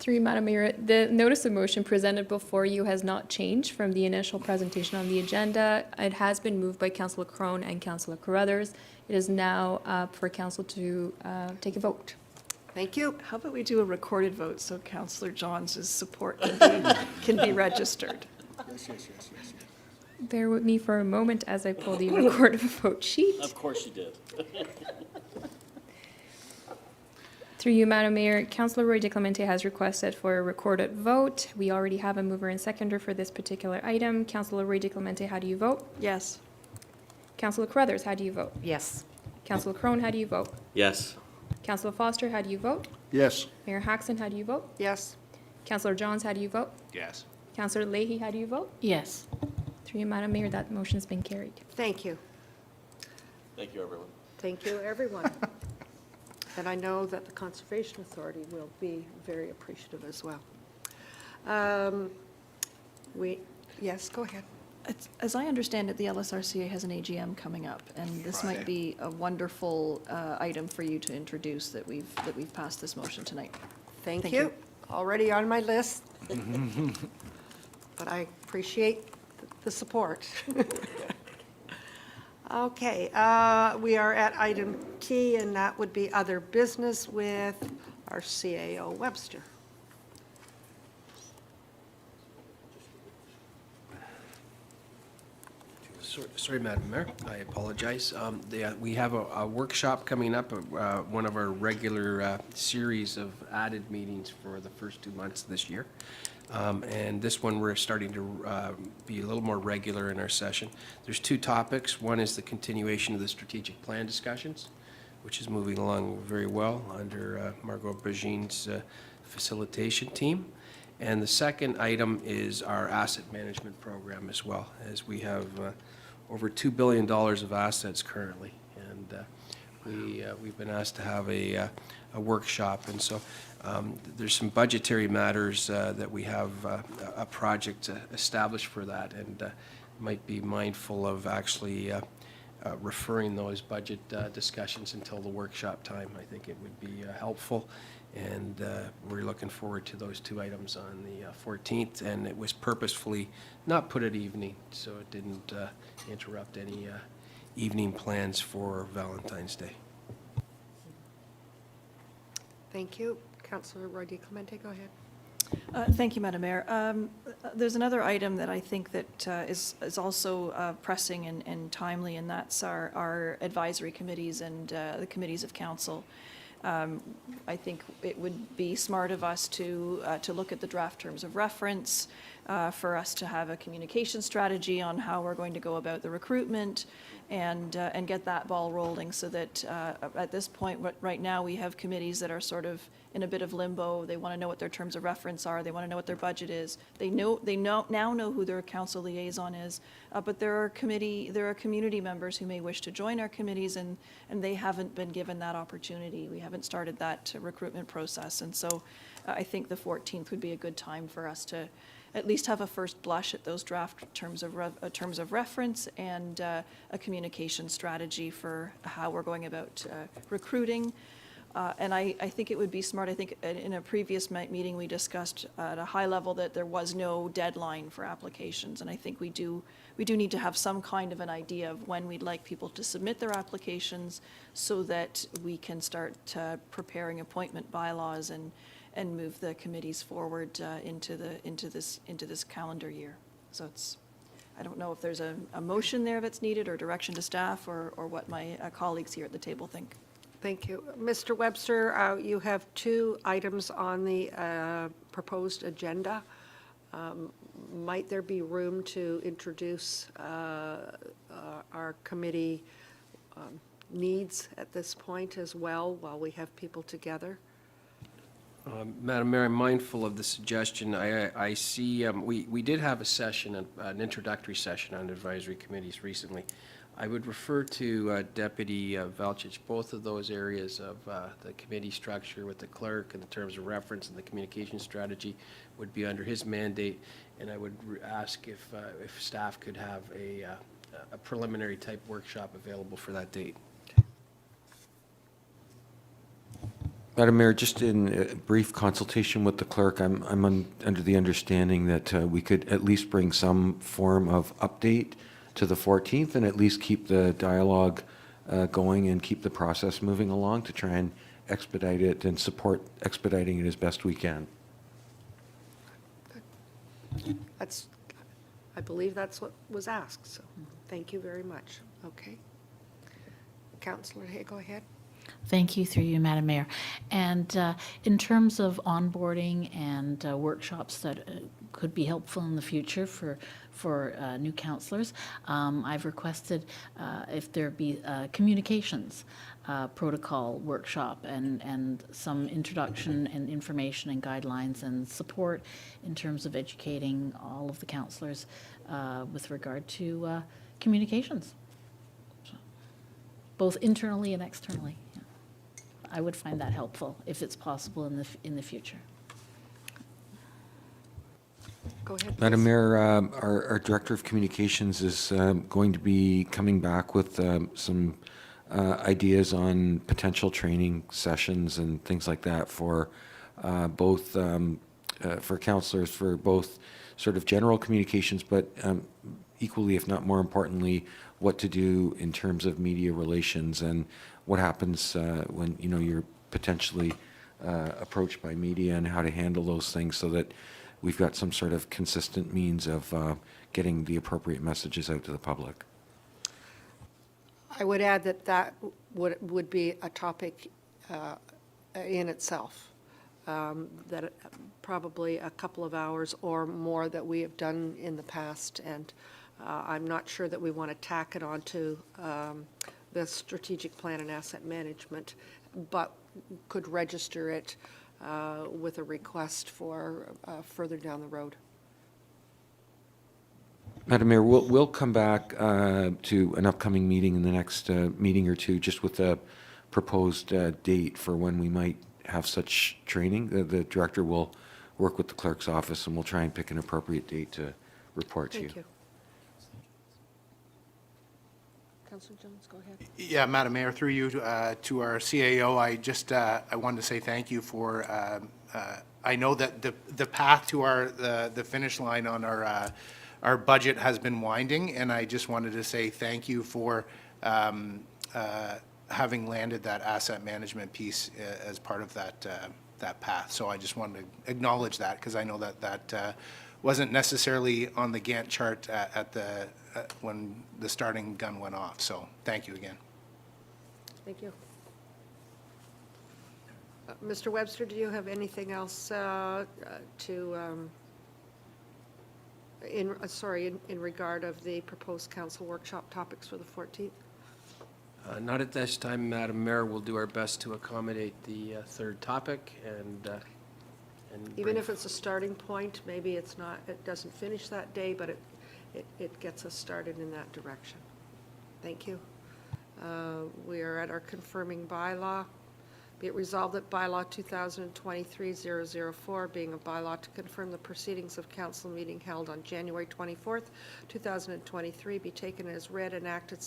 Through you, Madam Mayor, the notice of motion presented before you has not changed from the initial presentation on the agenda. It has been moved by Councillor Crone and Councillor Carruthers. It is now up for Council to take a vote. Thank you. How about we do a recorded vote so Councillor Johns' support can be registered? Bear with me for a moment as I pull the recorded vote sheet. Of course you did. Through you, Madam Mayor, Councillor Roy DeClemente has requested for a recorded vote. We already have a mover and seconder for this particular item. Councillor Roy DeClemente, how do you vote? Yes. Councillor Carruthers, how do you vote? Yes. Councillor Crone, how do you vote? Yes. Councillor Foster, how do you vote? Yes. Mayor Hackson, how do you vote? Yes. Councillor Johns, how do you vote? Yes. Councillor Leahy, how do you vote? Yes. Through you, Madam Mayor, that motion's been carried. Thank you. Thank you, everyone. Thank you, everyone. And I know that the Conservation Authority will be very appreciative as well. Yes, go ahead. As I understand it, the LSRCA has an AGM coming up, and this might be a wonderful item for you to introduce that we've passed this motion tonight. Thank you. Already on my list. But I appreciate the support. Okay, we are at item T, and that would be other business with our CAO Webster. Sorry, Madam Mayor, I apologize. We have a workshop coming up, one of our regular series of added meetings for the first 2 months of this year. And this one, we're starting to be a little more regular in our session. There's 2 topics. One is the continuation of the strategic plan discussions, which is moving along very well under Margot Bergine's facilitation team. And the second item is our asset management program as well, as we have over $2 billion of assets currently. And we've been asked to have a workshop. And so there's some budgetary matters that we have a project established for that, and might be mindful of actually referring those budget discussions until the workshop time. I think it would be helpful, and we're looking forward to those 2 items on the 14th, and it was purposefully not put at evening, so it didn't interrupt any evening plans for Valentine's Day. Thank you. Councillor Roy DeClemente, go ahead. Thank you, Madam Mayor. There's another item that I think that is also pressing and timely, and that's our advisory committees and the committees of council. I think it would be smart of us to look at the draft terms of reference, for us to have a communication strategy on how we're going to go about the recruitment, and get that ball rolling, so that at this point, right now, we have committees that are sort of in a bit of limbo. They want to know what their terms of reference are. They want to know what their budget is. They now know who their council liaison is, but there are community members who may wish to join our committees, and they haven't been given that opportunity. We haven't started that recruitment process, and so I think the 14th would be a good time for us to at least have a first blush at those draft terms of reference, and a communication strategy for how we're going about recruiting. And I think it would be smart. I think in a previous meeting, we discussed at a high level that there was no deadline for applications. And I think we do need to have some kind of an idea of when we'd like people to submit their applications, so that we can start preparing appointment bylaws and move the committees forward into this calendar year. So I don't know if there's a motion there that's needed, or direction to staff, or what my colleagues here at the table think. Thank you. Mr. Webster, you have 2 items on the proposed agenda. Might there be room to introduce our committee needs at this point as well, while we have people together? Madam Mayor, I'm mindful of the suggestion. I see, we did have a session, an introductory session on advisory committees recently. I would refer to Deputy Velchich. Both of those areas of the committee structure with the clerk and the terms of reference and the communication strategy would be under his mandate, and I would ask if staff could have a preliminary type workshop available for that date. Madam Mayor, just in brief consultation with the clerk, I'm under the understanding that we could at least bring some form of update to the 14th and at least keep the dialogue going and keep the process moving along to try and expedite it and support expediting it as best we can. That's, I believe that's what was asked, so thank you very much. Okay. Councillor Hay, go ahead. Thank you, through you, Madam Mayor. And in terms of onboarding and workshops that could be helpful in the future for new councillors, I've requested if there be communications protocol workshop and some introduction and information and guidelines and support in terms of educating all of the councillors with regard to communications, so, both internally and externally. I would find that helpful if it's possible in the future. Go ahead. Madam please. Mayor, our Director of Communications is going to be coming back with some ideas on potential training sessions and things like that for both for councillors, for both sort of general communications, but equally, if not more importantly, what to do in terms of media relations and what happens when you're potentially approached by media and how to handle those things so that we've got some sort of consistent means of getting the appropriate messages out to the public. I would add that that would be a topic in itself, that probably a couple of hours or more that we have done in the past, and I'm not sure that we want to tack it onto the strategic plan and asset management, but could register it with a request for further down the road. Madam Mayor, we'll come back to an upcoming meeting in the next meeting or two, just with a proposed date for when we might have such training. The director will work with the clerk's office, and we'll try and pick an appropriate date to report to you. Thank you. Councillor Jones, go ahead. Yeah, Madam Mayor, through you to our CAO, I wanted to say thank you for, I know that the path to the finish line on our budget has been winding, and I just wanted to say thank you for having landed that asset management piece as part of that path. So I just wanted to acknowledge that, because I know that wasn't necessarily on the Gantt chart when the starting gun went off. So thank you again. Thank you. Mr. Webster, do you have anything else in regard of the proposed council workshop topics for the 14th? Not at this time, Madam Mayor. We'll do our best to accommodate the third topic and Even if it's a starting point, maybe it doesn't finish that day, but it gets us started in that direction. Thank you. We are at our confirming bylaw. Be it resolved that bylaw 2023-004, being a bylaw to confirm the proceedings of council meeting held on January 24th, 2023, be taken as read, enacted,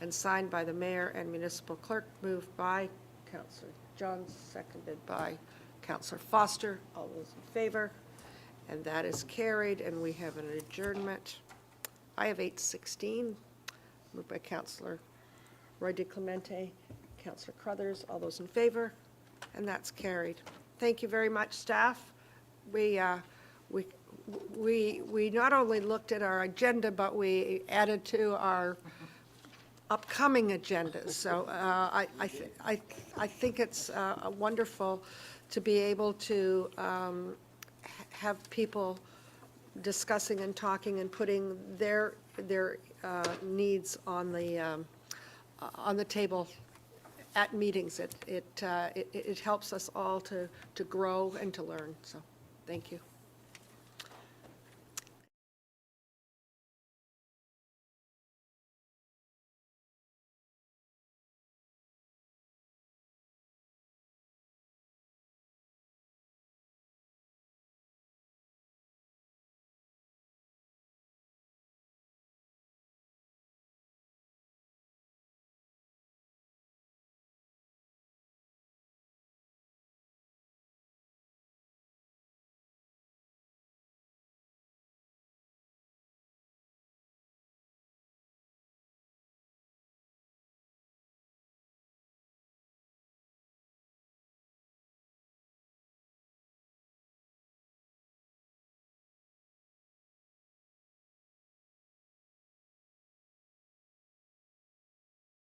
and signed by the mayor and municipal clerk, moved by Councillor Johns, seconded by Councillor Foster. All those in favor? And that is carried, and we have an adjournment. I have 8:16, moved by Councillor Roy DeClemente, Councillor Crothers. All those in favor? And that's carried. Thank you very much, staff. We not only looked at our agenda, but we added to our upcoming agendas. So I think it's wonderful to be able to have people discussit and talking and putting their needs on the table at meetings. It helps us all to grow and to learn. So thank you.